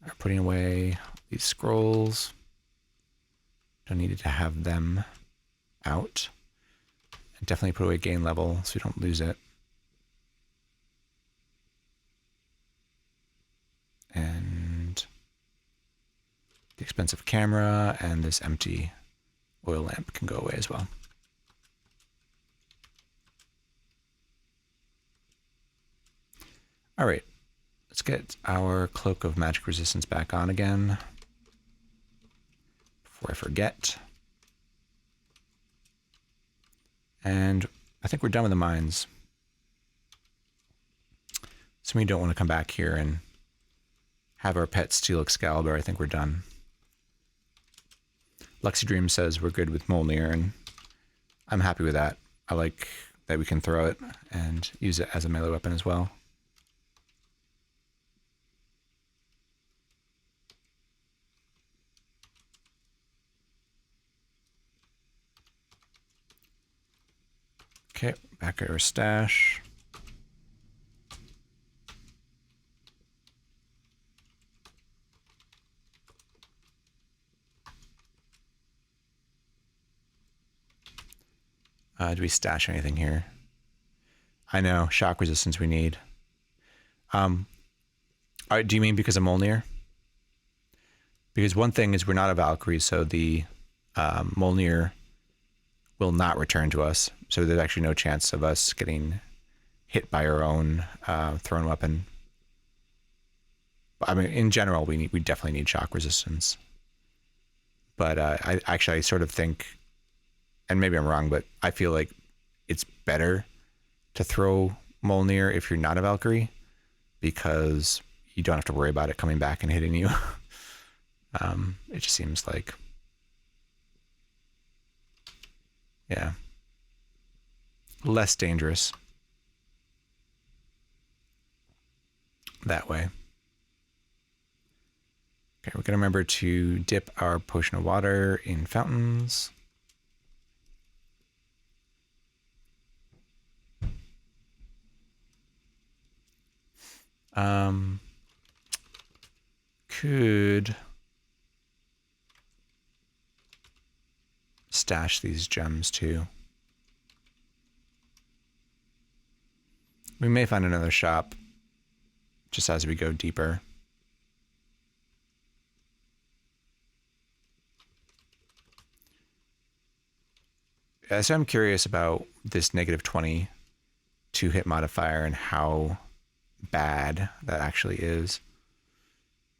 We're putting away these scrolls. Don't need to have them out. And definitely put away gain level so we don't lose it. And the expensive camera and this empty oil lamp can go away as well. All right, let's get our Cloak of Magic Resistance back on again before I forget. And I think we're done with the mines. So we don't want to come back here and have our pet steal Excalibur. I think we're done. Luxy Dream says we're good with Mjolnir, and I'm happy with that. I like that we can throw it and use it as a melee weapon as well. Okay, back at our stash. Do we stash anything here? I know, shock resistance we need. Do you mean because of Mjolnir? Because one thing is we're not a Valkyrie, so the Mjolnir will not return to us. So there's actually no chance of us getting hit by our own thrown weapon. I mean, in general, we definitely need shock resistance. But I sort of think, and maybe I'm wrong, but I feel like it's better to throw Mjolnir if you're not a Valkyrie, because you don't have to worry about it coming back and hitting you. It just seems like, yeah, less dangerous that way. Okay, we're gonna remember to dip our potion of water in fountains. Could stash these gems too. We may find another shop just as we go deeper. So I'm curious about this -20 2-hit modifier and how bad that actually is.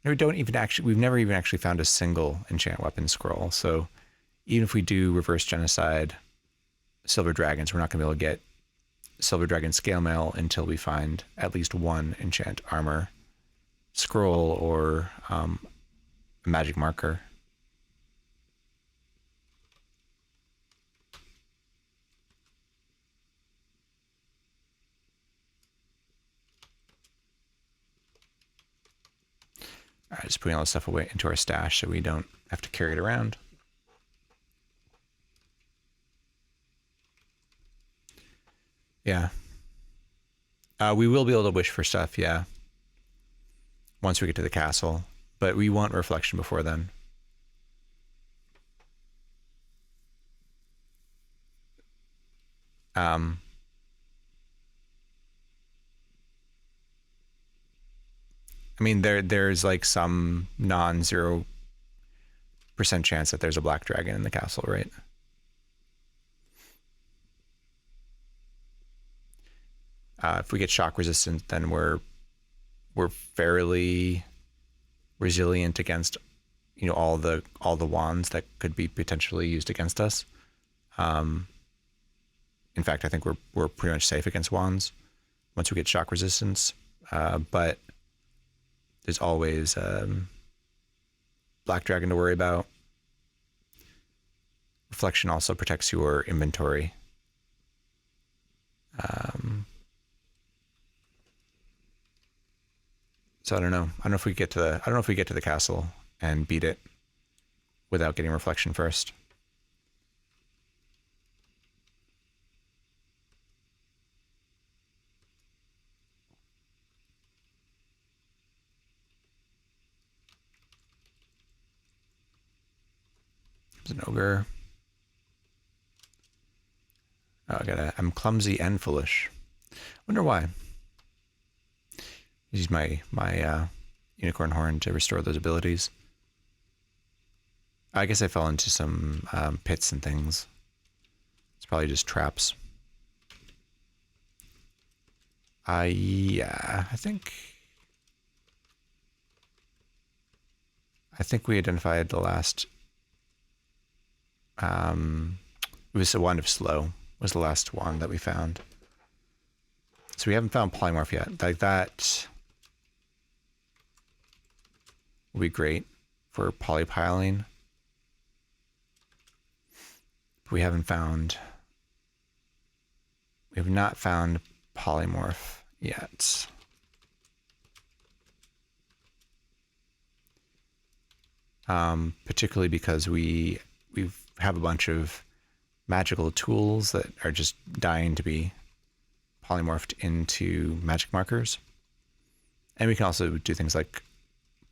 We've never even actually found a single enchant weapon scroll. So even if we do reverse genocide silver dragons, we're not going to be able to get silver dragon scale mail until we find at least one enchant armor scroll or a magic marker. All right, just putting all this stuff away into our stash so we don't have to carry it around. Yeah. We will be able to wish for stuff, yeah, once we get to the castle, but we want reflection before then. I mean, there's like some non-0% chance that there's a black dragon in the castle, right? If we get shock resistant, then we're fairly resilient against, you know, all the wands that could be potentially used against us. In fact, I think we're pretty much safe against wands once we get shock resistance. But there's always Black Dragon to worry about. Reflection also protects your inventory. So I don't know. I don't know if we get to the castle and beat it without getting reflection first. There's an ogre. Oh, I'm clumsy and foolish. Wonder why. Use my unicorn horn to restore those abilities. I guess I fell into some pits and things. It's probably just traps. Yeah, I think we identified the last. It was a wand of slow. Was the last wand that we found. So we haven't found polymorph yet. Like that would be great for polypiling. We have not found polymorph yet. Particularly because we have a bunch of magical tools that are just dying to be polymorphed into magic markers. And we can also do things like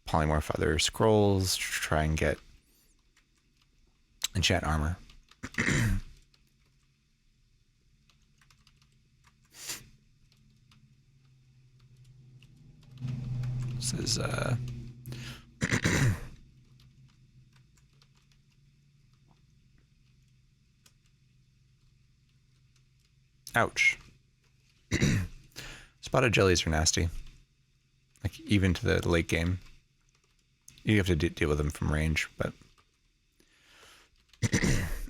polymorph other scrolls to try and get enchant armor. This is ouch. Spotted jellies are nasty. Like even to the late game. You have to deal with them from range, but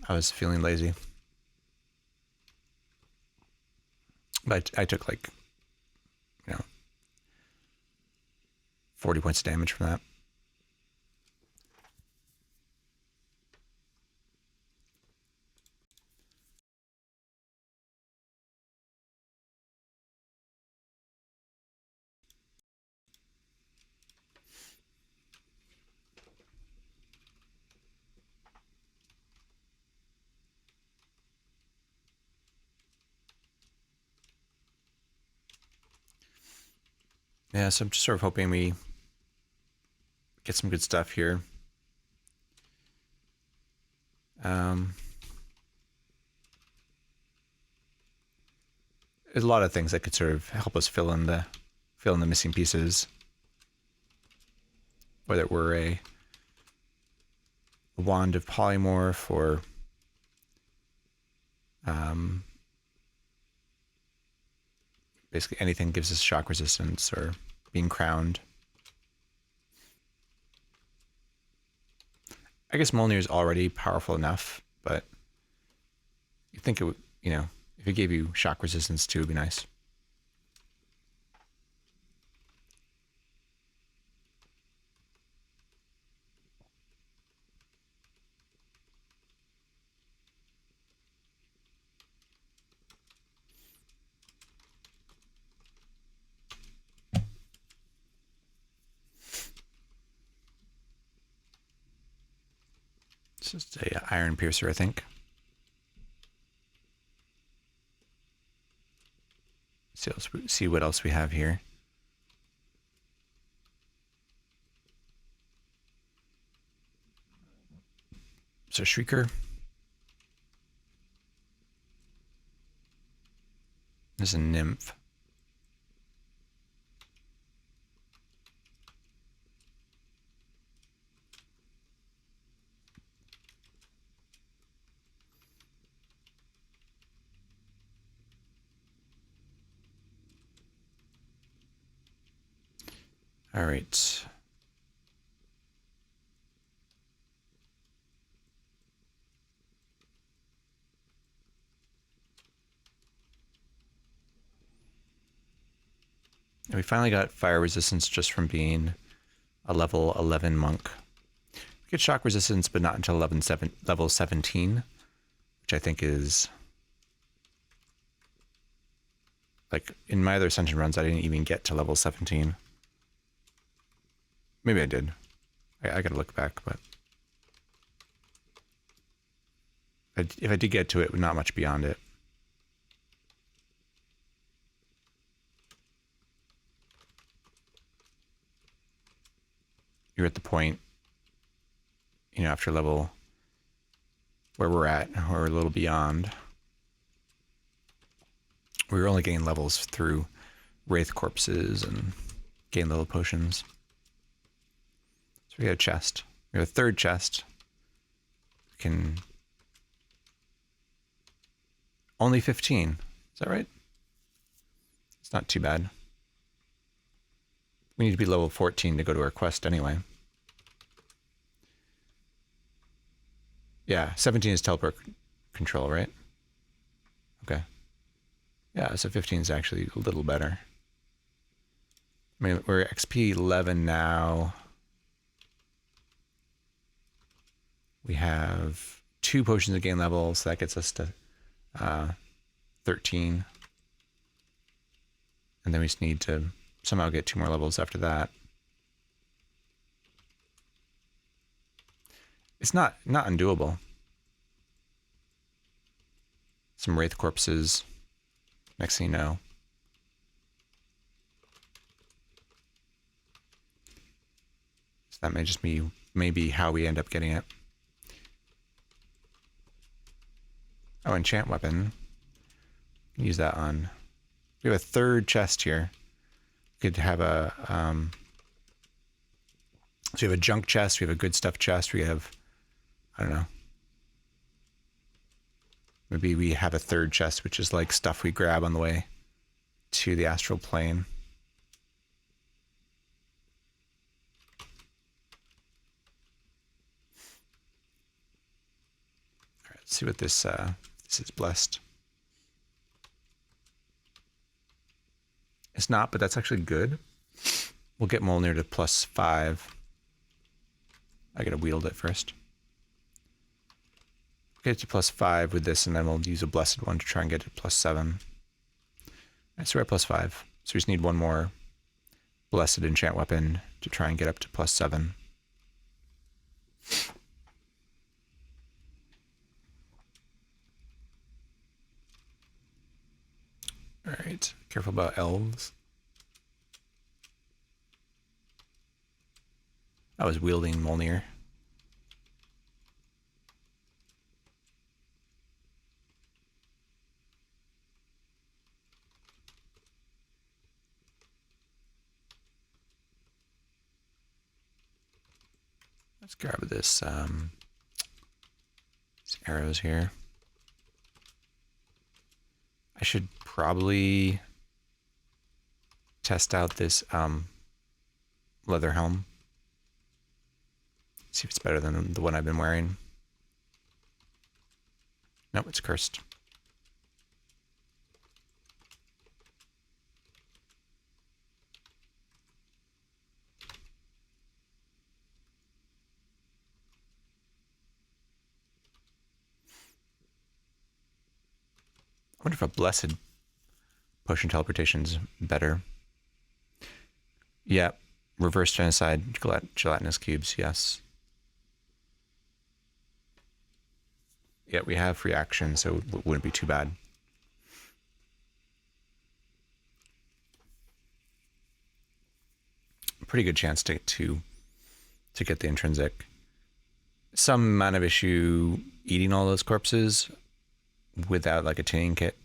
I was feeling lazy. But I took like, 40 points of damage from that. Yeah, so I'm just sort of hoping we get some good stuff here. There's a lot of things that could sort of help us fill in the missing pieces. Whether it were a wand of polymorph or basically anything gives us shock resistance or being crowned. I guess Mjolnir is already powerful enough, but you think it would, if it gave you shock resistance too, it would be nice. It's just a iron piercer, I think. See what else we have here. So Shrieker. There's a nymph. All right. And we finally got fire resistance just from being a level 11 monk. We get shock resistance, but not until level 17, which I think is... Like, in my other Ascension runs, I didn't even get to level 17. Maybe I did. I gotta look back, but... if I did get to it, not much beyond it. You're at the point, you know, after level where we're at, or a little beyond. We were only getting levels through Wraith Corpses and gain level potions. So we got a chest. We have a third chest. We can... Only 15. Is that right? It's not too bad. We need to be level 14 to go to our quest anyway. Yeah, 17 is teleport control, right? Okay. Yeah, so 15 is actually a little better. I mean, we're XP 11 now. We have 2 potions to gain level, so that gets us to 13. And then we just need to somehow get 2 more levels after that. It's not undoable. Some Wraith Corpses. Next thing you know. So that may just be maybe how we end up getting it. Oh, enchant weapon. Use that on... We have a third chest here. We could have a... So we have a junk chest, we have a good stuff chest, we have... I don't know. Maybe we have a third chest, which is like stuff we grab on the way to the astral plane. All right, let's see what this is blessed. It's not, but that's actually good. We'll get Mjolnir to +5. I gotta wield it first. Get it to +5 with this, and then we'll use a blessed one to try and get it to +7. All right, so we're at +5. So we just need one more blessed enchant weapon to try and get up to +7. All right, careful about elves. I was wielding Mjolnir. Let's grab this, these arrows here. I should probably test out this leather helm. See if it's better than the one I've been wearing. Nope, it's cursed. I wonder if a blessed potion teleportation's better. Yeah, reverse genocide, gelatinous cubes, yes. Yeah, we have free action, so it wouldn't be too bad. Pretty good chance to get the intrinsic. Some amount of issue eating all those corpses without like a tinning kit.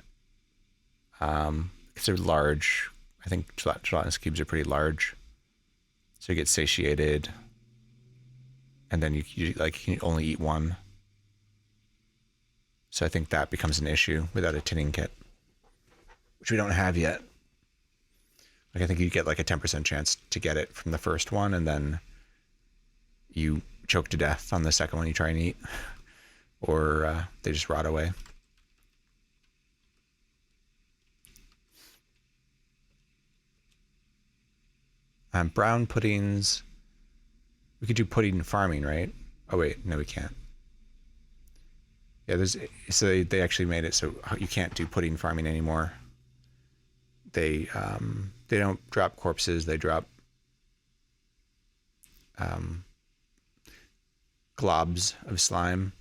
Because they're large. I think gelatinous cubes are pretty large. So you get satiated. And then you can only eat one. So I think that becomes an issue without a tinning kit, which we don't have yet. Like I think you get like a 10% chance to get it from the first one, and then you choke to death on the second one you try and eat, or they just rot away. Brown puddings. We could do pudding farming, right? Oh wait, no, we can't. Yeah, so they actually made it so you can't do pudding farming anymore. They don't drop corpses. They drop globs of slime,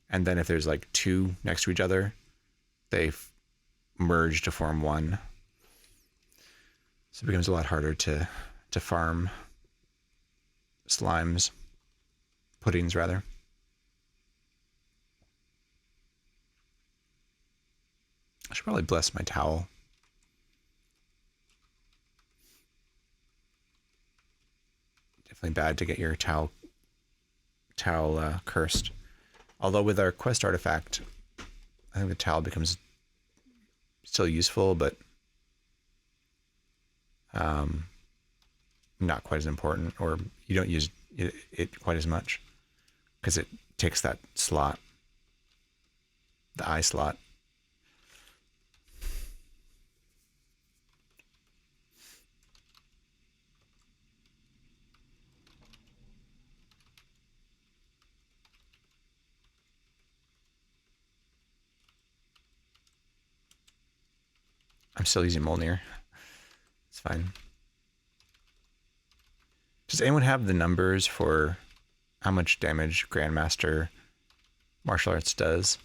and then if there's like two next to each other, they merge to form one. So it becomes a lot harder to farm puddings rather. I should probably bless my towel. Definitely bad to get your towel cursed. Although with our quest artifact, I think the towel becomes still useful, but not quite as important, or you don't use it quite as much because it takes that slot, the eye slot. I'm still using Molnir. It's fine. Does anyone have the numbers for how much damage Grandmaster Martial Arts does?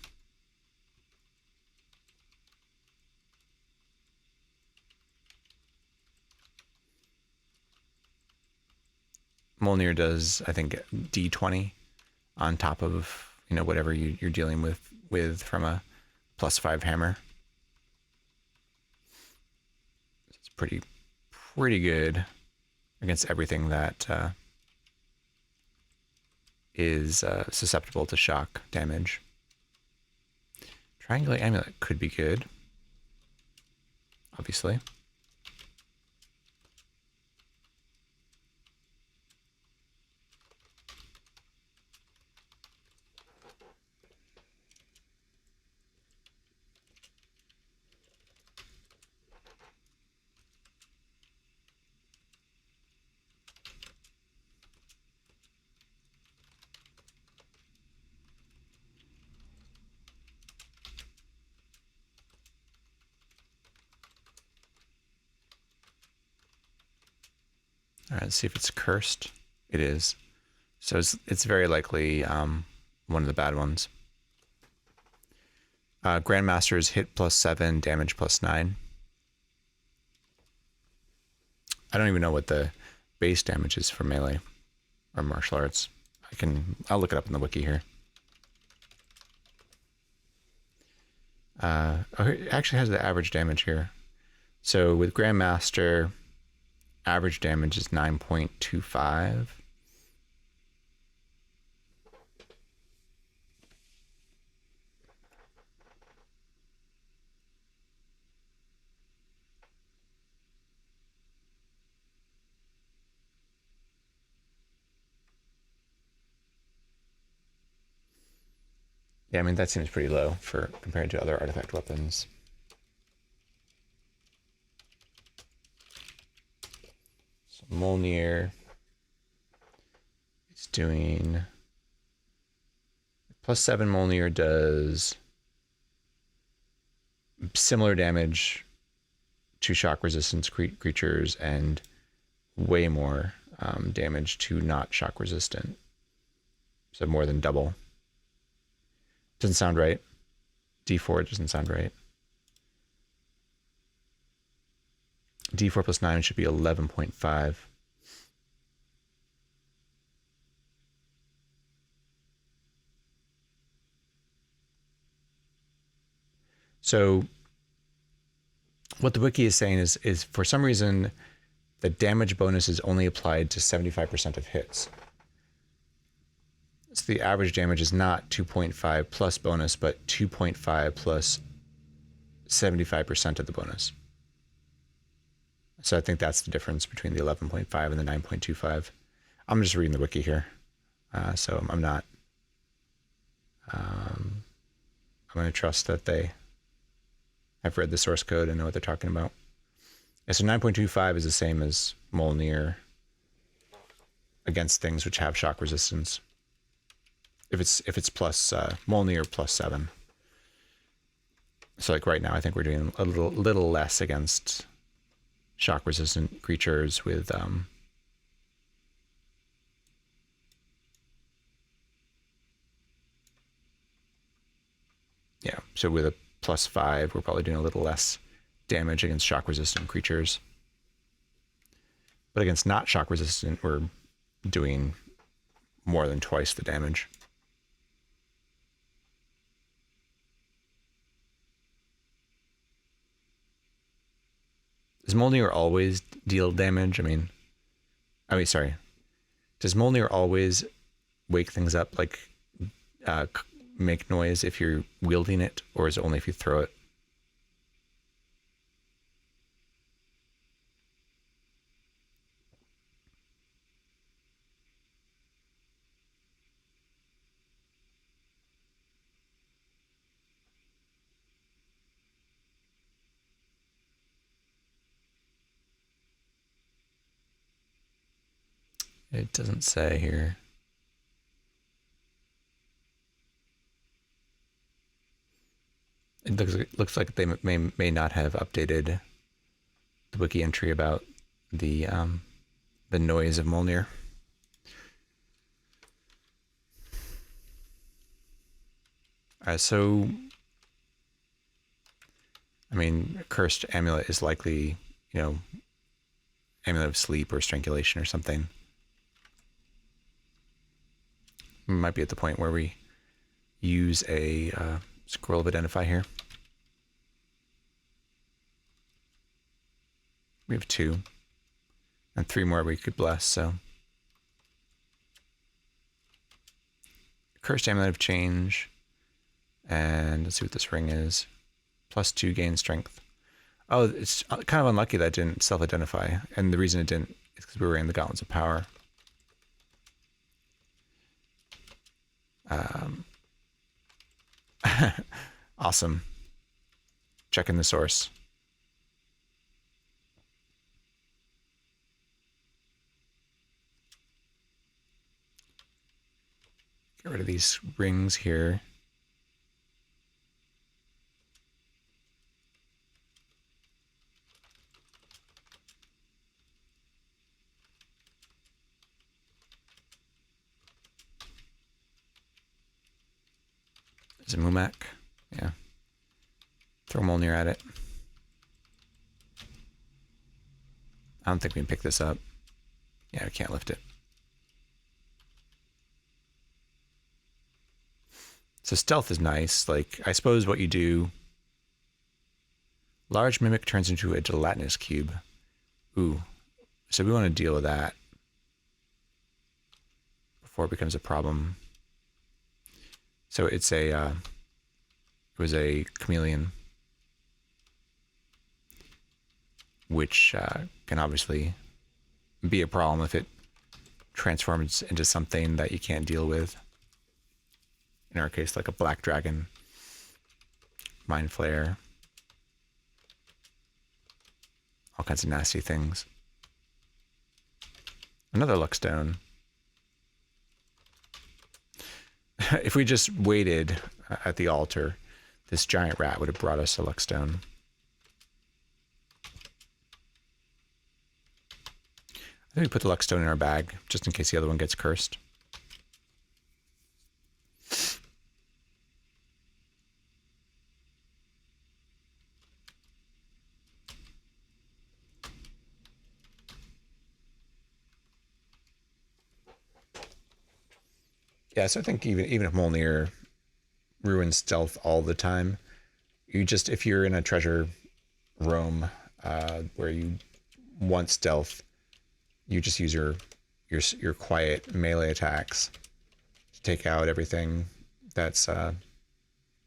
Molnir does, I think, D20 on top of, whatever you're dealing with from a +5 hammer. It's pretty good against everything that is susceptible to shock damage. Triangulate Amulet could be good, obviously. All right, let's see if it's cursed. It is. So it's very likely one of the bad ones. Grandmaster's hit +7, damage +9. I don't even know what the base damage is for melee or martial arts. I'll look it up in the wiki here. It actually has the average damage here. So with Grandmaster, average damage is 9.25. Yeah, I mean, that seems pretty low for compared to other artifact weapons. So Molnir is doing +7. Molnir does similar damage to shock resistance creatures and way more damage to not shock resistant. So more than double. Doesn't sound right. D4 doesn't sound right. D4 +9 should be 11.5. So what the wiki is saying is for some reason the damage bonus is only applied to 75% of hits. So the average damage is not 2.5 plus bonus, but 2.5 plus 75% of the bonus. So I think that's the difference between the 11.5 and the 9.25. I'm just reading the wiki here. So I'm not, I'm going to trust that they have read the source code and know what they're talking about. Yeah, so 9.25 is the same as Mjolnir against things which have shock resistance. If it's plus Mjolnir plus 7. So like right now, I think we're doing a little less against shock resistant creatures with yeah. So with a plus 5, we're probably doing a little less damage against shock resistant creatures. But against not shock resistant, we're doing more than twice the damage. Does Mjolnir always deal damage? I mean, sorry. Does Mjolnir always wake things up, like make noise if you're wielding it, or is it only if you throw it? It doesn't say here. It looks like they may not have updated the wiki entry about the noise of Mjolnir. So, I mean, Cursed Amulet is likely, Amulet of Sleep or Strangulation or something. We might be at the point where we use a Scroll of Identify here. We have 2. And 3 more we could bless, so. Cursed Amulet of Change. And let's see what this ring is. +2 gain strength. Oh, it's kind of unlucky that it didn't self-identify. And the reason it didn't is because we were in the Gauntlets of Power. Awesome. Checking the source. Get rid of these rings here. Is it Mumak? Yeah. Throw Mjolnir at it. I don't think we can pick this up. Yeah, we can't lift it. So stealth is nice. Like, I suppose what you do... Large Mimic turns into a gelatinous cube. Ooh. So we want to deal with that before it becomes a problem. So it's a... it was a chameleon, which can obviously be a problem if it transforms into something that you can't deal with. In our case, like a black dragon, mind flare, all kinds of nasty things. Another luck stone. If we just waited at the altar, this giant rat would have brought us a luck stone. I think we put the luck stone in our bag, just in case the other one gets cursed. Yeah, so I think even if Mjolnir ruins stealth all the time, you just, if you're in a treasure room where you want stealth, you just use your quiet melee attacks to take out everything that's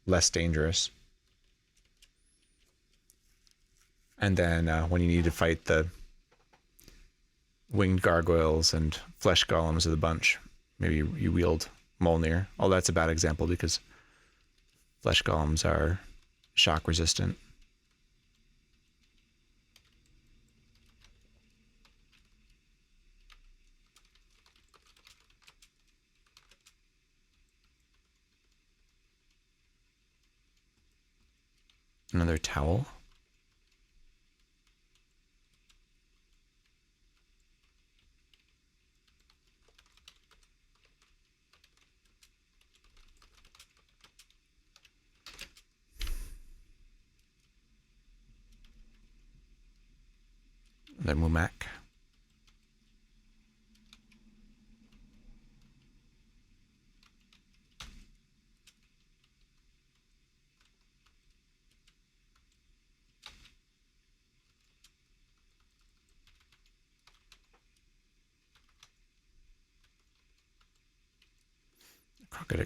less dangerous. And then when you need to fight the winged gargoyles and flesh golems of the bunch. Maybe you wield Mjolnir. Oh, that's a bad example because flesh golems are shock resistant. Another towel. The Mumak.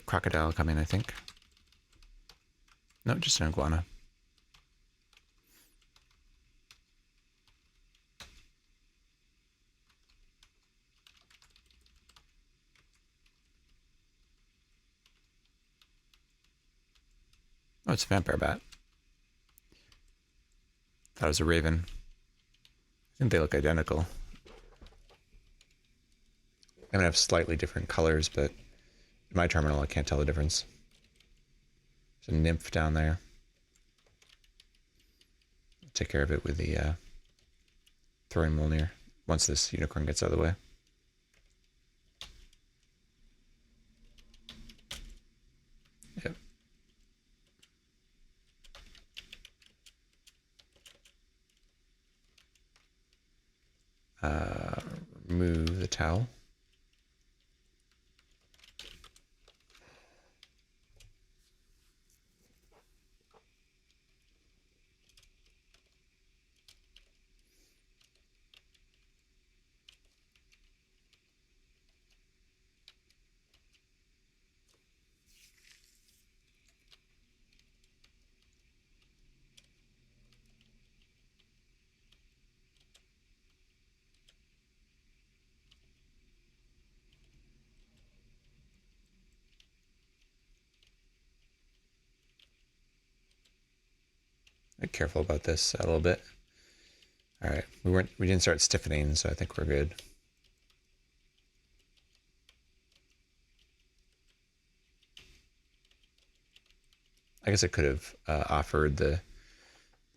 Crocodile coming, I think. No, just an iguana. Oh, it's a vampire bat. Thought it was a raven. I think they look identical. They might have slightly different colors, but in my terminal, I can't tell the difference. There's a nymph down there. I'll take care of it with the throwing Mjolnir once this unicorn gets out of the way. Yep. Remove the towel. Be careful about this a little bit. All right, we didn't start stiffening, so I think we're good. I guess I could have offered the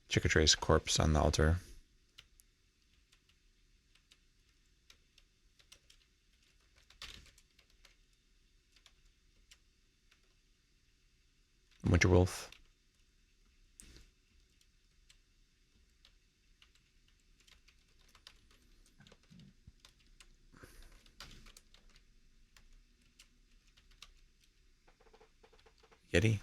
Chickatrace corpse on the altar. Winterwolf. Yeti.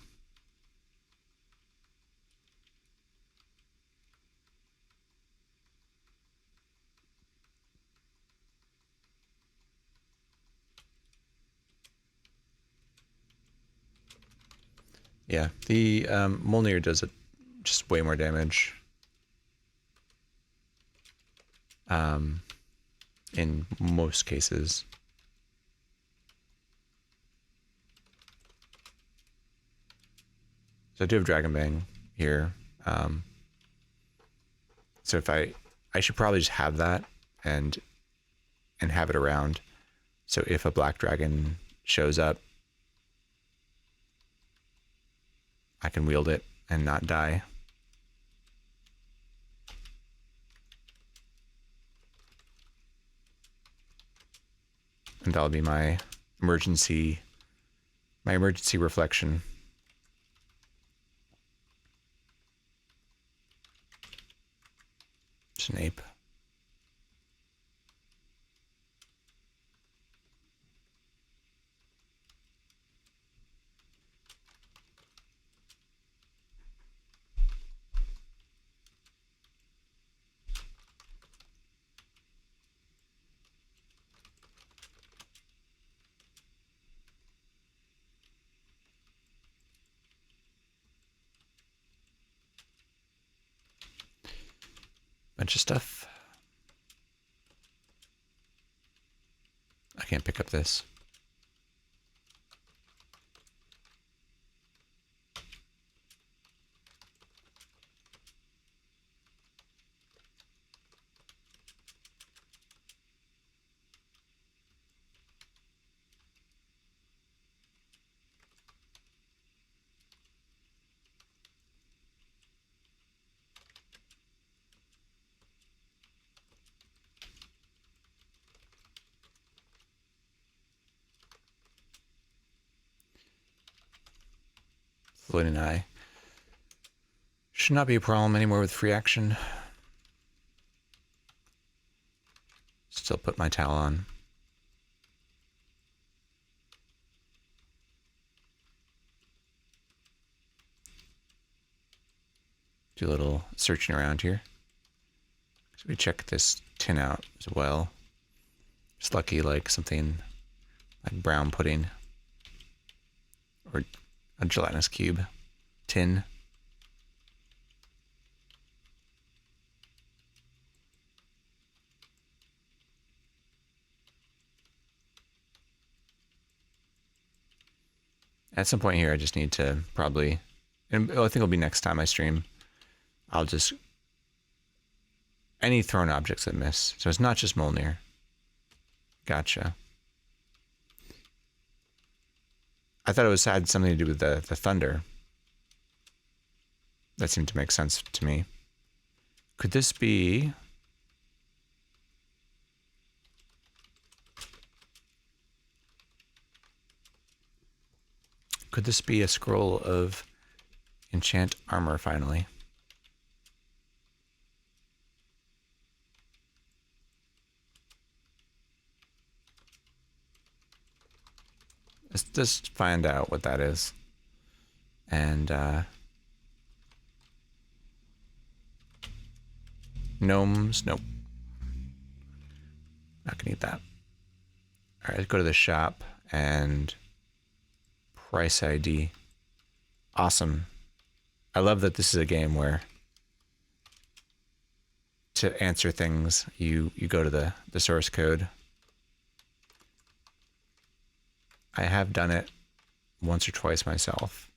Yeah, the Mjolnir does it just way more damage. In most cases. So I do have Dragon Bang here. So if I should probably just have that and have it around. So if a black dragon shows up, I can wield it and not die. And that'll be my emergency reflection. Just an ape. Bunch of stuff. this. Floating eye. Should not be a problem anymore with free action. Still put my towel on. Do a little searching around here. So we check this tin out as well. Just lucky like something like brown pudding or a gelatinous cube tin. At some point here, I just need to probably, and I think it'll be next time I stream, I'll just, any thrown objects that miss. So it's not just Mjolnir. Gotcha. I thought it was had something to do with the thunder. That seemed to make sense to me. Could this be... Could this be a scroll of enchant armor finally? Let's just find out what that is. And gnomes, nope. Not gonna need that. All right, let's go to the shop and price ID. Awesome. I love that this is a game where to answer things, you go to the source code. I have done it once or twice myself,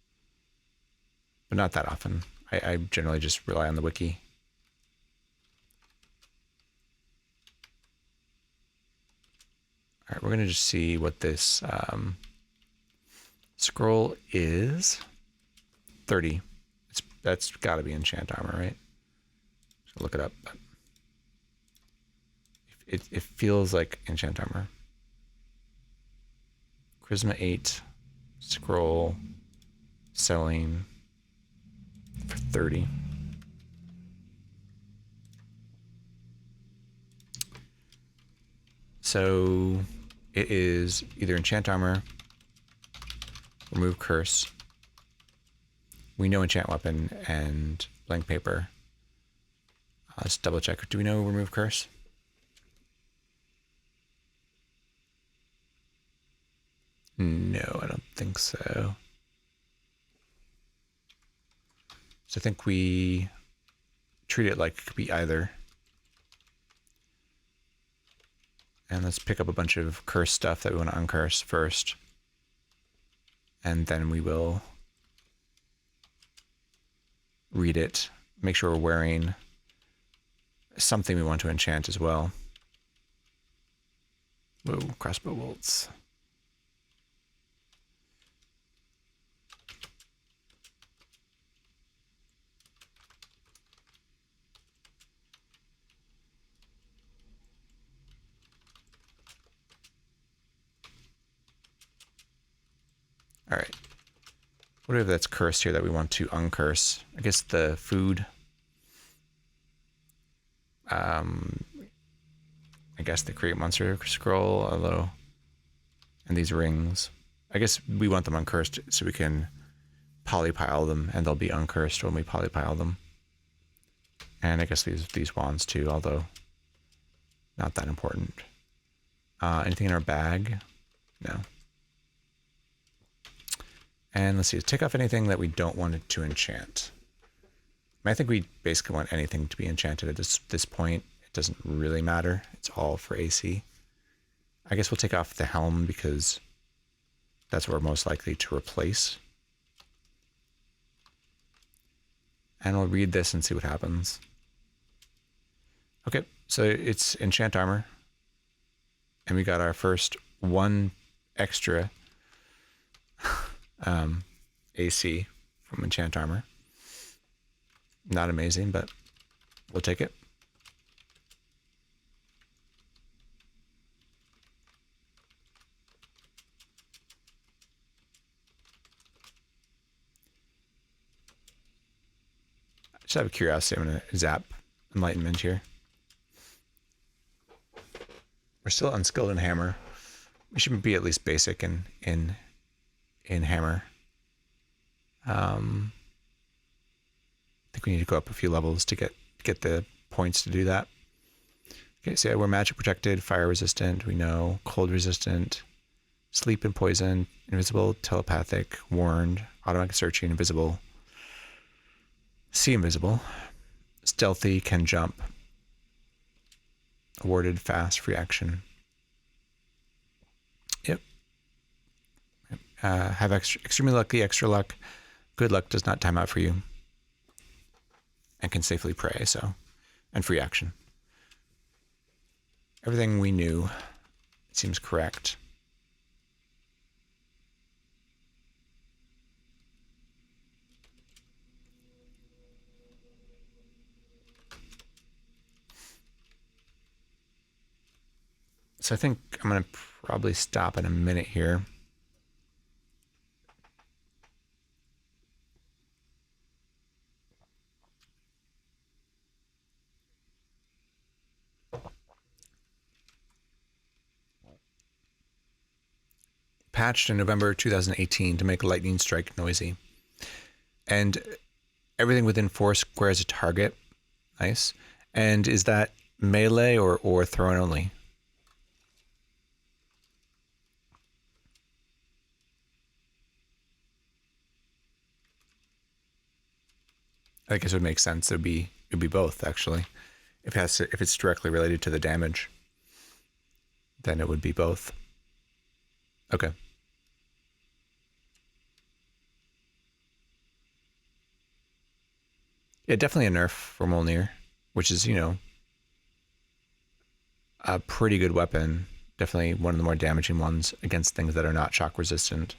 but not that often. I generally just rely on the wiki. All right, we're gonna just see what this scroll is. 30. That's got to be enchant armor, right? So look it up. It feels like enchant armor. Charisma 8, scroll, selling for 30. So it is either enchant armor, remove curse. We know enchant weapon and blank paper. Let's double check. Do we know remove curse? No, I don't think so. So I think we treat it like it could be either. And let's pick up a bunch of curse stuff that we want to uncurse first. And then we will read it, make sure we're wearing something we want to enchant as well. Whoa, crossbow bolts. All right. What do we have that's cursed here that we want to uncurse? I guess the food. I guess the create monster scroll, although, and these rings. I guess we want them uncursed so we can polypile them, and they'll be uncursed when we polypile them. And I guess these wands too, although not that important. Anything in our bag? No. And let's see, tick off anything that we don't want it to enchant. I think we basically want anything to be enchanted at this point. It doesn't really matter. It's all for AC. I guess we'll take off the helm because that's what we're most likely to replace. And we'll read this and see what happens. Okay, so it's enchant armor. And we got our first 1 extra AC from enchant armor. Not amazing, but we'll take it. Just out of curiosity, I'm going to zap Enlightenment here. We're still unskilled in hammer. We should be at least basic in hammer. I think we need to go up a few levels to get the points to do that. Okay, so yeah, we're magic protected, fire resistant, we know, cold resistant, sleep and poison, invisible, telepathic, warned, automatic searching, invisible, see invisible, stealthy, can jump, awarded fast, free action. Yep. Have extremely lucky, extra luck. Good luck does not time out for you. And can safely pray, so. And free action. Everything we knew seems correct. So I think I'm going to probably stop in a minute here. Patched in November 2018 to make lightning strike noisy. And everything within 4 squares a target. Nice. And is that melee or thrown only? I guess it would make sense. It'd be both, actually. If it's directly related to the damage, then it would be both. Okay. Yeah, definitely a nerf for Mjolnir, which is, a pretty good weapon. Definitely one of the more damaging ones against things that are not shock resistant.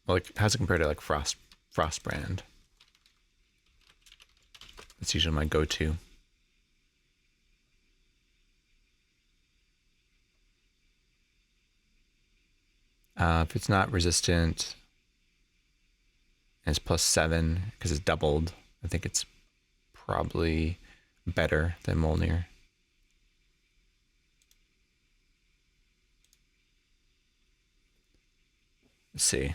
Well, like, how's it compared to like Frostbrand? That's usually my go-to. If it's not resistant, and it's +7 because it's doubled, I think it's probably better than Mjolnir. Let's see.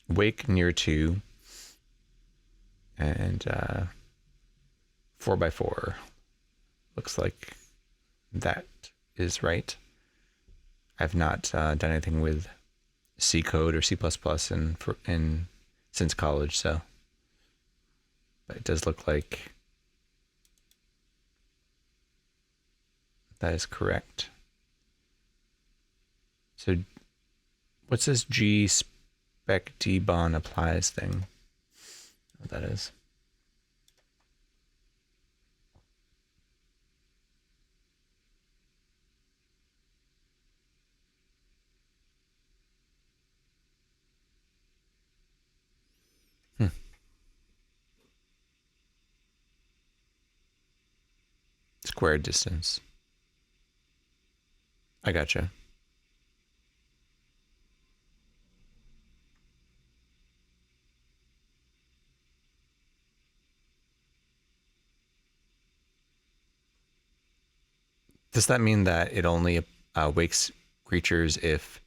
Wake near 2 and 4x4. Looks like that is right. I've not done anything with C code or C++ in since college, so. But it does look like that is correct. So what's this G spec dbon applies thing? What that is? Square distance. I gotcha. Does that mean that it only wakes creatures if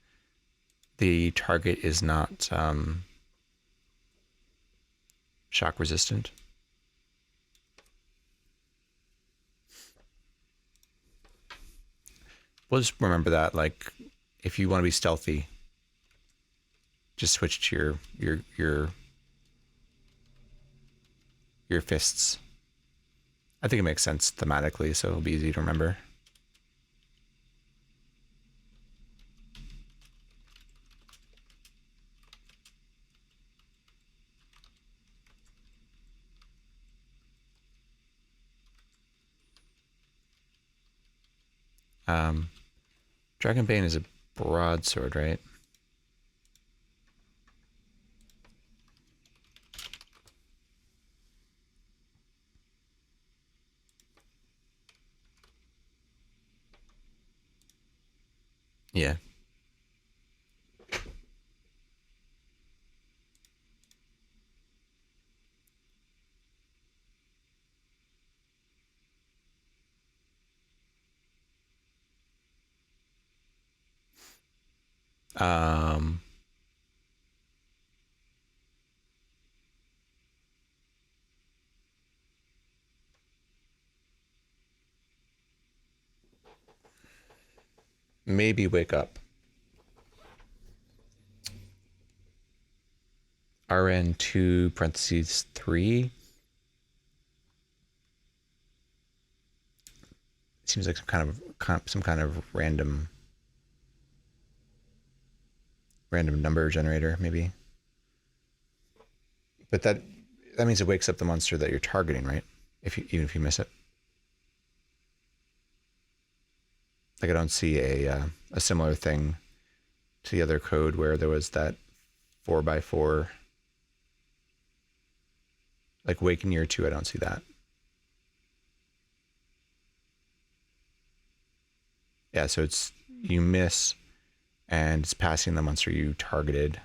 the target is not shock resistant. We'll just remember that, like, if you want to be stealthy, just switch to your fists. I think it makes sense thematically, so it'll be easy to remember. Dragonbane is a broadsword, right? Yeah. Maybe wake up. RN2 parentheses 3. Seems like some kind of random number generator, maybe. But that means it wakes up the monster that you're targeting, right? Even if you miss it. Like, I don't see a similar thing to the other code where there was that 4x4. Like Waken Year 2, I don't see that. Yeah, so it's you miss and it's passing the monster you targeted.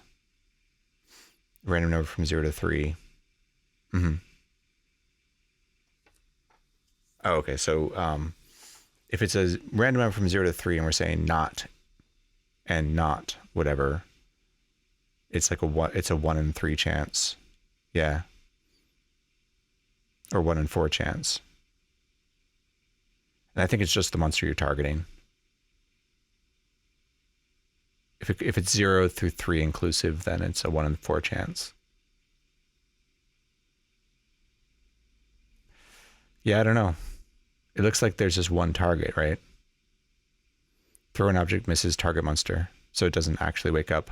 Random number from 0 to 3. Mm-hmm. Oh, okay. So if it's a random number from 0 to 3 and we're saying not and not whatever, it's like it's a 1 in 3 chance. Yeah. Or 1 in 4 chance. And I think it's just the monster you're targeting. If it's 0 through 3 inclusive, then it's a 1 in 4 chance. Yeah, I don't know. It looks like there's just one target, right? Throw an object, misses target monster, so it doesn't actually wake up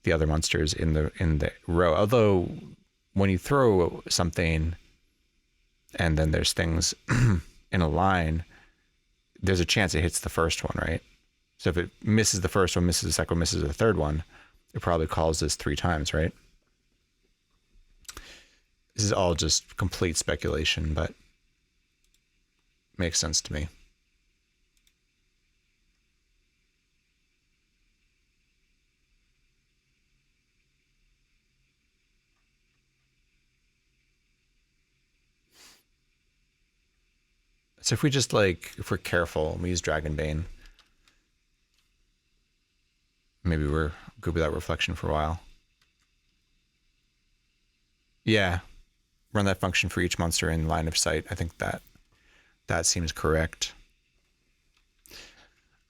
the other monsters in the row. Although when you throw something and then there's things in a line, there's a chance it hits the first one, right? So if it misses the first one, misses the second one, misses the third one, it probably calls this 3 times, right? This is all just complete speculation, but makes sense to me. So if we just if we're careful, we use Dragonbane, maybe we're good without reflection for a while. Yeah, run that function for each monster in line of sight. I think that seems correct.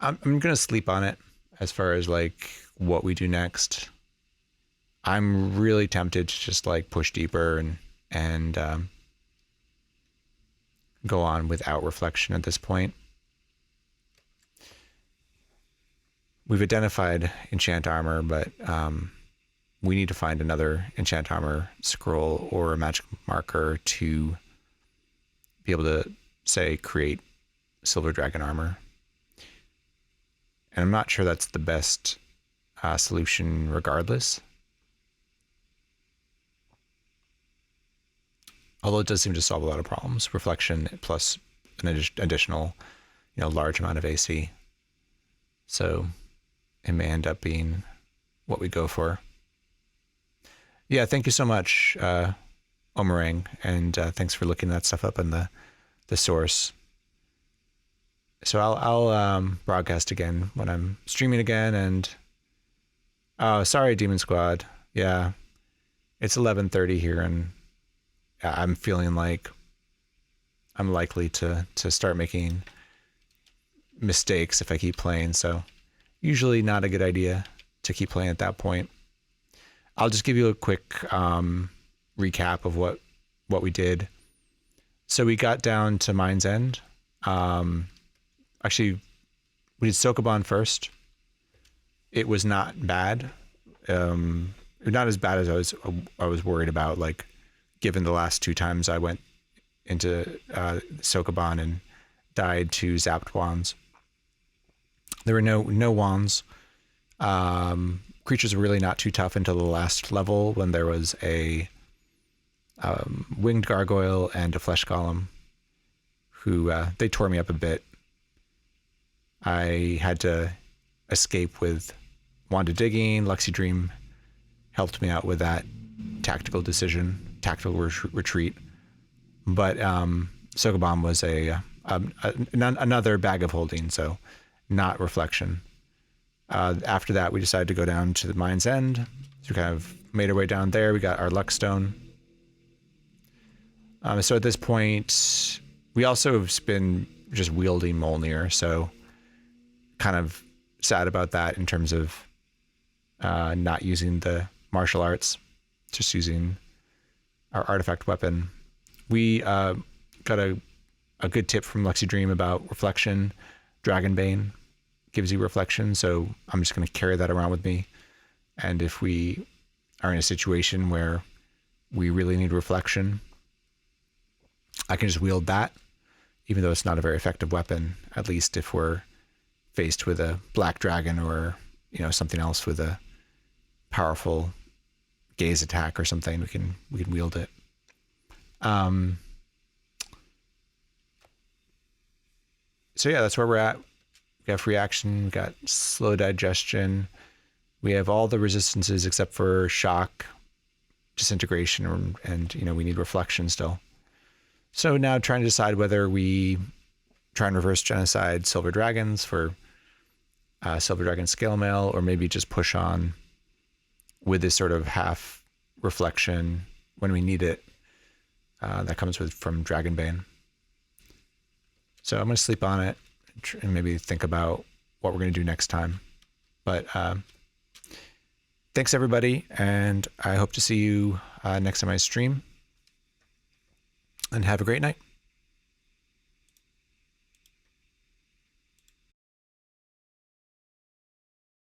I'm gonna sleep on it as far as what we do next. I'm really tempted to just push deeper and go on without reflection at this point. We've identified enchant armor, but we need to find another enchant armor scroll or a magic marker to be able to, say, create silver dragon armor. And I'm not sure that's the best solution regardless. Although it does seem to solve a lot of problems. Reflection plus an additional, large amount of AC. So it may end up being what we go for. Yeah, thank you so much, Omarang, and thanks for looking that stuff up in the source. So I'll broadcast again when I'm streaming again, and Oh, sorry, Demon Squad. Yeah, it's 11:30 here, and I'm feeling like I'm likely to start making mistakes if I keep playing. So usually not a good idea to keep playing at that point. I'll just give you a quick recap of what we did. So we got down to Mind's End. Actually, we did Sokoban first. It was not bad. Not as bad as I was worried about. Like, given the last 2 times I went into Sokoban and died to zapped wands. There were no wands. Creatures were really not too tough until the last level when there was a winged gargoyle and a flesh golem who they tore me up a bit. I had to escape with Wand of Digging. Luxie Dream helped me out with that tactical decision, tactical retreat. But Sokoban was another bag of holding, so not reflection. After that, we decided to go down to the Mind's End. So we kind of made our way down there. We got our luck stone. So at this point, we also have been just wielding Mjolnir, so kind of sad about that in terms of not using the martial arts, just using our artifact weapon. We got a good tip from Luxie Dream about reflection. Dragonbane gives you reflection, so I'm just going to carry that around with me. And if we are in a situation where we really need reflection, I can just wield that, even though it's not a very effective weapon. At least if we're faced with a black dragon or something else with a powerful gaze attack or something, we can wield it. So yeah, that's where we're at. We got free action, we got slow digestion. We have all the resistances except for shock, disintegration, and we need reflection still. So now trying to decide whether we try and reverse genocide Silver Dragons for Silver Dragon Scale Mail, or maybe just push on with this sort of half reflection when we need it. That comes from Dragonbane. So I'm going to sleep on it and maybe think about what we're going to do next time. But thanks, everybody, and I hope to see you next time I stream. And have a great night.